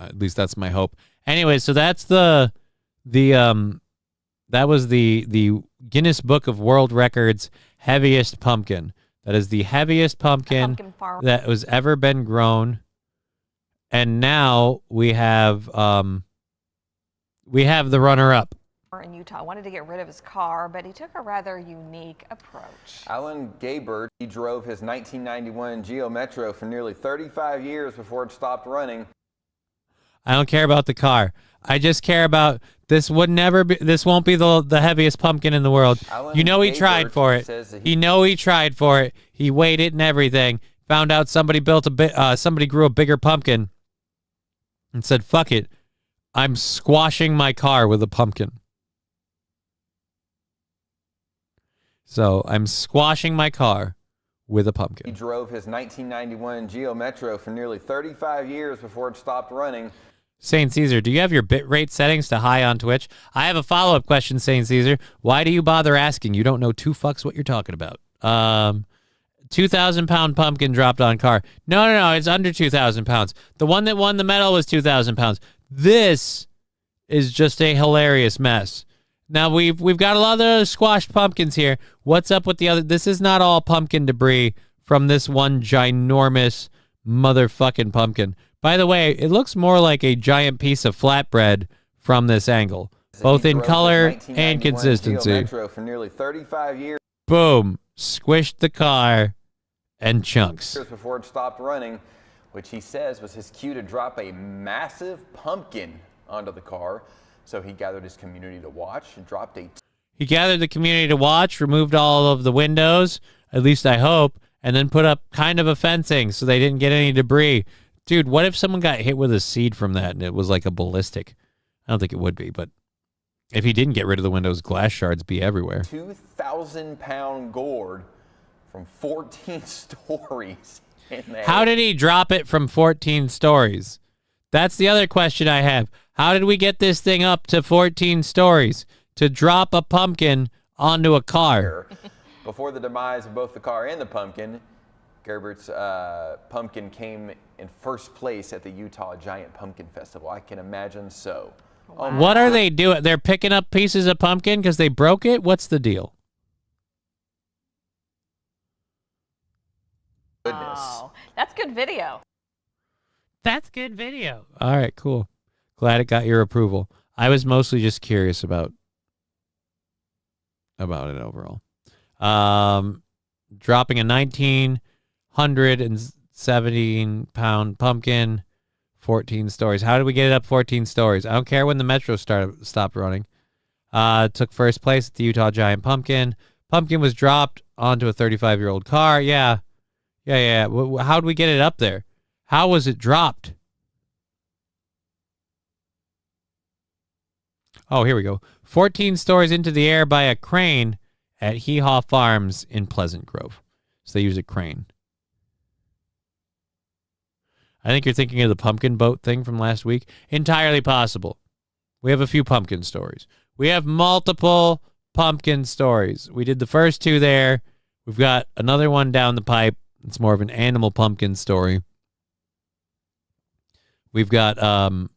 at least that's my hope. Anyway, so that's that was the Guinness Book of World Records heaviest pumpkin. That is the heaviest pumpkin that was ever been grown. And now we have the runner-up. In Utah wanted to get rid of his car, but he took a rather unique approach. Alan Gaybert, he drove his 1991 Geo Metro for nearly 35 years before it stopped running. I don't care about the car. I just care about this won't be the heaviest pumpkin in the world. Alan you know he tried for it. He tried for it. He weighed it and everything. Found out somebody grew a bigger pumpkin and said, "Fuck it. I'm squashing my car with a pumpkin." So, I'm squashing my car with a pumpkin. He drove his 1991 Geo Metro for nearly 35 years before it stopped running. Saint Caesar, do you have your bitrate settings to high on Twitch? I have a follow-up question, Saint Caesar. Why do you bother asking? You don't know two fucks what you're talking about. 2,000-pound pumpkin dropped on car. No, it's under 2,000 pounds. The one that won the medal was 2,000 pounds. This is just a hilarious mess. Now, we've got a lot of squashed pumpkins here. What's up with the other? This is not all pumpkin debris from this one ginormous motherfucking pumpkin. By the way, it looks more like a giant piece of flatbread from this angle, both in color and consistency. For nearly 35 years. Boom. Squished the car and chunks. Before it stopped running, which he says was his cue to drop a massive pumpkin onto the car. So he gathered his community to watch and dropped a... He gathered the community to watch, removed all of the windows, at least I hope, and then put up kind of a fencing so they didn't get any debris. Dude, what if someone got hit with a seed from that and it was like a ballistic? I don't think it would be, but if he didn't get rid of the windows, glass shards be everywhere. 2,000-pound gourd from 14 stories in there. How did he drop it from 14 stories? That's the other question I have. How did we get this thing up to 14 stories to drop a pumpkin onto a car? Before the demise of both the car and the pumpkin, Gerbert's pumpkin came in first place at the Utah Giant Pumpkin Festival. I can imagine so. Wow. What are they doing? They're picking up pieces of pumpkin because they broke it? What's the deal? Goodness. Oh, that's good video. That's good video. All right, cool. Glad it got your approval. I was mostly just curious about it overall. Dropping a 1,917-pound pumpkin, 14 stories. How did we get it up 14 stories? I don't care when the metro stopped running. Took first place at the Utah Giant Pumpkin. Pumpkin was dropped onto a 35-year-old car. Yeah. How did we get it up there? How was it dropped? Oh, here we go. 14 stories into the air by a crane at Hee Haw Farms in Pleasant Grove. So they use a crane. I think you're thinking of the pumpkin boat thing from last week. Entirely possible. We have a few pumpkin stories. We have multiple pumpkin stories. We did the first two there. We've got another one down the pipe. It's more of an animal pumpkin story. We've got our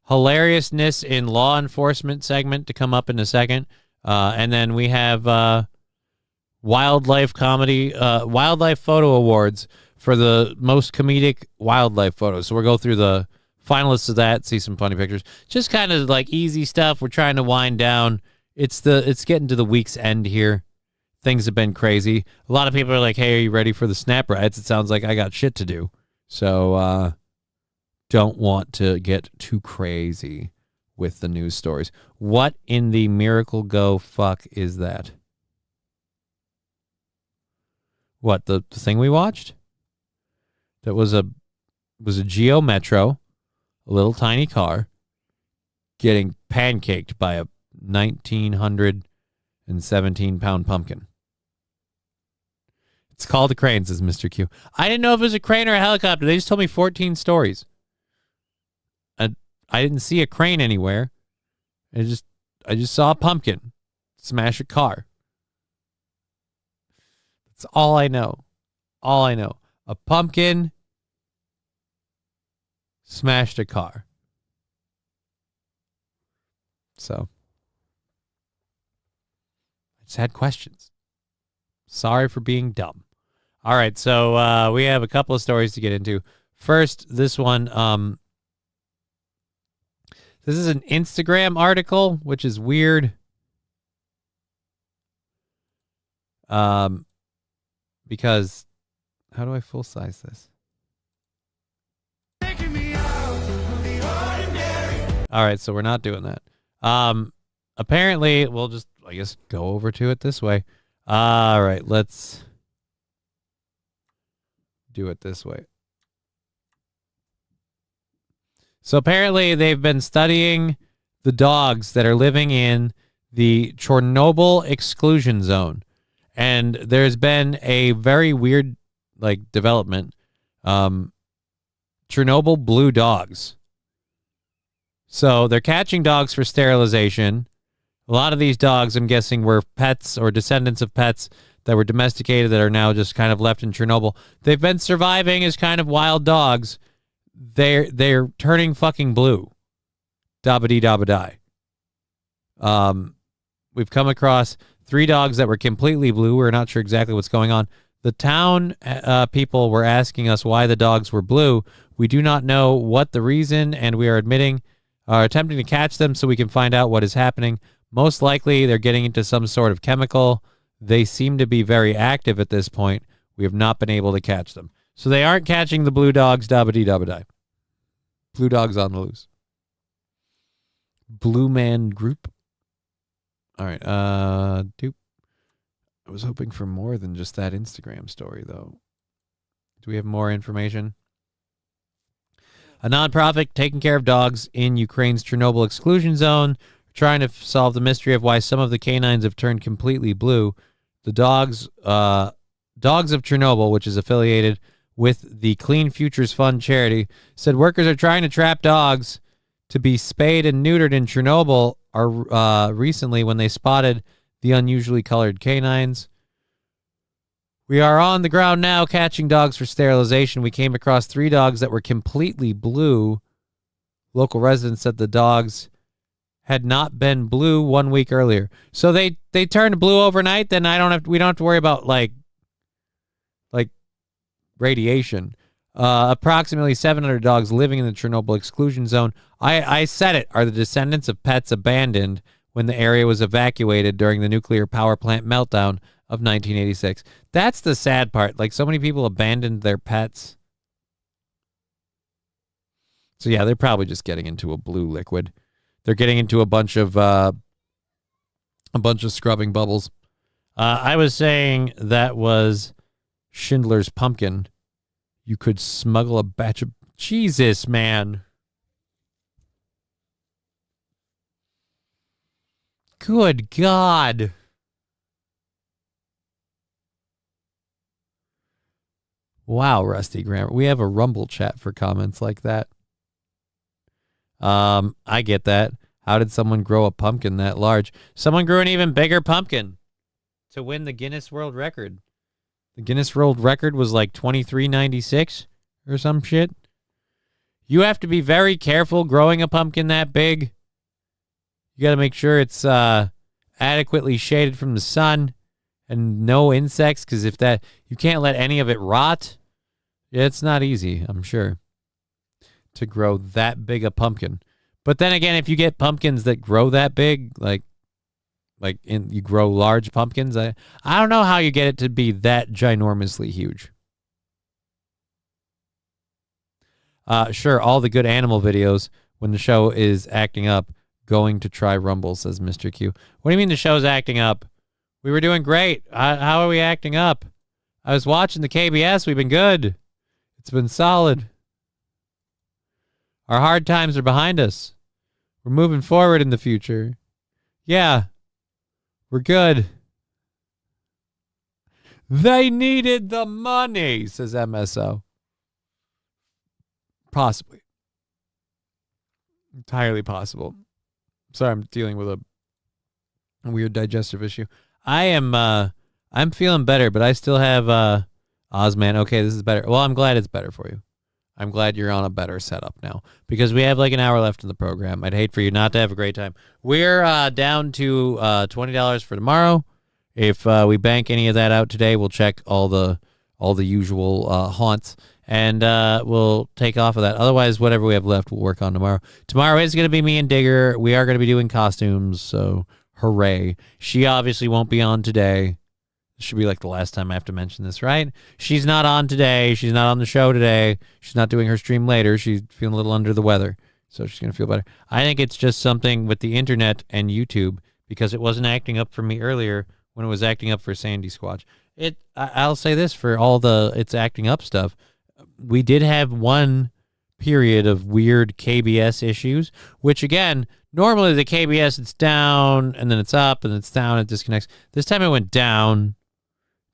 hilariousness in law enforcement segment to come up in a second. And then we have wildlife photo awards for the most comedic wildlife photos. So we'll go through the finalists of that, see some funny pictures. Just kind of like easy stuff. We're trying to wind down. It's getting to the week's end here. Things have been crazy. A lot of people are like, hey, are you ready for the snap riots? It sounds like I got shit to do. So don't want to get too crazy with the news stories. What in the miracle go fuck is that? What, the thing we watched? That was a Geo Metro, a little tiny car, getting pancaked by a 1,917-pound pumpkin. It's called a crane, says Mr. Q. I didn't know if it was a crane or a helicopter. They just told me 14 stories. I didn't see a crane anywhere. I just saw a pumpkin smash a car. That's all I know. All I know. A pumpkin smashed a car. So I just had questions. Sorry for being dumb. All right, so we have a couple of stories to get into. First, this one. This is an Instagram article, which is weird. Because how do I full size this? All right, so we're not doing that. Apparently, we'll just, I guess, go over to it this way. All right, let's do it this way. So apparently they've been studying the dogs that are living in the Chernobyl exclusion zone. And there's been a very weird development. Chernobyl blue dogs. So they're catching dogs for sterilization. A lot of these dogs, I'm guessing, were pets or descendants of pets that were domesticated that are now just kind of left in Chernobyl. They've been surviving as kind of wild dogs. They're turning fucking blue. Dabba-dee dabba-die. We've come across 3 dogs that were completely blue. We're not sure exactly what's going on. The town people were asking us why the dogs were blue. We do not know what the reason, and we are attempting to catch them so we can find out what is happening. Most likely, they're getting into some sort of chemical. They seem to be very active at this point. We have not been able to catch them. So they aren't catching the blue dogs, dabba-dee dabba-die. Blue dogs on the loose. Blue Man Group. All right. Dupe. I was hoping for more than just that Instagram story, though. Do we have more information? A nonprofit taking care of dogs in Ukraine's Chernobyl exclusion zone, trying to solve the mystery of why some of the canines have turned completely blue. The Dogs of Chernobyl, which is affiliated with the Clean Futures Fund charity, said workers are trying to trap dogs to be spayed and neutered in Chernobyl recently when they spotted the unusually colored canines. We are on the ground now catching dogs for sterilization. We came across 3 dogs that were completely blue. Local residents said the dogs had not been blue 1 week earlier. So they turned blue overnight, then we don't have to worry about like radiation. Approximately 700 dogs living in the Chernobyl exclusion zone. I said it, are the descendants of pets abandoned when the area was evacuated during the nuclear power plant meltdown of 1986. That's the sad part. Like, so many people abandoned their pets. So yeah, they're probably just getting into a blue liquid. They're getting into a bunch of scrubbing bubbles. I was saying that was Schindler's Pumpkin. You could smuggle a batch of... Jesus, man. Good God. Wow, Rusty Grammar. We have a Rumble chat for comments like that. I get that. How did someone grow a pumpkin that large? Someone grew an even bigger pumpkin to win the Guinness World Record. The Guinness World Record was like 23.96 or some shit. You have to be very careful growing a pumpkin that big. You got to make sure it's adequately shaded from the sun and no insects, because if that, you can't let any of it rot. It's not easy, I'm sure, to grow that big a pumpkin. But then again, if you get pumpkins that grow that big, you grow large pumpkins, I don't know how you get it to be that ginormously huge. Sure, all the good animal videos when the show is acting up, going to try Rumble, says Mr. Q. What do you mean the show's acting up? We were doing great. How are we acting up? I was watching the KBS. We've been good. It's been solid. Our hard times are behind us. We're moving forward in the future. Yeah. We're good. They needed the money, says MSO. Possibly. Entirely possible. Sorry, I'm dealing with a weird digestive issue. I'm feeling better, but I still have Ozman. Okay, this is better. Well, I'm glad it's better for you. I'm glad you're on a better setup now, because we have like an hour left in the program. I'd hate for you not to have a great time. We're down to $20 for tomorrow. If we bank any of that out today, we'll check all the usual haunts, and we'll take off of that. Otherwise, whatever we have left, we'll work on tomorrow. Tomorrow is going to be me and Digger. We are going to be doing costumes, so hooray. She obviously won't be on today. This should be like the last time I have to mention this, right? She's not on today. She's not on the show today. She's not doing her stream later. She's feeling a little under the weather, so she's going to feel better. I think it's just something with the internet and YouTube, because it wasn't acting up for me earlier when it was acting up for Sandy Squatch. I'll say this for all the it's acting up stuff. We did have one period of weird KBS issues, which again, normally the KBS, it's down and then it's up and it's down, it disconnects. This time it went down,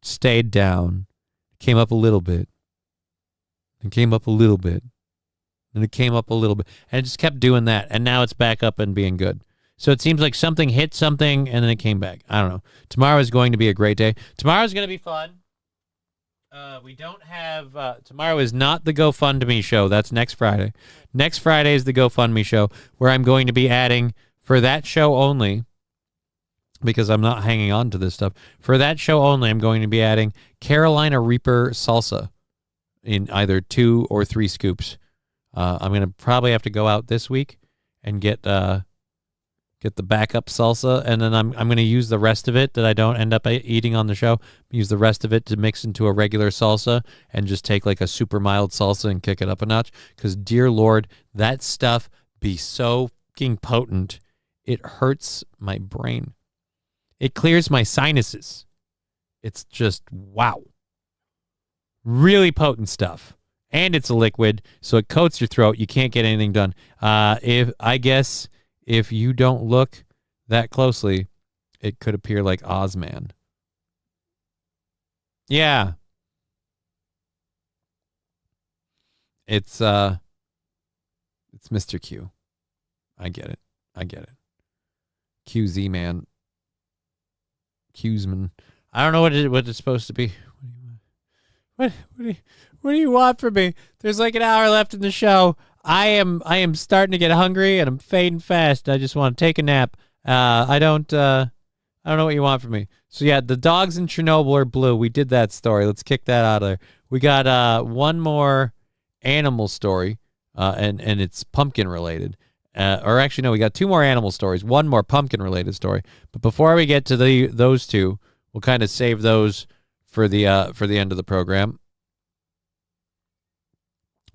stayed down, came up a little bit, and came up a little bit, and it came up a little bit, and it just kept doing that, and now it's back up and being good. So it seems like something hit something, and then it came back. I don't know. Tomorrow is going to be a great day. Tomorrow is going to be fun. We don't have... tomorrow is not the GoFundMe show. That's next Friday. Next Friday is the GoFundMe show, where I'm going to be adding, for that show only, because I'm not hanging on to this stuff, for that show only, I'm going to be adding Carolina Reaper salsa in either 2 or 3 scoops. I'm going to probably have to go out this week and get the backup salsa, and then I'm going to use the rest of it that I don't end up eating on the show. Use the rest of it to mix into a regular salsa and just take like a super mild salsa and kick it up a notch, because dear Lord, that stuff be so fucking potent It hurts my brain. It clears my sinuses. It's just, wow. Really potent stuff. And it's a liquid, so it coats your throat. You can't get anything done. If you don't look that closely, it could appear like Ozman. Yeah. It's Mr. Q. I get it. QZ man. Qsman. I don't know what it's supposed to be. What do you want from me? There's like an hour left in the show. I am starting to get hungry and I'm fading fast. I just want to take a nap. I don't know what you want from me. So yeah, the dogs in Chernobyl are blue. We did that story. Let's kick that out of there. We got one more animal story, and it's pumpkin related. Or actually, no, we got two more animal stories, one more pumpkin related story. But before we get to those two, we'll kind of save those for the end of the program.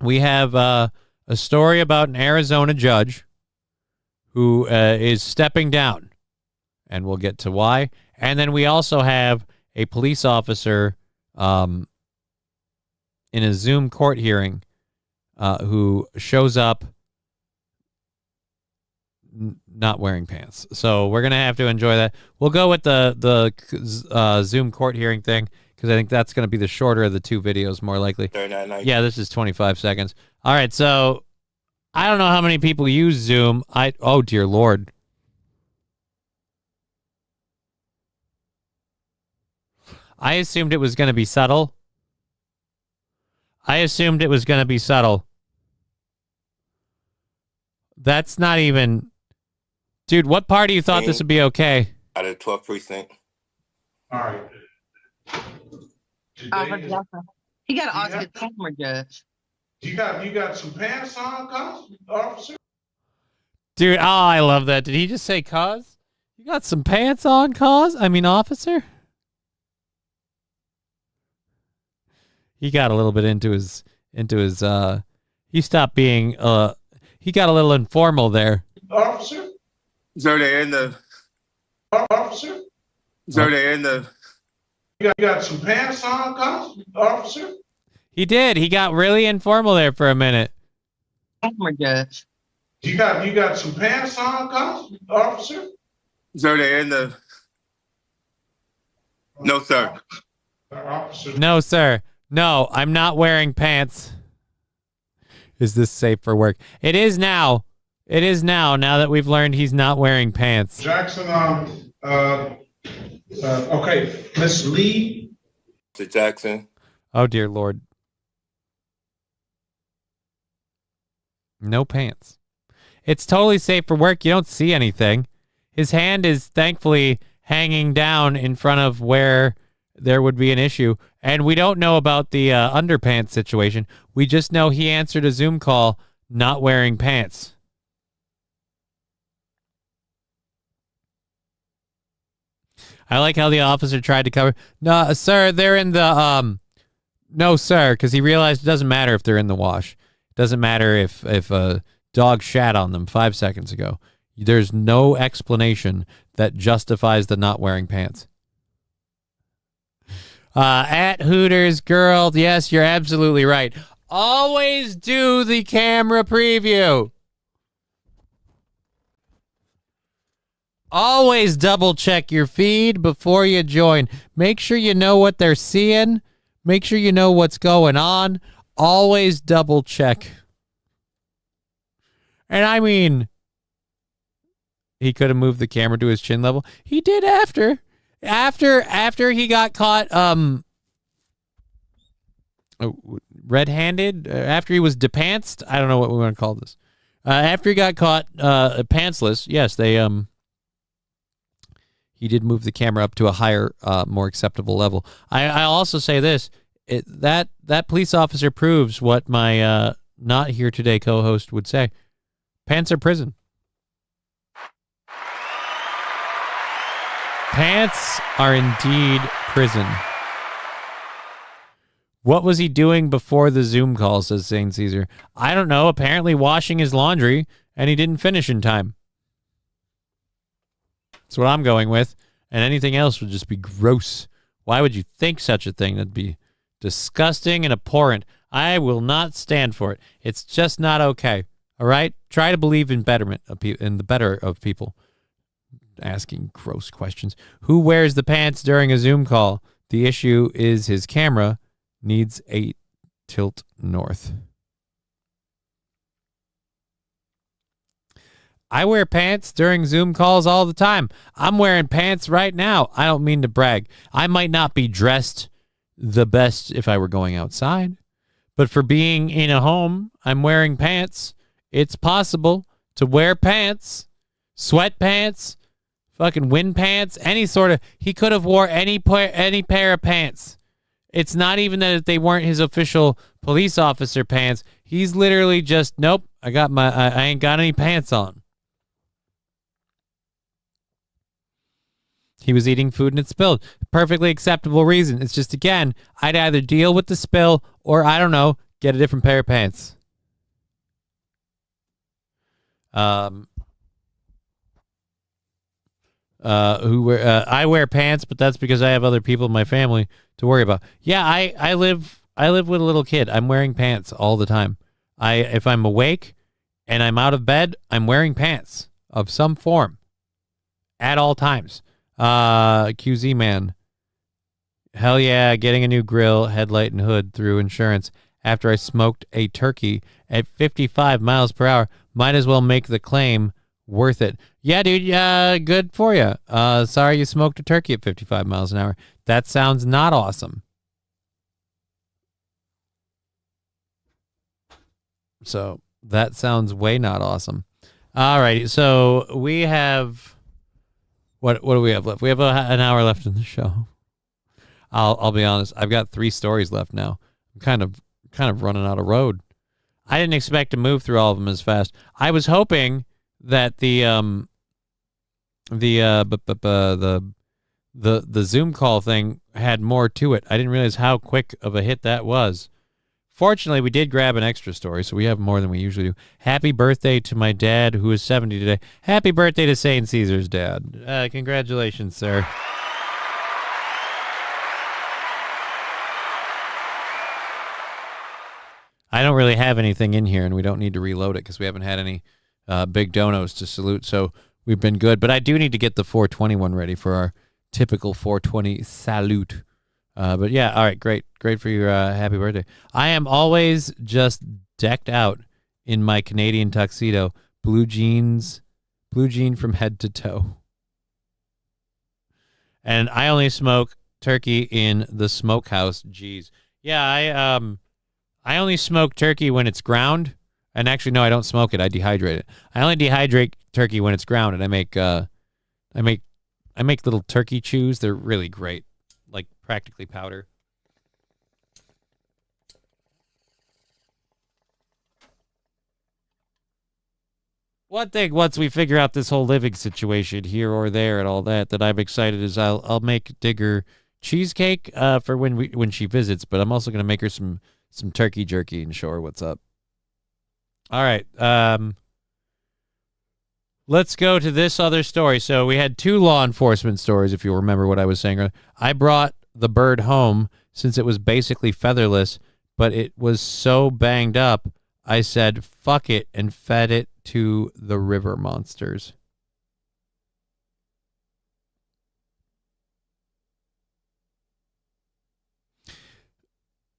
We have a story about an Arizona judge who is stepping down, and we'll get to why. And then we also have a police officer in a Zoom court hearing who shows up not wearing pants. So we're going to have to enjoy that. We'll go with the Zoom court hearing thing because I think that's going to be the shorter of the two videos, more likely. Yeah, this is 25 seconds. All right, so I don't know how many people use Zoom. Oh, dear Lord. I assumed it was going to be subtle. That's not even... Dude, what part of you thought this would be okay? Out of the 12th precinct. All right. He got an Oscar camera, Judge. You got some pants on, officer? Dude, I love that. Did he just say cuz? You got some pants on, officer? He got a little bit into his he stopped being he got a little informal there. Officer? So they're in the Officer? You got some pants on, officer? He did. He got really informal there for a minute. Camera, Judge. You got some pants on, officer? So they're in the No, sir. Officer. No, sir. No, I'm not wearing pants. Is this safe for work? It is now. Now that we've learned he's not wearing pants. Jackson, okay, Miss Lee. To Jackson. Oh, dear Lord. No pants. It's totally safe for work. You don't see anything. His hand is thankfully hanging down in front of where there would be an issue. And we don't know about the underpants situation. We just know he answered a Zoom call not wearing pants. I like how the officer tried to cover. No, sir, they're in the... No, sir, because he realized it doesn't matter if they're in the wash. It doesn't matter if a dog shat on them 5 seconds ago. There's no explanation that justifies the not wearing pants. At Hooters Girl, yes, you're absolutely right. Always do the camera preview. Always double check your feed before you join. Make sure you know what they're seeing. Make sure you know what's going on. Always double check. And I mean, he could have moved the camera to his chin level. He did after he got caught red-handed, after he was depantsed. I don't know what we want to call this. After he got caught pantsless, yes, he did move the camera up to a higher, more acceptable level. I'll also say this: that police officer proves what my not here today co-host would say. Pants are prison. Pants are indeed prison. What was he doing before the Zoom call, says St. Caesar? I don't know. Apparently washing his laundry, and he didn't finish in time. That's what I'm going with. And anything else would just be gross. Why would you think such a thing? That'd be disgusting and abhorrent. I will not stand for it. It's just not okay. All right? Try to believe in betterment of people, in the better of people. Asking gross questions. Who wears the pants during a Zoom call? The issue is his camera needs a tilt north. I wear pants during Zoom calls all the time. I'm wearing pants right now. I don't mean to brag. I might not be dressed the best if I were going outside, but for being in a home, I'm wearing pants. It's possible to wear pants, sweatpants, fucking wind pants, any sort of. He could have wore any pair of pants. It's not even that they weren't his official police officer pants. He's literally just, nope, I ain't got any pants on. He was eating food and it spilled. Perfectly acceptable reason. It's just, again, I'd either deal with the spill or, I don't know, get a different pair of pants. I wear pants, but that's because I have other people in my family to worry about. Yeah, I live with a little kid. I'm wearing pants all the time. If I'm awake and I'm out of bed, I'm wearing pants of some form at all times. QZ man. Hell yeah, getting a new grill, headlight, and hood through insurance after I smoked a turkey at 55 miles per hour. Might as well make the claim worth it. Yeah, dude, good for you. Sorry you smoked a turkey at 55 miles an hour. That sounds not awesome. So that sounds way not awesome. All right, so we have... What do we have left? We have an hour left in the show. I'll be honest. I've got 3 stories left now. I'm kind of running out of road. I didn't expect to move through all of them as fast. I was hoping that the Zoom call thing had more to it. I didn't realize how quick of a hit that was. Fortunately, we did grab an extra story, so we have more than we usually do. Happy birthday to my dad, who is 70 today. Happy birthday to St. Caesar's dad. Congratulations, sir. I don't really have anything in here, and we don't need to reload it because we haven't had any big donos to salute, so we've been good. But I do need to get the 421 ready for our typical 420 salute. But yeah, all right, great for your happy birthday. I am always just decked out in my Canadian tuxedo, blue jean from head to toe. And I only smoke turkey in the smokehouse. Jeez. Yeah, I only smoke turkey when it's ground. And actually, no, I don't smoke it. I dehydrate it. I only dehydrate turkey when it's ground, and I make little turkey chews. They're really great. Like practically powder. One thing, once we figure out this whole living situation here or there and all that I'm excited is I'll make Digger cheesecake for when she visits, but I'm also gonna make her some turkey jerky and show her what's up. All right, let's go to this other story. So we had 2 law enforcement stories, if you remember what I was saying earlier. I brought the bird home since it was basically featherless, but it was so banged up, I said, fuck it, and fed it to the river monsters.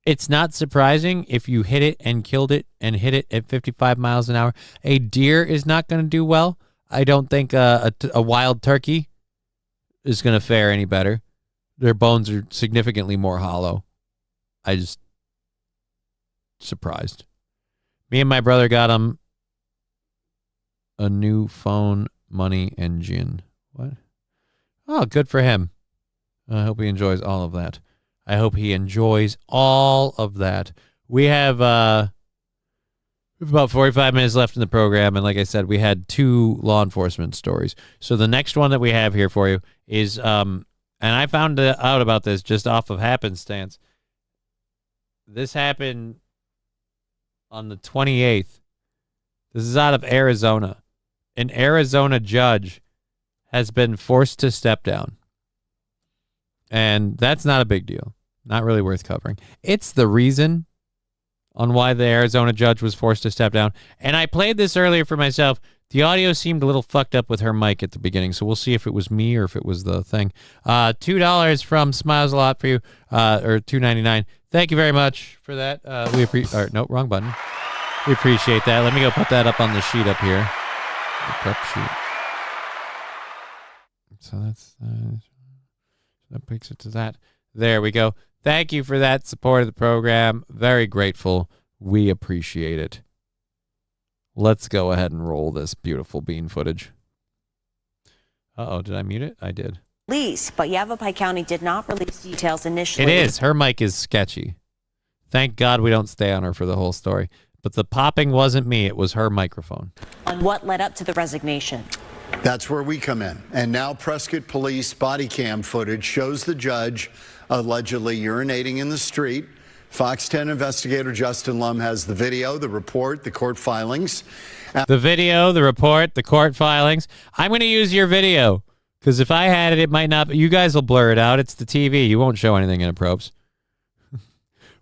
It's not surprising if you hit it and killed it and hit it at 55 miles an hour. A deer is not going to do well. I don't think a wild turkey is going to fare any better. Their bones are significantly more hollow. I just surprised. Me and my brother got him a new phone, money, and gin. What? Oh, good for him. I hope he enjoys all of that. We have about 45 minutes left in the program, and like I said, we had 2 law enforcement stories. So the next one that we have here for you is, and I found out about this just off of happenstance. This happened on the 28th. This is out of Arizona. An Arizona judge has been forced to step down. And that's not a big deal. Not really worth covering. It's the reason on why the Arizona judge was forced to step down. And I played this earlier for myself. The audio seemed a little fucked up with her mic at the beginning, so we'll see if it was me or if it was the thing. $2 from Smiles a Lot for you, or $2.99. Thank you very much for that. We appreciate. No, wrong button. We appreciate that. Let me go put that up on the sheet up here. The prep sheet. So that's that takes it to that. There we go. Thank you for that support of the program. Very grateful. We appreciate it. Let's go ahead and roll this beautiful bean footage. Uh-oh, did I mute it? I did. Police, but Yavapai County did not release details initially. It is. Her mic is sketchy. Thank God we don't stay on her for the whole story. But the popping wasn't me. It was her microphone. On what led up to the resignation. That's where we come in. And now Prescott Police body cam footage shows the judge allegedly urinating in the street. Fox 10 investigator Justin Lum has the video, the report, the court filings. The video, the report, the court filings. I'm going to use your video because if I had it, it might not. You guys will blur it out. It's the TV. You won't show anything in probes.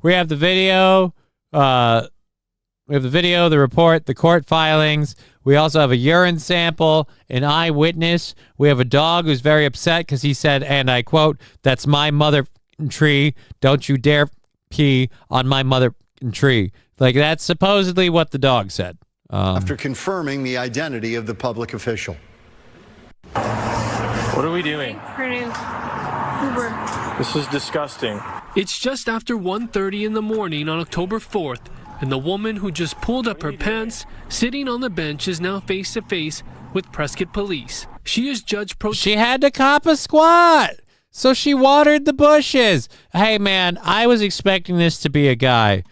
We have the video. We have the video, the report, the court filings. We also have a urine sample, an eyewitness. We have a dog who's very upset because he said, and I quote, "That's my mother tree. Don't you dare pee on my mother tree." Like, that's supposedly what the dog said. After confirming the identity of the public official. What are we doing? This is disgusting. It's just after 1:30 in the morning on October 4th, and the woman who just pulled up her pants, sitting on the bench, is now face to face with Prescott Police. She is Judge Pro. She had to cop a squat, so she watered the bushes. Hey, man, I was expecting this to be a guy.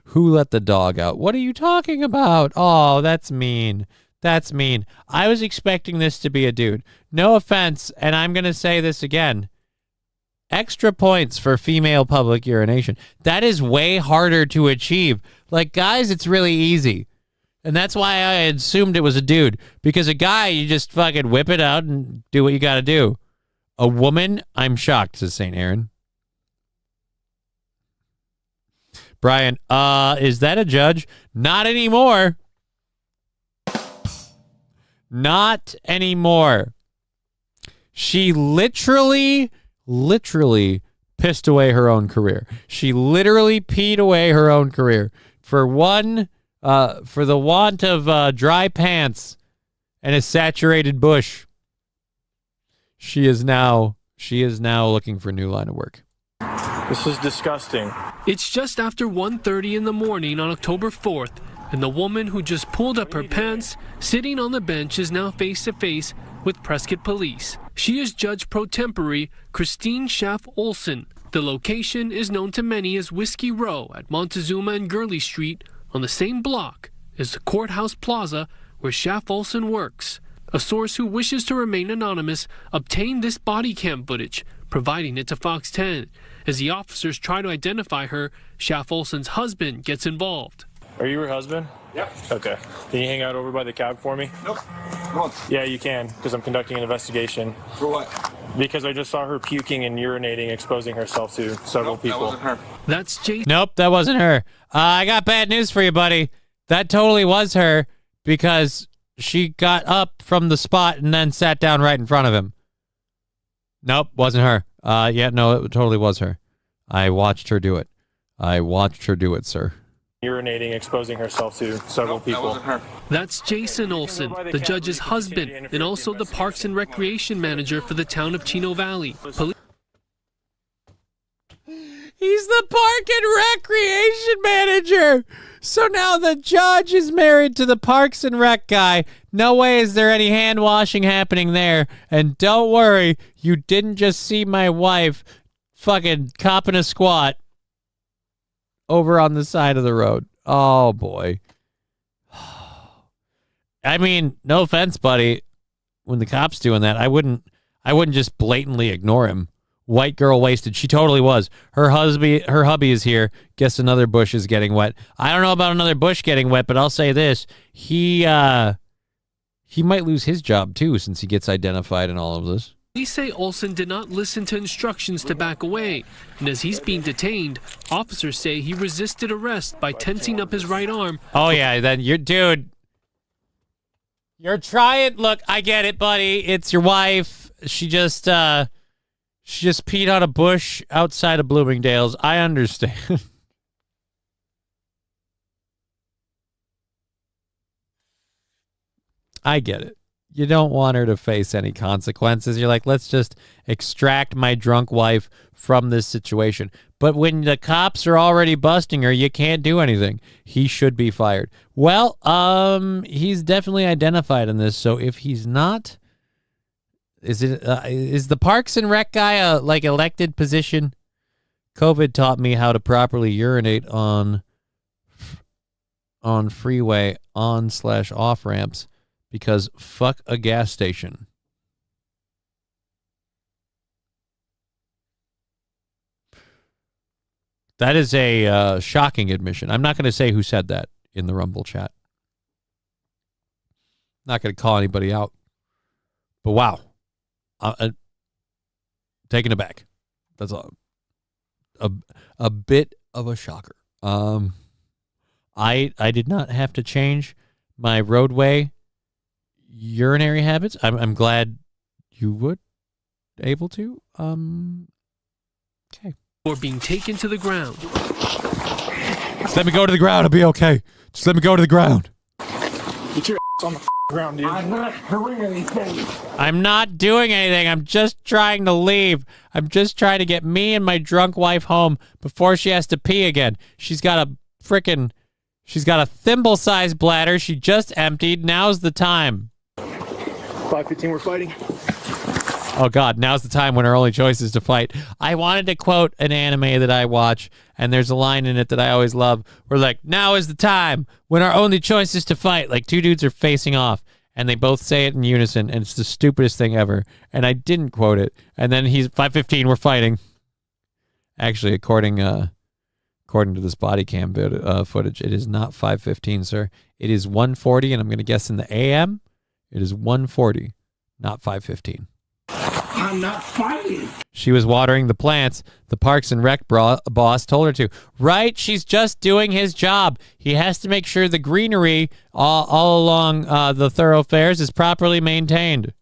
Who let the dog out? What are you talking about? Oh, that's mean. That's mean. I was expecting this to be a dude. No offense, and I'm going to say this again. Extra points for female public urination. That is way harder to achieve. Like, guys, it's really easy. And that's why I assumed it was a dude. Because a guy, you just fucking whip it out and do what you got to do. A woman, I'm shocked, says St. Aaron. Brian, is that a judge? Not anymore. Not anymore. She literally pissed away her own career. She literally peed away her own career for the want of dry pants and a saturated bush. She is now looking for a new line of work. This is disgusting. It's just after 1:30 in the morning on October 4th, and the woman who just pulled up her pants, sitting on the bench, is now face to face with Prescott Police. She is Judge Pro Tempore Christine Schaff Olson. The location is known to many as Whiskey Row at Montezuma and Gurley Street, on the same block as the Courthouse Plaza where Schaff Olson works. A source who wishes to remain anonymous obtained this body cam footage, providing it to Fox 10. As the officers try to identify her, Schaff Olson's husband gets involved. Are you her husband? Yep. Okay. Can you hang out over by the cab for me? Nope. Come on. Yeah, you can, because I'm conducting an investigation. For what? Because I just saw her puking and urinating, exposing herself to several people. That wasn't her. That's Jason. Nope, that wasn't her. I got bad news for you, buddy. That totally was her because she got up from the spot and then sat down right in front of him. Nope, wasn't her. Yeah, no, it totally was her. I watched her do it. Sir. Urinating, exposing herself to several people. That wasn't her. That's Jason Olson, the judge's husband, and also the Parks and Recreation Manager for the town of Chino Valley. He's the Park and Recreation Manager. So now the judge is married to the Parks and Rec guy. No way is there any hand washing happening there. And don't worry, you didn't just see my wife fucking copping a squat over on the side of the road. Oh, boy. I mean, no offense, buddy. When the cop's doing that, I wouldn't just blatantly ignore him. White girl wasted. She totally was. Her hubby is here. Guess another bush is getting wet. I don't know about another bush getting wet, but I'll say this. He he might lose his job too since he gets identified in all of this. Police say Olson did not listen to instructions to back away, and as he's being detained, officers say he resisted arrest by tensing up his right arm. Oh yeah, then dude, you're trying. Look, I get it, buddy. It's your wife. She just peed on a bush outside of Bloomingdale's. I understand. I get it. You don't want her to face any consequences. You're like, let's just extract my drunk wife from this situation. But when the cops are already busting her, you can't do anything. He should be fired. Well, he's definitely identified in this. So if he's not, is the Parks and Rec guy a elected position? COVID taught me how to properly urinate on freeway on/off ramps. Because fuck a gas station. That is a shocking admission. I'm not going to say who said that in the Rumble chat. Not going to call anybody out. But wow. Taken aback. That's a bit of a shocker. I did not have to change my roadway urinary habits. I'm glad you would able to. Okay. Or being taken to the ground. Just let me go to the ground. I'll be okay. Just let me go to the ground. Get your ass on the ground, dude. I'm not doing anything. I'm not doing anything. I'm just trying to leave. I'm just trying to get me and my drunk wife home before she has to pee again. She's got a thimble-sized bladder she just emptied. Now's the time. 5:15, we're fighting. Oh, God, now's the time when our only choice is to fight. I wanted to quote an anime that I watch, and there's a line in it that I always love. We're like, now is the time when our only choice is to fight. Like, two dudes are facing off, and they both say it in unison, and it's the stupidest thing ever. And I didn't quote it. And then he's 5:15, we're fighting. Actually, according to this body cam footage, it is not 5:15, sir. It is 1:40, and I'm going to guess in the AM, it is 1:40, not 5:15. I'm not fighting. She was watering the plants. The Parks and Rec boss told her to. Right? She's just doing his job. He has to make sure the greenery all along the thoroughfares is properly maintained.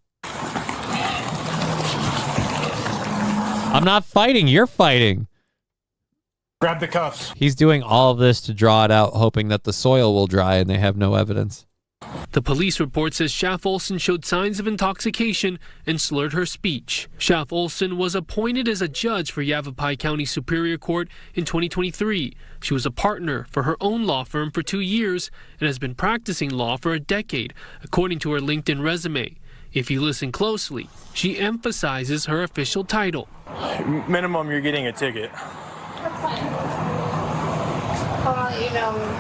I'm not fighting. You're fighting. Grab the cuffs. He's doing all of this to draw it out, hoping that the soil will dry and they have no evidence. The police report says Schaff Olson showed signs of intoxication and slurred her speech. Schaff Olson was appointed as a judge for Yavapai County Superior Court in 2023. She was a partner for her own law firm for 2 years and has been practicing law for a decade, according to her LinkedIn resume. If you listen closely, she emphasizes her official title. Minimum, you're getting a ticket. That's fine.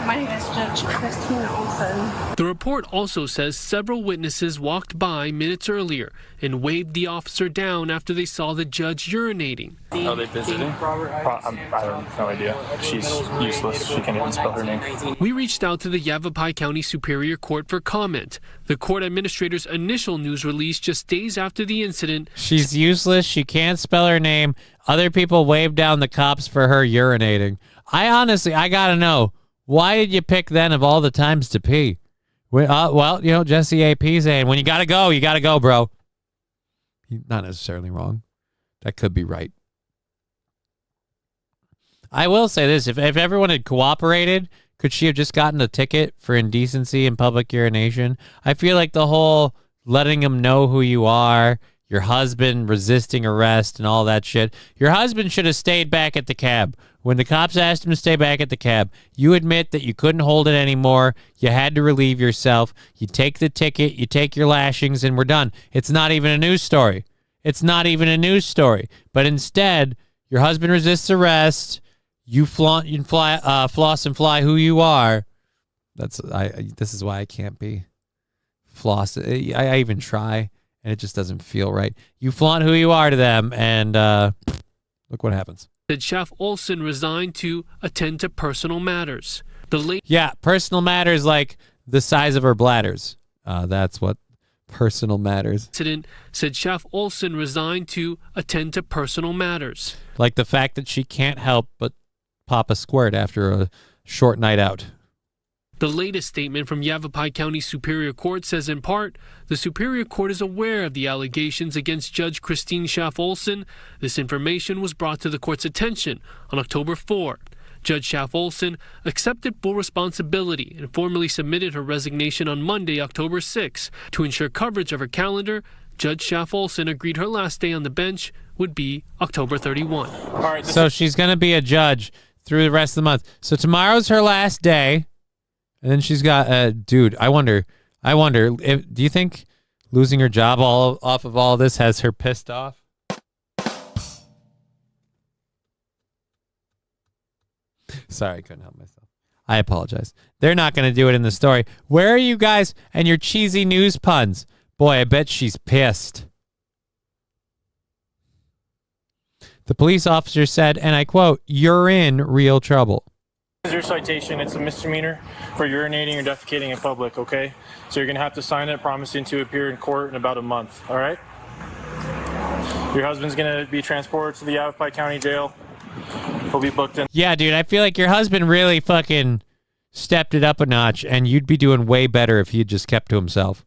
My name is Judge Christina Olson. The report also says several witnesses walked by minutes earlier and waved the officer down after they saw the judge urinating. Are they visiting? I have no idea. She's useless. She can't even spell her name. We reached out to the Yavapai County Superior Court for comment. The court administrator's initial news release just days after the incident. She's useless. She can't spell her name. Other people waved down the cops for her urinating. I gotta know, why did you pick then of all the times to pee? Well, Jesse AP saying, when you gotta go, bro. He's not necessarily wrong. That could be right. I will say this, if everyone had cooperated, could she have just gotten a ticket for indecency and public urination? I feel like the whole letting them know who you are, your husband resisting arrest and all that shit. Your husband should have stayed back at the cab. When the cops asked him to stay back at the cab, you admit that you couldn't hold it anymore. You had to relieve yourself. You take the ticket, you take your lashings, and we're done. It's not even a news story. But instead, your husband resists arrest. You floss and fly who you are. This is why I can't be floss. I even try, and it just doesn't feel right. You flaunt who you are to them, and look what happens. That Schaff Olson resigned to attend to personal matters. Personal matters like the size of her bladders. That's what Personal matters. President said Chef Olsen resigned to attend to personal matters. Like the fact that she can't help but pop a squirt after a short night out. The latest statement from Yavapai County Superior Court says in part, the Superior Court is aware of the allegations against Judge Christine Schaff Olsen. This information was brought to the court's attention on October 4. Judge Schaff Olsen accepted full responsibility and formally submitted her resignation on Monday, October 6. To ensure coverage of her calendar, Judge Schaff Olsen agreed her last day on the bench would be October 31. All right, So she's going to be a judge through the rest of the month. So tomorrow's her last day. And then she's got, dude, I wonder, do you think losing her job off of all this has her pissed off? Sorry, I couldn't help myself. I apologize. They're not going to do it in the story. Where are you guys and your cheesy news puns? Boy, I bet she's pissed. The police officer said, and I quote, "You're in real trouble." This is your citation. It's a misdemeanor for urinating or defecating in public, okay? So you're going to have to sign it, promising to appear in court in about a month, all right? Your husband's going to be transported to the Yavapai County Jail. He'll be booked in. Yeah, dude, I feel like your husband really fucking stepped it up a notch, and you'd be doing way better if he had just kept to himself.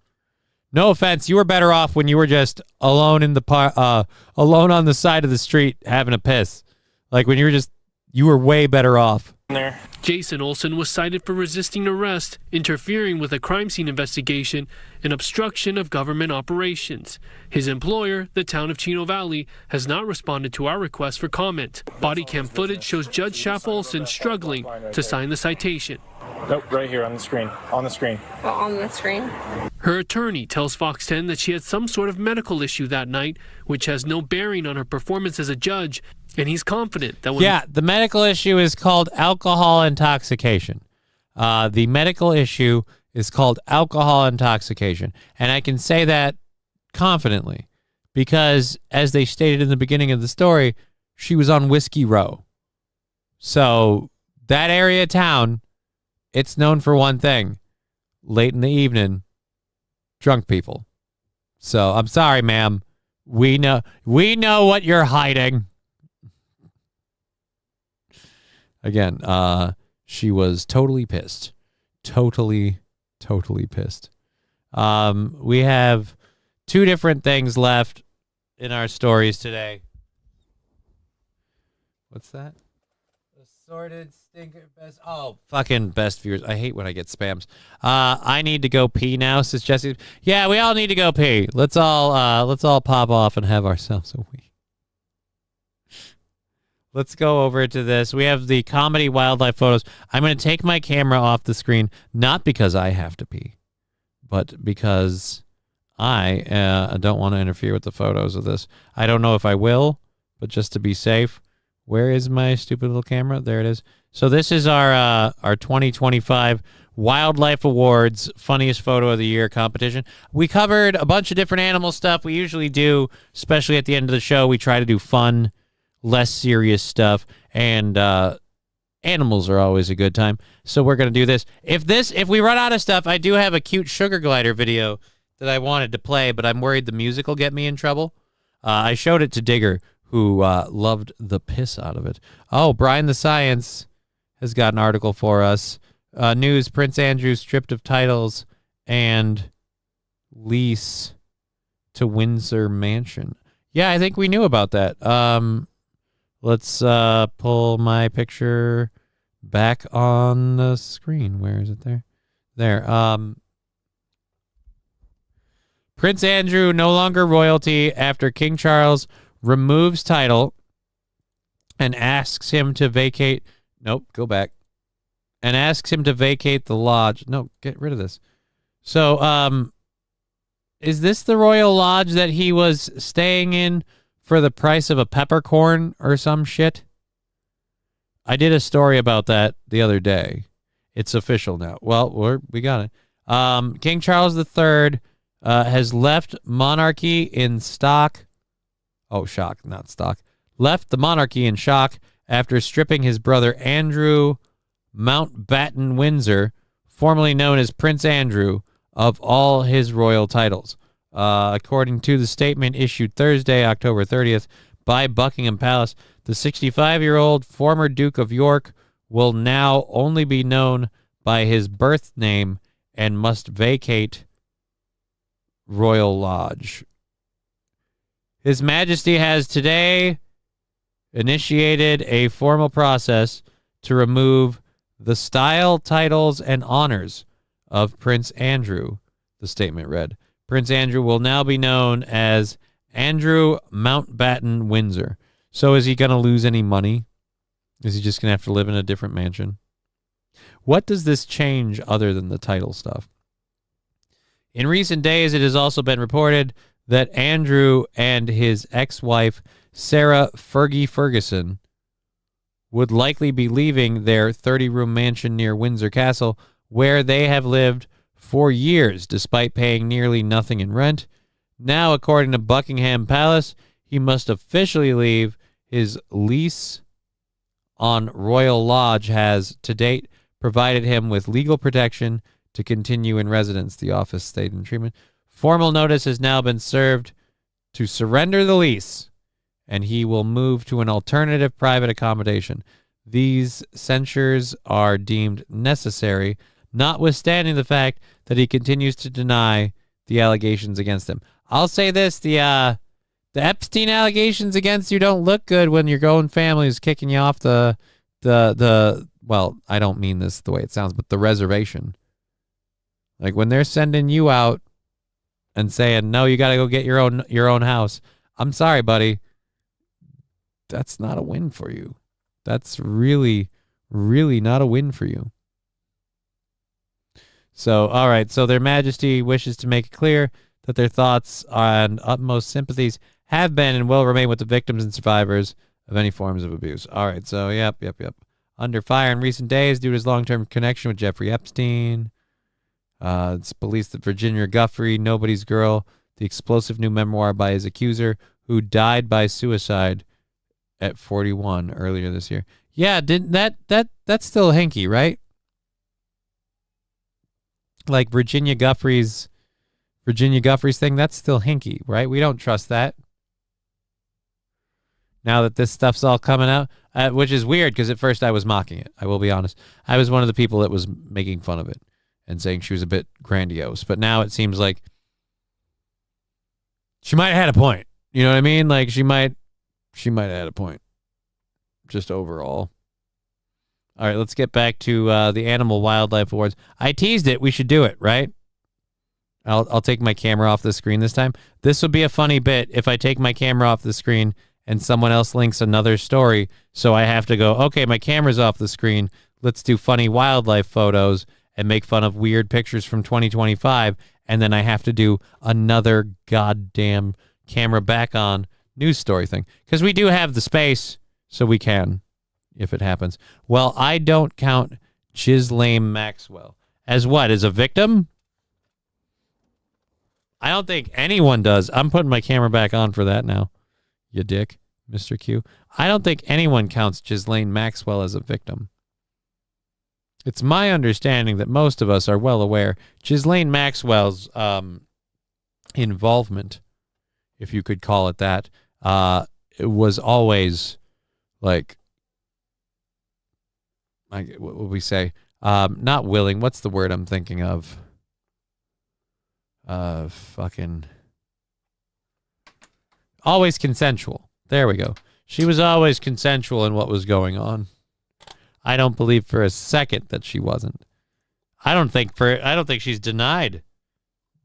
No offense, you were better off when you were just alone in the alone on the side of the street having a piss. Like when you were way better off. There. Jason Olsen was cited for resisting arrest, interfering with a crime scene investigation, and obstruction of government operations. His employer, the town of Chino Valley, has not responded to our request for comment. Body cam footage shows Judge Schaff Olsen struggling to sign the citation. Nope, right here on the screen. On the screen. Well, on the screen. Her attorney tells Fox 10 that she had some sort of medical issue that night, which has no bearing on her performance as a judge, and he's confident that when... Yeah, the medical issue is called alcohol intoxication. The medical issue is called alcohol intoxication. And I can say that confidently because, as they stated in the beginning of the story, she was on Whiskey Row. So that area of town, it's known for one thing. Late in the evening, drunk people. So I'm sorry, ma'am. We know what you're hiding. Again, she was totally pissed. Totally pissed. We have two different things left in our stories today. What's that? Assorted stinker best. Oh, fucking best viewers. I hate when I get spams. I need to go pee now, says Jesse. Yeah, we all need to go pee. Let's all pop off and have ourselves a wee. Let's go over to this. We have the comedy wildlife photos. I'm going to take my camera off the screen, not because I have to pee, but because I don't want to interfere with the photos of this. I don't know if I will, but just to be safe. Where is my stupid little camera? There it is. So this is our 2025 Wildlife Awards Funniest Photo of the Year competition. We covered a bunch of different animal stuff. We usually do, especially at the end of the show, we try to do fun, less serious stuff, and animals are always a good time. So we're going to do this. If we run out of stuff, I do have a cute sugar glider video that I wanted to play, but I'm worried the music will get me in trouble. I showed it to Digger, who loved the piss out of it. Oh, Brian the Science has got an article for us. News, Prince Andrew stripped of titles and lease to Windsor Mansion. Yeah, I think we knew about that. Let's pull my picture back on the screen. Where is it there? There. Prince Andrew no longer royalty after King Charles removes title and asks him to vacate. Nope, go back. And asks him to vacate the lodge. No, get rid of this. So, is this the royal lodge that he was staying in for the price of a peppercorn or some shit? I did a story about that the other day. It's official now. Well, we got it. King Charles III has left monarchy in stock. Oh, shock, not stock. Left the monarchy in shock after stripping his brother Andrew Mountbatten Windsor, formerly known as Prince Andrew, of all his royal titles. According to the statement issued Thursday, October 30th, by Buckingham Palace, the 65-year-old former Duke of York will now only be known by his birth name and must vacate Royal Lodge. His Majesty has today initiated a formal process to remove the style, titles, and honors of Prince Andrew, the statement read. Prince Andrew will now be known as Andrew Mountbatten Windsor. So is he going to lose any money? Is he just going to have to live in a different mansion? What does this change other than the title stuff? In recent days, it has also been reported that Andrew and his ex-wife, Sarah Fergie Ferguson, would likely be leaving their 30-room mansion near Windsor Castle, where they have lived for years despite paying nearly nothing in rent. Now, according to Buckingham Palace, he must officially leave. His lease on Royal Lodge has, to date, provided him with legal protection to continue in residence, the office stated in treatment. Formal notice has now been served to surrender the lease, and he will move to an alternative private accommodation. These censures are deemed necessary, notwithstanding the fact that he continues to deny the allegations against him. I'll say this, the Epstein allegations against you don't look good when your own family is kicking you off the well, I don't mean this the way it sounds, but the reservation. Like when they're sending you out and saying, no, you got to go get your own house. I'm sorry, buddy. That's not a win for you. That's really, really not a win for you. So, all right. So Their Majesty wishes to make it clear that their thoughts and utmost sympathies have been and will remain with the victims and survivors of any forms of abuse. All right. So, yep. Under fire in recent days due to his long-term connection with Jeffrey Epstein. It's believed that Virginia Giuffre, Nobody's Girl, the explosive new memoir by his accuser, who died by suicide at 41 earlier this year. Yeah, didn't that's still hinky, right? Like Virginia Giuffre's thing, that's still hinky, right? We don't trust that. Now that this stuff's all coming out, which is weird because at first I was mocking it. I will be honest. I was one of the people that was making fun of it and saying she was a bit grandiose. But now it seems like she might have had a point. You know what I mean? Like she might have had a point. Just overall. All right, let's get back to the Animal Wildlife Awards. I teased it. We should do it, right? I'll take my camera off the screen this time. This would be a funny bit if I take my camera off the screen and someone else links another story. So I have to go, okay, my camera's off the screen. Let's do funny wildlife photos and make fun of weird pictures from 2025. And then I have to do another goddamn camera back on news story thing. Because we do have the space, so we can, if it happens. Well, I don't count Ghislaine Maxwell as what? As a victim? I don't think anyone does. I'm putting my camera back on for that now. You dick, Mr. Q. I don't think anyone counts Ghislaine Maxwell as a victim. It's my understanding that most of us are well aware Ghislaine Maxwell's involvement, if you could call it that, it was always like what would we say? Not willing. What's the word I'm thinking of? Fucking always consensual. There we go. She was always consensual in what was going on. I don't believe for a second that she wasn't. I don't think she's denied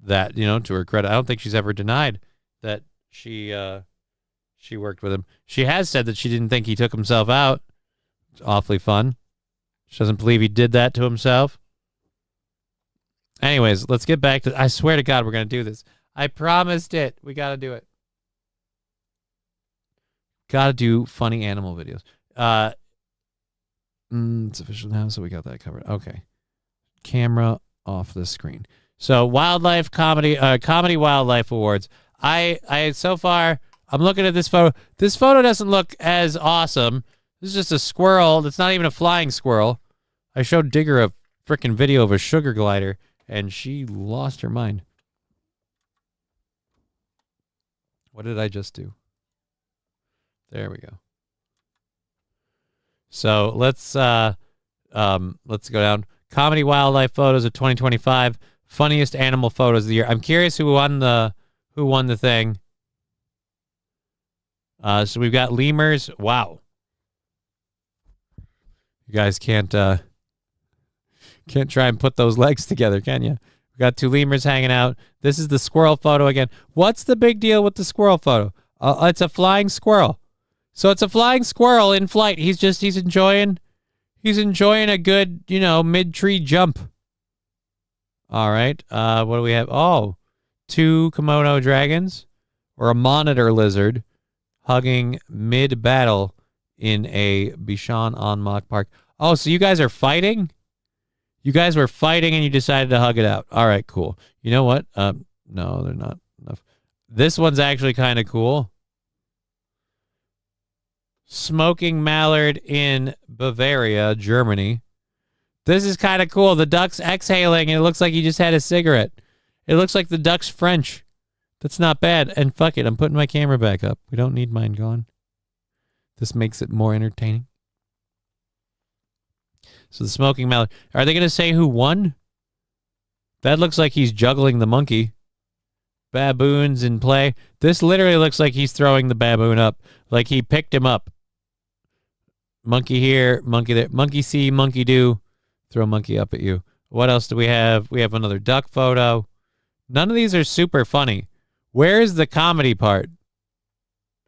that, to her credit. I don't think she's ever denied that she worked with him. She has said that she didn't think he took himself out. It's awfully fun. She doesn't believe he did that to himself. Anyways, let's get back to... I swear to God, we're going to do this. I promised it. We got to do it. Got to do funny animal videos. It's official now, so we got that covered. Okay. Camera off the screen. So, Wildlife Comedy Wildlife Awards. I so far, I'm looking at this photo. This photo doesn't look as awesome. This is just a squirrel. It's not even a flying squirrel. I showed Digger a freaking video of a sugar glider, and she lost her mind. What did I just do? There we go. So let's go down. Comedy wildlife photos of 2025. Funniest animal photos of the year. I'm curious who won the thing. So we've got lemurs. Wow. You guys can't try and put those legs together, can you? We got two lemurs hanging out. This is the squirrel photo again. What's the big deal with the squirrel photo? It's a flying squirrel. So it's a flying squirrel in flight. He's enjoying a good, mid-tree jump. All right. What do we have? Oh, two Komodo dragons or a monitor lizard hugging mid-battle in a Bichon en Mac Park. Oh, so you guys are fighting? You guys were fighting and you decided to hug it out. All right, cool. You know what? No, they're not enough. This one's actually kind of cool. Smoking mallard in Bavaria, Germany. This is kind of cool. The duck's exhaling and it looks like he just had a cigarette. It looks like the duck's French. That's not bad. And fuck it, I'm putting my camera back up. We don't need mine gone. This makes it more entertaining. So the smoking mallard. Are they going to say who won? That looks like he's juggling the monkey. Baboons in play. This literally looks like he's throwing the baboon up. Like he picked him up. Monkey here, monkey there. Monkey see, monkey do. Throw monkey up at you. What else do we have? We have another duck photo. None of these are super funny. Where is the comedy part?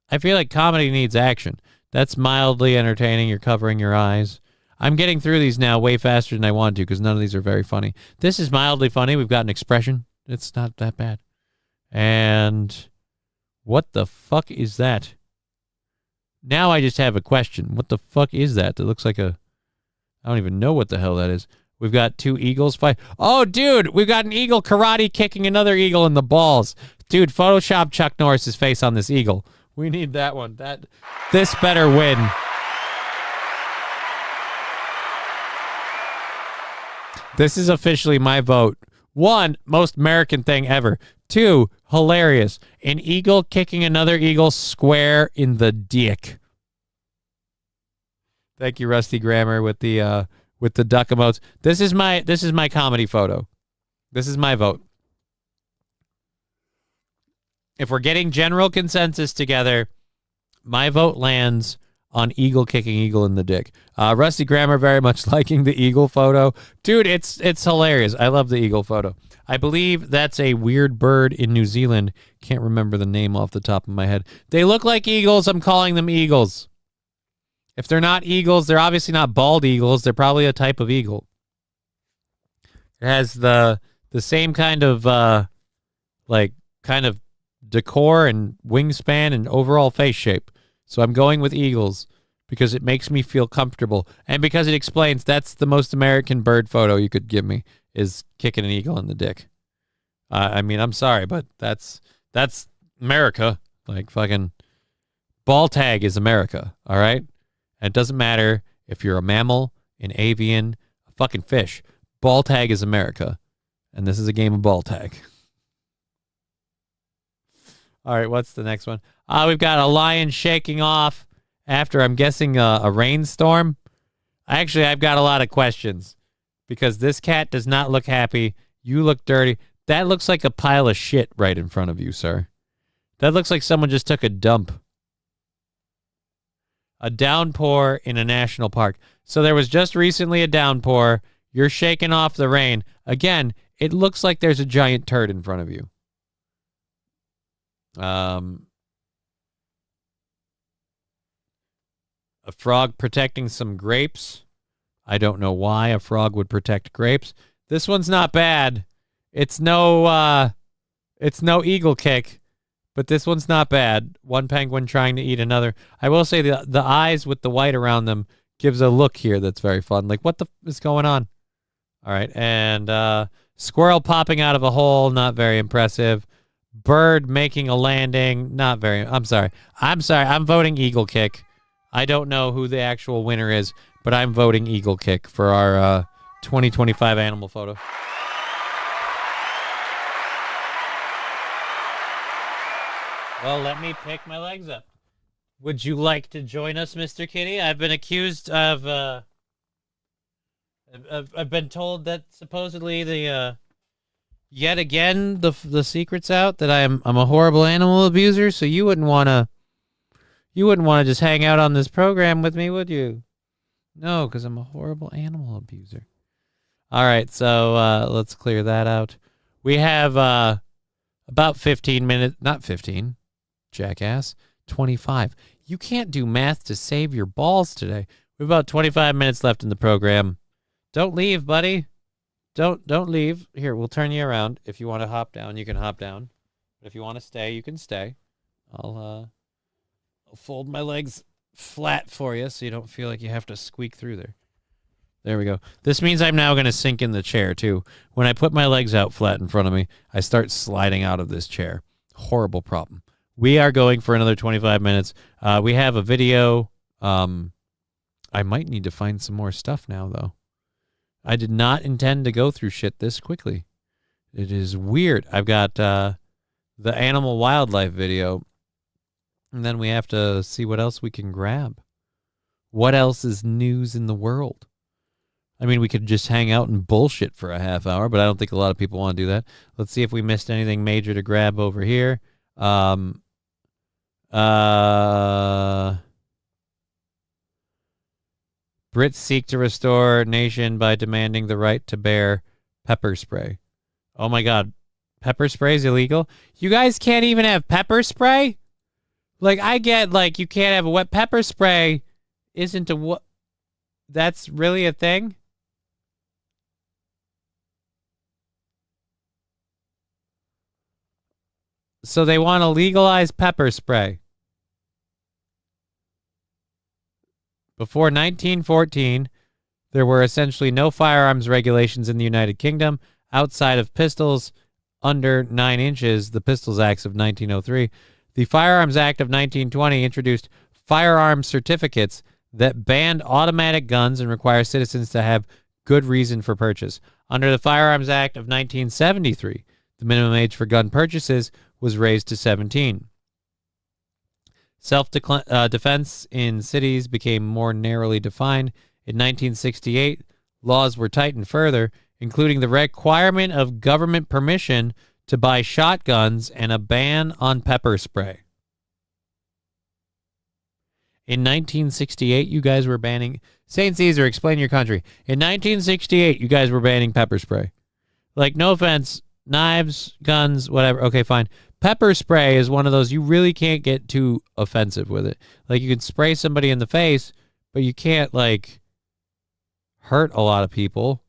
I feel like comedy needs action. That's mildly entertaining. You're covering your eyes. I'm getting through these now way faster than I want to because none of these are very funny. This is mildly funny. We've got an expression. It's not that bad. And what the fuck is that? Now I just have a question. What the fuck is that? That looks like I don't even know what the hell that is. We've got two eagles fight. Oh, dude, we've got an eagle karate kicking another eagle in the balls. Dude, Photoshop Chuck Norris's face on this eagle. We need that one. This better win. This is officially my vote. 1, most American thing ever. 2, hilarious. An eagle kicking another eagle square in the dick. Thank you, Rusty Grammar, with the duck emotes. This is my comedy photo. This is my vote. If we're getting general consensus together, my vote lands on eagle kicking eagle in the dick. Rusty Grammar very much liking the eagle photo. Dude, it's hilarious. I love the eagle photo. I believe that's a weird bird in New Zealand. Can't remember the name off the top of my head. They look like eagles. I'm calling them eagles. If they're not eagles, they're obviously not bald eagles. They're probably a type of eagle. It has the same kind of decor and wingspan and overall face shape. So I'm going with eagles because it makes me feel comfortable. And because it explains that's the most American bird photo you could give me is kicking an eagle in the dick. I mean, I'm sorry, but that's America. Like fucking ball tag is America. All right. And it doesn't matter if you're a mammal, an avian, a fucking fish. Ball tag is America. And this is a game of ball tag. All right, what's the next one? We've got a lion shaking off after, I'm guessing, a rainstorm. Actually, I've got a lot of questions because this cat does not look happy. You look dirty. That looks like a pile of shit right in front of you, sir. That looks like someone just took a dump. A downpour in a national park. So there was just recently a downpour. You're shaking off the rain. Again, it looks like there's a giant turd in front of you. A frog protecting some grapes. I don't know why a frog would protect grapes. This one's not bad. It's no eagle kick, but this one's not bad. One penguin trying to eat another. I will say the eyes with the white around them gives a look here that's very fun. Like, what the is going on? All right, and squirrel popping out of a hole, not very impressive. Bird making a landing, not very. I'm sorry. I'm voting eagle kick. I don't know who the actual winner is, but I'm voting eagle kick for our 2025 animal photo. Well, let me pick my legs up. Would you like to join us, Mr. Kitty? I've been accused of, I've been told that supposedly yet again, the secret's out that I'm a horrible animal abuser, so you wouldn't want to just hang out on this program with me, would you? No, because I'm a horrible animal abuser. All right, so let's clear that out. We have about 15 minutes, not 15, jackass, 25. You can't do math to save your balls today. We have about 25 minutes left in the program. Don't leave, buddy. Don't leave. Here, we'll turn you around. If you want to hop down, you can hop down. But if you want to stay, you can stay. I'll fold my legs flat for you so you don't feel like you have to squeak through there. There we go. This means I'm now going to sink in the chair, too. When I put my legs out flat in front of me, I start sliding out of this chair. Horrible problem. We are going for another 25 minutes. We have a video. I might need to find some more stuff now, though. I did not intend to go through shit this quickly. It is weird. I've got the animal wildlife video, and then we have to see what else we can grab. What else is news in the world? I mean, we could just hang out and bullshit for a half hour, but I don't think a lot of people want to do that. Let's see if we missed anything major to grab over here. Brits seek to restore nation by demanding the right to bear pepper spray. Oh my God. Pepper spray is illegal? You guys can't even have pepper spray? Like, I get, like, you can't have a wet pepper spray. Isn't a what? That's really a thing? So they want to legalize pepper spray. Before 1914, there were essentially no firearms regulations in the United Kingdom outside of pistols under 9 inches, the Pistols Acts of 1903. The Firearms Act of 1920 introduced firearms certificates that banned automatic guns and require citizens to have good reason for purchase. Under the Firearms Act of 1973, the minimum age for gun purchases was raised to 17. Self-defense in cities became more narrowly defined. In 1968, laws were tightened further, including the requirement of government permission to buy shotguns and a ban on pepper spray. In 1968, you guys were banning... St. Caesar, explain your country. In 1968, you guys were banning pepper spray. Like, no offense, knives, guns, whatever. Okay, fine. Pepper spray is one of those you really can't get too offensive with it. Like, you can spray somebody in the face, but you can't, like, hurt a lot of people.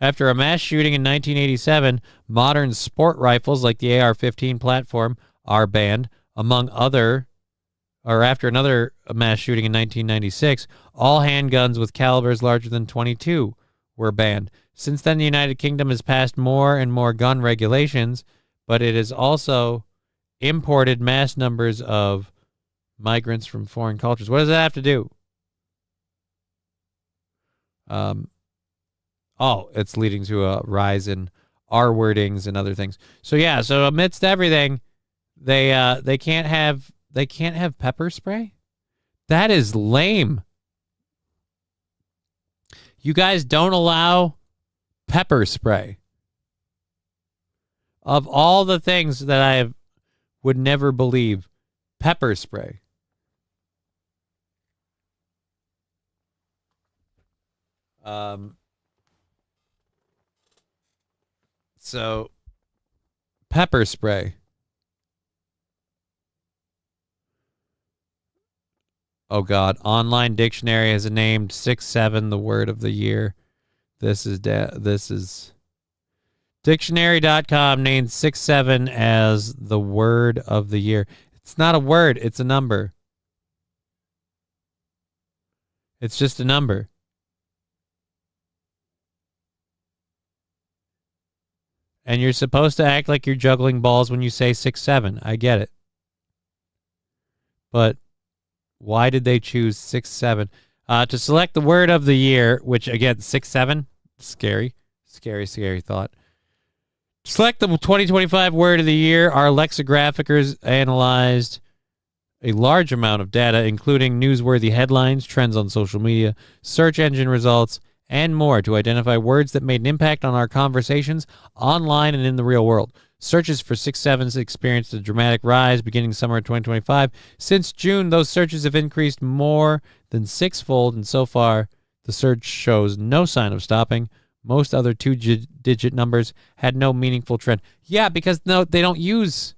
After a mass shooting in 1987, modern sport rifles like the AR-15 platform are banned. After another mass shooting in 1996, all handguns with calibers larger than .22 were banned. Since then, the United Kingdom has passed more and more gun regulations, but it has also imported mass numbers of migrants from foreign cultures. What does that have to do? It's leading to a rise in R wordings and other things. So yeah, so amidst everything, they can't have pepper spray? That is lame. You guys don't allow pepper spray. Of all the things that I would never believe, pepper spray. So, pepper spray. Oh God! Online dictionary has named 6-7 the word of the year. This is Dictionary.com named 6-7 as the word of the year. It's not a word; it's a number. It's just a number. And you're supposed to act like you're juggling balls when you say 6-7. I get it. But why did they choose 6-7? To select the word of the year, which again, 6-7, scary thought. Select the 2025 word of the year. Our lexigraphicers analyzed a large amount of data, including newsworthy headlines, trends on social media, search engine results, and more to identify words that made an impact on our conversations online and in the real world. Searches for 6-7s experienced a dramatic rise beginning summer of 2025. Since June, those searches have increased more than sixfold, and so far, the search shows no sign of stopping. Most other two-digit numbers had no meaningful trend. Yeah, because no, they don't use...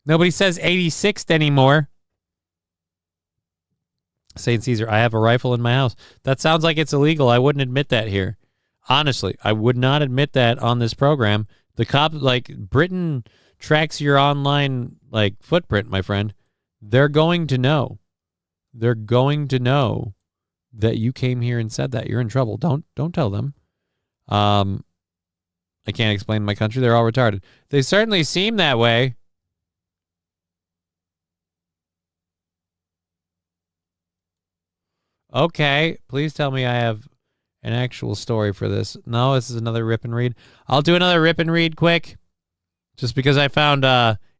Nobody says 86th anymore. St. Caesar, I have a rifle in my house. That sounds like it's illegal. I wouldn't admit that here. Honestly, I would not admit that on this program. The cop, like, Britain tracks your online, like, footprint, my friend. They're going to know. They're going to know that you came here and said that. You're in trouble. Don't tell them. I can't explain my country. They're all retarded. They certainly seem that way. Okay, please tell me I have an actual story for this. No, this is another rip and read. I'll do another rip and read quick, just because I found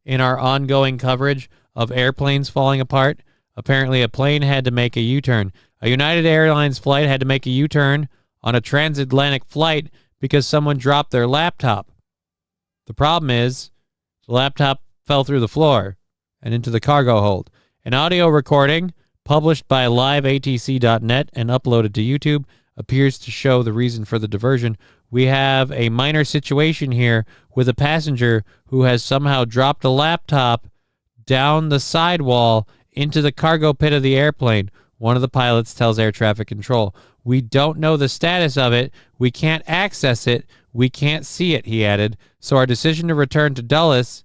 in our ongoing coverage of airplanes falling apart, apparently a plane had to make a U-turn. A United Airlines flight had to make a U-turn on a transatlantic flight because someone dropped their laptop. The problem is the laptop fell through the floor and into the cargo hold. An audio recording published by liveatc.net and uploaded to YouTube appears to show the reason for the diversion. We have a minor situation here with a passenger who has somehow dropped a laptop down the sidewall into the cargo pit of the airplane. One of the pilots tells air traffic control, "We don't know the status of it. We can't access it. We can't see it," he added. So our decision to return to Dulles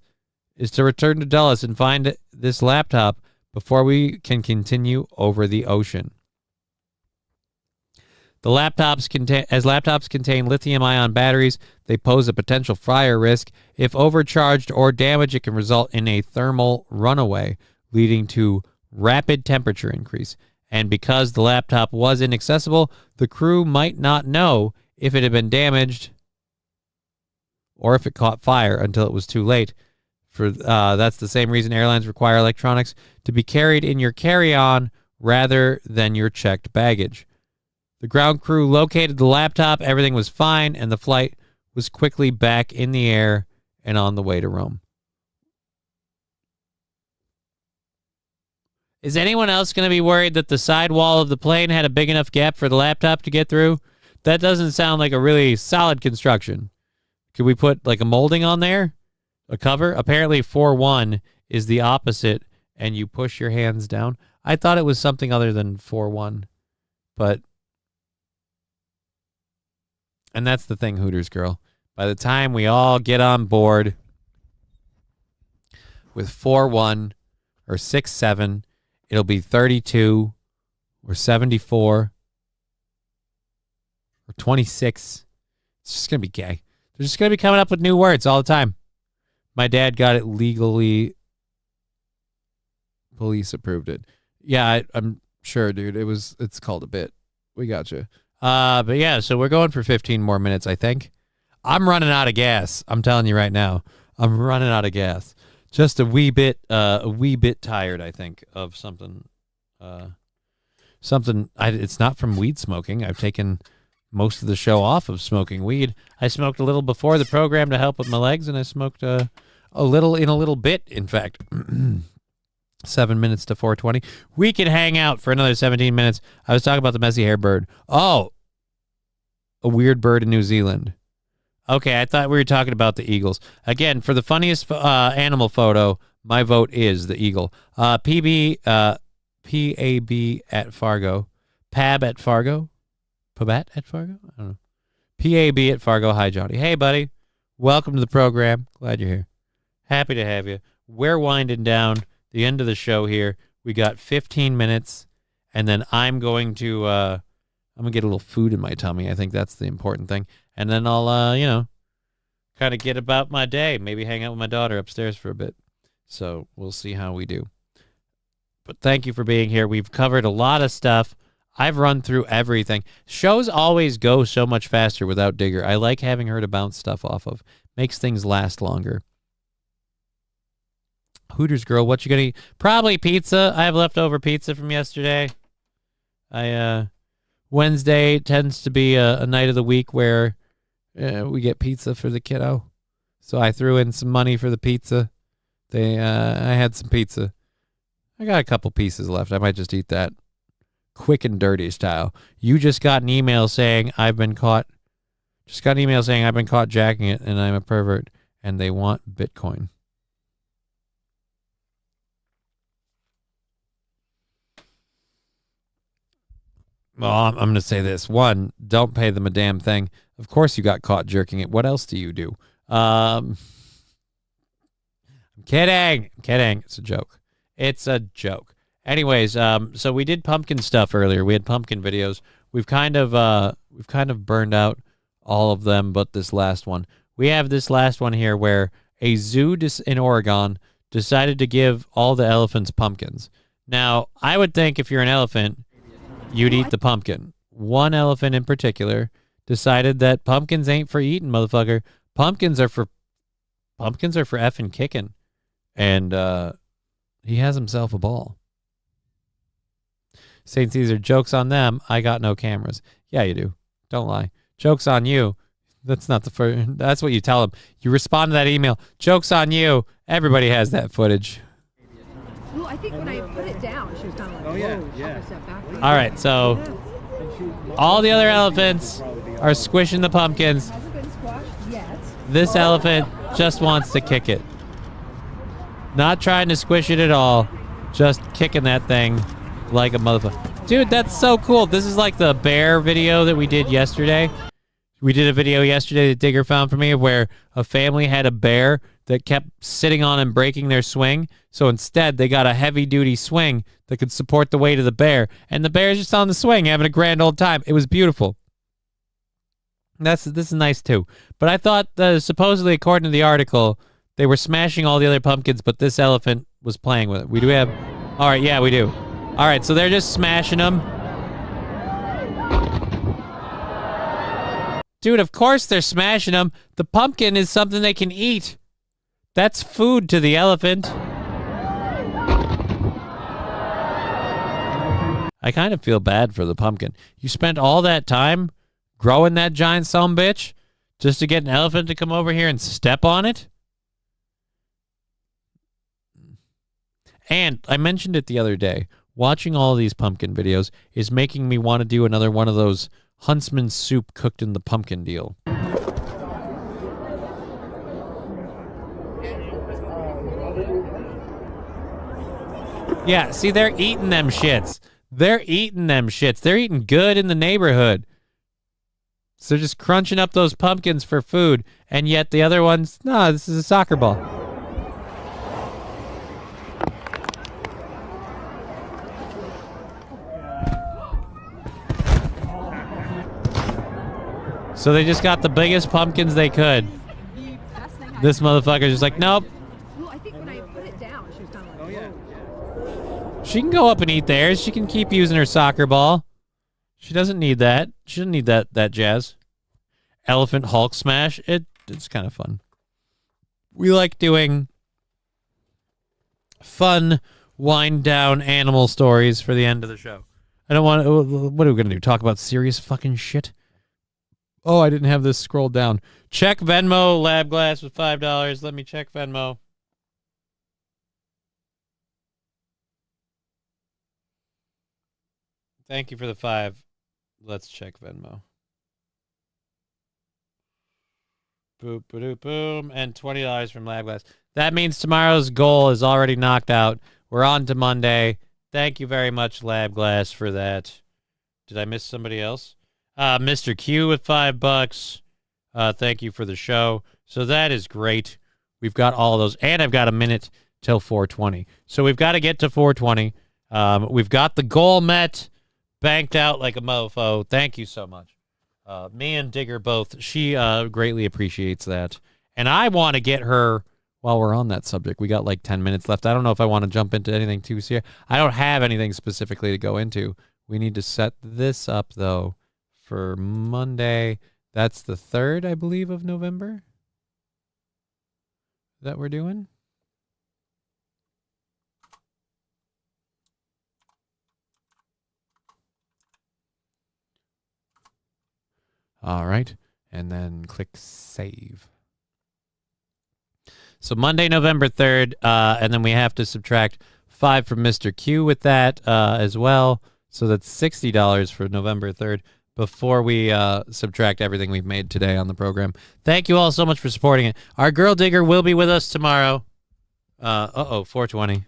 is to return to Dulles and find this laptop before we can continue over the ocean. The laptops contain lithium-ion batteries, they pose a potential fire risk. If overcharged or damaged, it can result in a thermal runaway, leading to rapid temperature increase. And because the laptop was inaccessible, the crew might not know if it had been damaged or if it caught fire until it was too late. That's the same reason airlines require electronics to be carried in your carry-on rather than your checked baggage. The ground crew located the laptop, everything was fine, and the flight was quickly back in the air and on the way to Rome. Is anyone else going to be worried that the sidewall of the plane had a big enough gap for the laptop to get through? That doesn't sound like a really solid construction. Could we put like a molding on there? A cover? Apparently 4-1 is the opposite, and you push your hands down. I thought it was something other than 4-1, but... And that's the thing, Hooters girl. By the time we all get on board with 4-1 or 6-7, it'll be 32 or 74 or 26. It's just going to be gay. They're just going to be coming up with new words all the time. My dad got it legally. Police approved it. Yeah, I'm sure, dude. It's called a bit. We got you. But yeah, so we're going for 15 more minutes, I think. I'm running out of gas. I'm telling you right now. I'm running out of gas. Just a wee bit tired, I think, of something. It's not from weed smoking. I've taken most of the show off of smoking weed. I smoked a little before the program to help with my legs, and I smoked a little bit, in fact. 7 minutes to 4:20. We could hang out for another 17 minutes. I was talking about the messy hair bird. Oh, a weird bird in New Zealand. Okay, I thought we were talking about the eagles. Again, for the funniest animal photo, my vote is the eagle. PAB at Fargo. Pab at Fargo? Pabat at Fargo? I don't know. PAB at Fargo. Hi, Johnny. Hey, buddy. Welcome to the program. Glad you're here. Happy to have you. We're winding down the end of the show here. We got 15 minutes, and then I'm going to get a little food in my tummy. I think that's the important thing. And then I'll, kind of get about my day. Maybe hang out with my daughter upstairs for a bit. So we'll see how we do. But thank you for being here. We've covered a lot of stuff. I've run through everything. Shows always go so much faster without Digger. I like having her to bounce stuff off of. Makes things last longer. Hooters girl, what you gonna eat? Probably pizza. I have leftover pizza from yesterday. Wednesday tends to be a night of the week where we get pizza for the kiddo. So I threw in some money for the pizza. I had some pizza. I got a couple pieces left. I might just eat that. Quick and dirty style. You just got an email saying I've been caught. Just got an email saying I've been caught jacking it and I'm a pervert and they want Bitcoin. Well, I'm going to say this. One, don't pay them a damn thing. Of course you got caught jerking it. What else do you do? I'm kidding. I'm kidding. It's a joke. It's a joke. Anyways, so we did pumpkin stuff earlier. We had pumpkin videos. We've kind of burned out all of them, but this last one. We have this last one here where a zoo in Oregon decided to give all the elephants pumpkins. Now, I would think if you're an elephant, you'd eat the pumpkin. One elephant in particular decided that pumpkins ain't for eating, motherfucker. Pumpkins are for effing kicking. And he has himself a ball. St. Caesar, jokes on them. I got no cameras. Yeah, you do. Don't lie. Jokes on you. That's not the first. That's what you tell them. You respond to that email. Jokes on you. Everybody has that footage. Well, I think when I put it down, she was kind of like, whoa. All right, so all the other elephants are squishing the pumpkins. Hasn't been squashed yet. This elephant just wants to kick it. Not trying to squish it at all. Just kicking that thing like a motherfucker. Dude, that's so cool. This is like the bear video that we did yesterday. We did a video yesterday that Digger found for me where a family had a bear that kept sitting on and breaking their swing. So instead, they got a heavy-duty swing that could support the weight of the bear. And the bear's just on the swing having a grand old time. It was beautiful. This is nice, too. But I thought, supposedly, according to the article, they were smashing all the other pumpkins, but this elephant was playing with it. We do have... All right, yeah, we do. All right, so they're just smashing them. Dude, of course they're smashing them. The pumpkin is something they can eat. That's food to the elephant. I kind of feel bad for the pumpkin. You spent all that time growing that giant sumbitch just to get an elephant to come over here and step on it? And I mentioned it the other day. Watching all these pumpkin videos is making me want to do another one of those huntsman soup cooked in the pumpkin deal. Yeah, see, they're eating them shits. They're eating them shits. They're eating good in the neighborhood. So they're just crunching up those pumpkins for food. And yet the other ones, no, this is a soccer ball. So they just got the biggest pumpkins they could. This motherfucker's just like, nope. Well, I think when I put it down, she was kind of like, She can go up and eat theirs. She can keep using her soccer ball. She doesn't need that. She doesn't need that jazz. Elephant Hulk smash. It's kind of fun. We like doing fun wind down animal stories for the end of the show. I don't want to, what are we going to do? Talk about serious fucking shit? Oh, I didn't have this scrolled down. Check Venmo, Lab Glass with $5. Let me check Venmo. Thank you for the 5. Let's check Venmo. Boop, ba-doop, boom. And $20 from Lab Glass. That means tomorrow's goal is already knocked out. We're on to Monday. Thank you very much, Lab Glass, for that. Did I miss somebody else? Mr. Q with $5. Thank you for the show. So that is great. We've got all of those. And I've got a minute till 4:20. So we've got to get to 4:20. We've got the goal met. Banked out like a mofo. Thank you so much. Me and Digger both. She greatly appreciates that. And I want to get her, while we're on that subject, we got like 10 minutes left. I don't know if I want to jump into anything too serious. I don't have anything specifically to go into We need to set this up, though, for Monday. That's the 3rd, I believe, of November that we're doing. All right. And then click save. So Monday, November 3rd, and then we have to subtract 5 from Mr. Q with that as well. So that's $60 for November 3rd before we subtract everything we've made today on the program. Thank you all so much for supporting it. Our girl digger will be with us tomorrow. 420.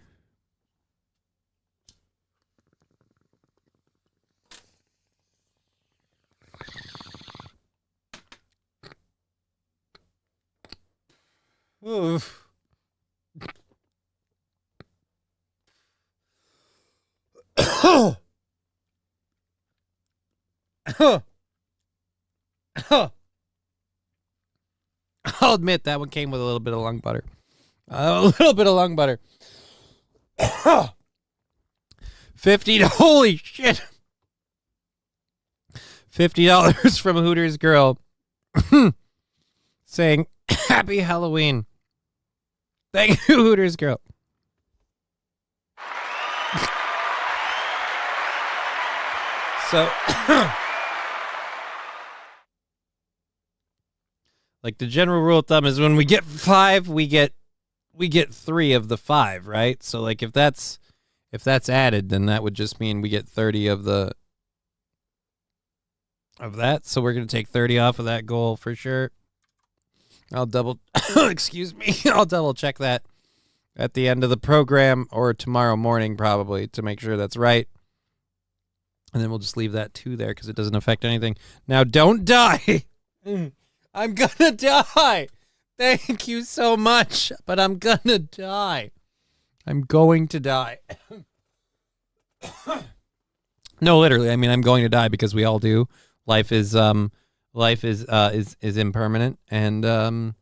Oof. I'll admit that one came with a little bit of lung butter. Holy shit. $50 from Hooters Girl saying Happy Halloween. Thank you, Hooters Girl. So, like the general rule of thumb is when we get 5, we get 3 of the 5, right? So like if that's added, then that would just mean we get 30 of that. So we're gonna take 30 off of that goal for sure. I'll double excuse me. I'll double check that at the end of the program or tomorrow morning probably to make sure that's right. And then we'll just leave that 2 there because it doesn't affect anything. Now, don't die. I'm going to die. Thank you so much, but I'm going to die. I'm going to die. No, literally. I mean, I'm going to die because we all do. Life is impermanent, and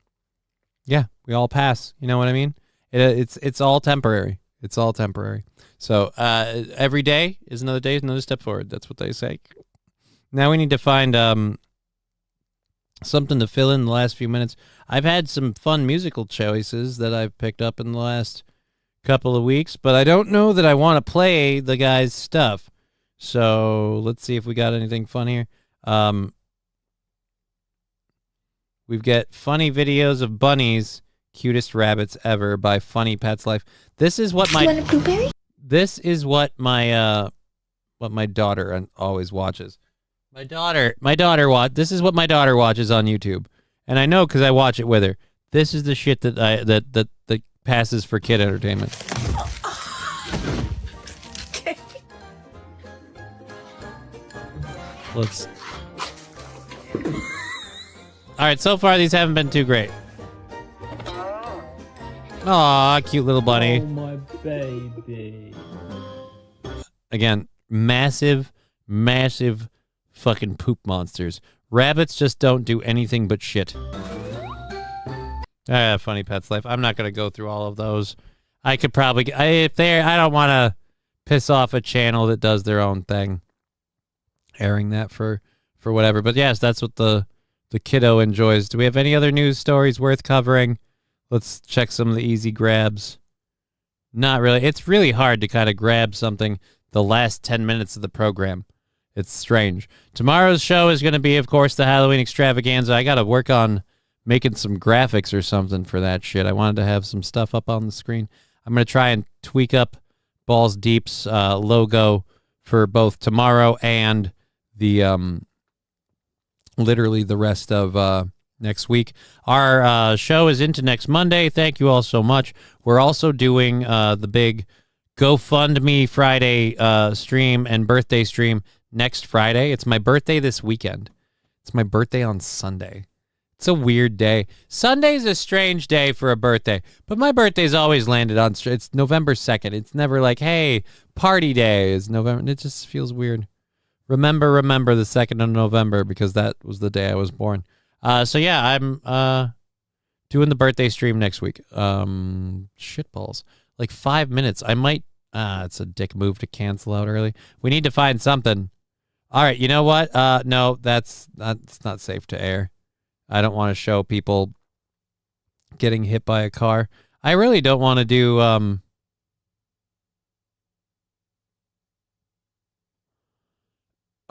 yeah, we all pass. You know what I mean? It's all temporary. It's all temporary. So every day is another day, is another step forward. That's what they say. Now we need to find something to fill in the last few minutes. I've had some fun musical choices that I've picked up in the last couple of weeks, but I don't know that I want to play the guy's stuff. So let's see if we got anything fun here. We've got funny videos of bunnies, cutest rabbits ever by Funny Pets Life. This is what my This is what my daughter always watches. This is what my daughter watches on YouTube, and I know because I watch it with her. This is the shit that passes for kid entertainment. Okay. Let's. All right, so far these haven't been too great. Aw, cute little bunny. Oh, my baby. Again, massive fucking poop monsters. Rabbits just don't do anything but shit. Funny Pets Life. I'm not going to go through all of those. I could probably... I don't want to piss off a channel that does their own thing. Airing that for whatever. But yes, that's what the kiddo enjoys. Do we have any other news stories worth covering? Let's check some of the easy grabs. Not really. It's really hard to kind of grab something the last 10 minutes of the program. It's strange. Tomorrow's show is going to be, of course, the Halloween extravaganza. I got to work on making some graphics or something for that shit. I wanted to have some stuff up on the screen. I'm going to try and tweak up Balls Deep's logo for both tomorrow and the literally the rest of next week. Our show is into next Monday. Thank you all so much. We're also doing the big GoFundMe Friday stream and birthday stream next Friday. It's my birthday this weekend. It's my birthday on Sunday. It's a weird day. Sunday's a strange day for a birthday, but my birthday's always landed on... It's November 2nd. It's never like, hey, party day is November. It just feels weird. Remember the 2nd of November because that was the day I was born. So yeah, I'm doing the birthday stream next week. Shitballs. Like 5 minutes. I might It's a dick move to cancel out early. We need to find something. All right, you know what? No, it's not safe to air. I don't want to show people getting hit by a car. I really don't want to do oh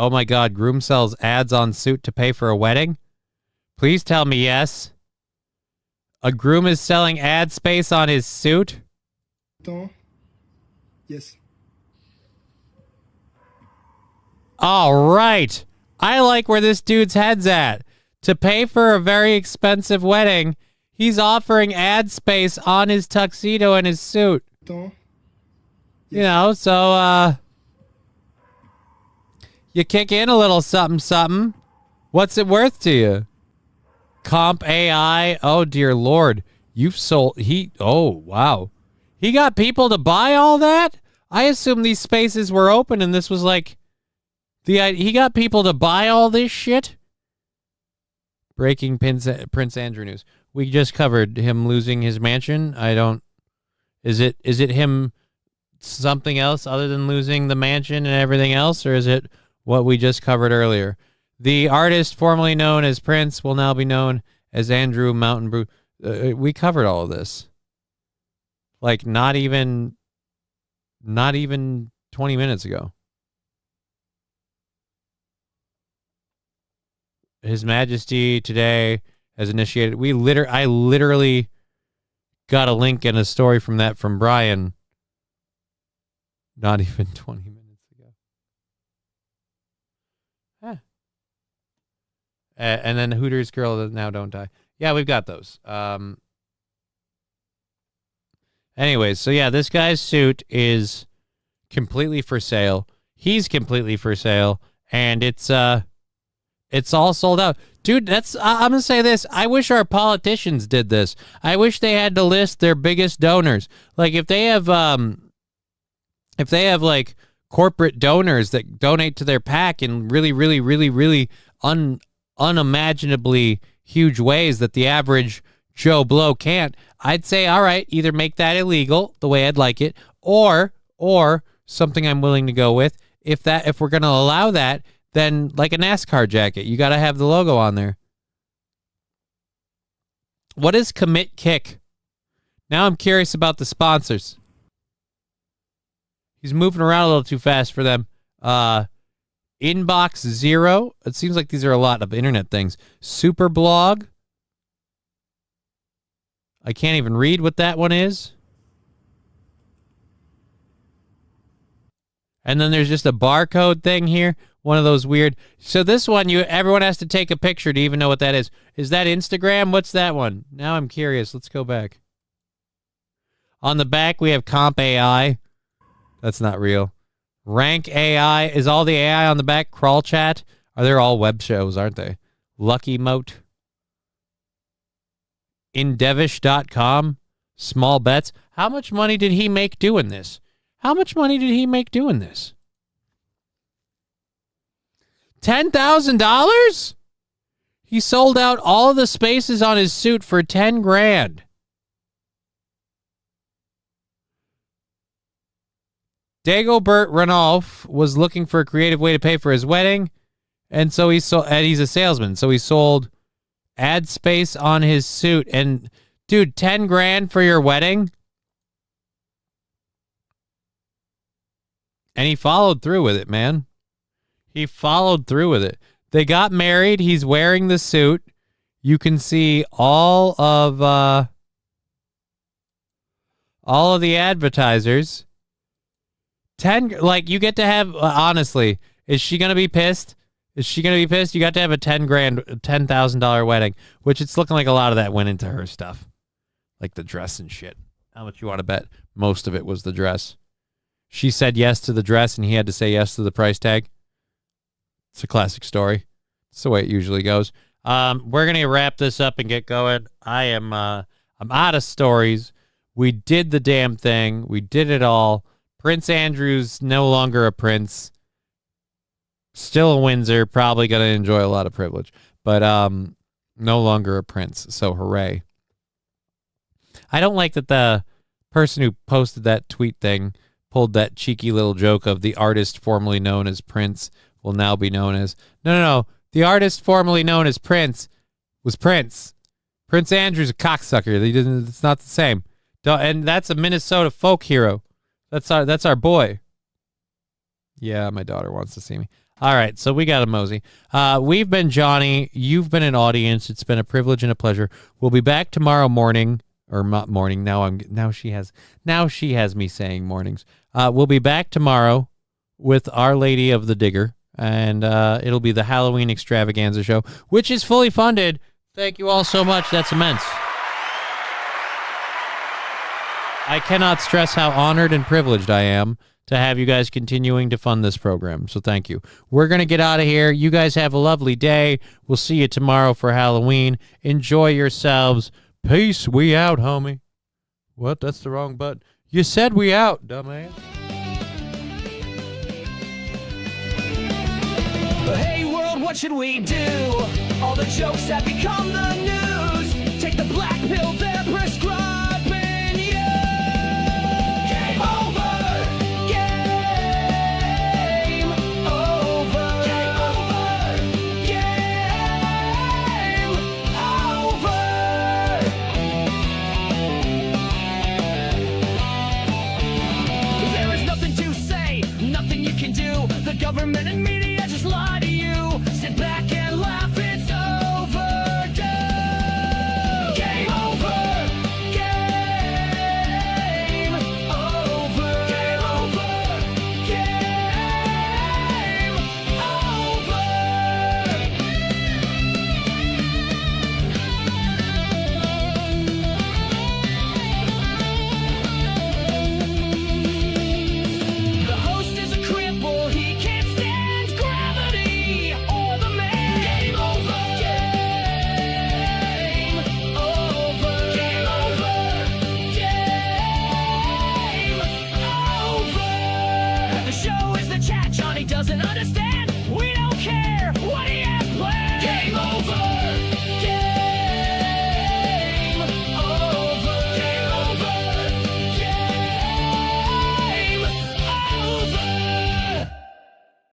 my God, groom sells ads on suit to pay for a wedding? Please tell me yes. A groom is selling ad space on his suit? Yes. All right. I like where this dude's head's at. To pay for a very expensive wedding, he's offering ad space on his tuxedo and his suit. You know, so you kick in a little something something. What's it worth to you? Comp AI. Oh dear Lord. You've sold oh wow. He got people to buy all that? I assume these spaces were open and this was like he got people to buy all this shit? Breaking Prince Andrew news. We just covered him losing his mansion. Is it him something else other than losing the mansion and everything else, or is it what we just covered earlier? The artist formerly known as Prince will now be known as Andrew Mountain Brew. We covered all of this. Like not even 20 minutes ago. His Majesty today has initiated. I literally got a link and a story from Brian. Not even 20 minutes ago. Huh. And then Hooters Girl That Now Don't Die. Yeah, we've got those. Anyways, so yeah, this guy's suit is completely for sale. He's completely for sale, and it's all sold out. Dude, I'm going to say this. I wish our politicians did this. I wish they had to list their biggest donors. Like if they have like corporate donors that donate to their PAC in really, really, really, really unimaginably huge ways that the average Joe Blow can't, I'd say, all right, either make that illegal the way I'd like it, or something I'm willing to go with. If we're going to allow that, then like a NASCAR jacket, you got to have the logo on there. What is Commit Kick? Now I'm curious about the sponsors. He's moving around a little too fast for them. Inbox Zero. It seems like these are a lot of internet things. Superblog. I can't even read what that one is. And then there's just a barcode thing here. One of those weird. So this one, everyone has to take a picture to even know what that is. Is that Instagram? What's that one? Now I'm curious. Let's go back. On the back, we have Comp AI. That's not real. Rank AI. Is all the AI on the back Crawl Chat? They're all web shows, aren't they? Lucky Moat. Indevish.com. Small Bets. How much money did he make doing this? $10,000? He sold out all of the spaces on his suit for $10,000. Dagobert Ranulph was looking for a creative way to pay for his wedding, and so he's a salesman, so he sold ad space on his suit. And dude, $10,000 for your wedding? And he followed through with it, man. He followed through with it. They got married. He's wearing the suit. You can see all of the advertisers. You get to have, honestly, is she going to be pissed? You got to have a $10,000 wedding, which it's looking like a lot of that went into her stuff. Like the dress and shit. How much you want to bet? Most of it was the dress. She said yes to the dress and he had to say yes to the price tag. It's a classic story. It's the way it usually goes. We're going to wrap this up and get going. I'm out of stories. We did the damn thing. We did it all. Prince Andrew's no longer a prince. Still a Windsor. Probably going to enjoy a lot of privilege. But no longer a prince. So hooray. I don't like that the person who posted that tweet thing pulled that cheeky little joke of the artist formerly known as Prince will now be known as... No. The artist formerly known as Prince was Prince. Prince Andrew's a cocksucker. It's not the same. And that's a Minnesota folk hero. That's our boy. Yeah, my daughter wants to see me. All right, so we got a mosey. We've been Johnny. You've been an audience. It's been a privilege and a pleasure. We'll be back tomorrow morning, or not morning. Now she has me saying mornings. We'll be back tomorrow with Our Lady of the Digger, and it'll be the Halloween extravaganza show, which is fully funded. Thank you all so much. That's immense. I cannot stress how honored and privileged I am to have you guys continuing to fund this program. So thank you. We're going to get out of here. You guys have a lovely day. We'll see you tomorrow for Halloween. Enjoy yourselves. Peace. We out, homie. What? That's the wrong button. You said we out, dumbass. Hey world, what should we do? All the jokes have become the news. Take the black pill they're prescribing you. Game over. Game over. Game over. Game over. There is nothing to say, nothing you can do. The government and media just lie to you. Sit back and laugh, it's overdue. Game over. Game over. Game over. Game over. The host is a cripple, he can't stand gravity or the man. Game over. Game over. Game over. Game over. The show is the chat Johnny doesn't understand.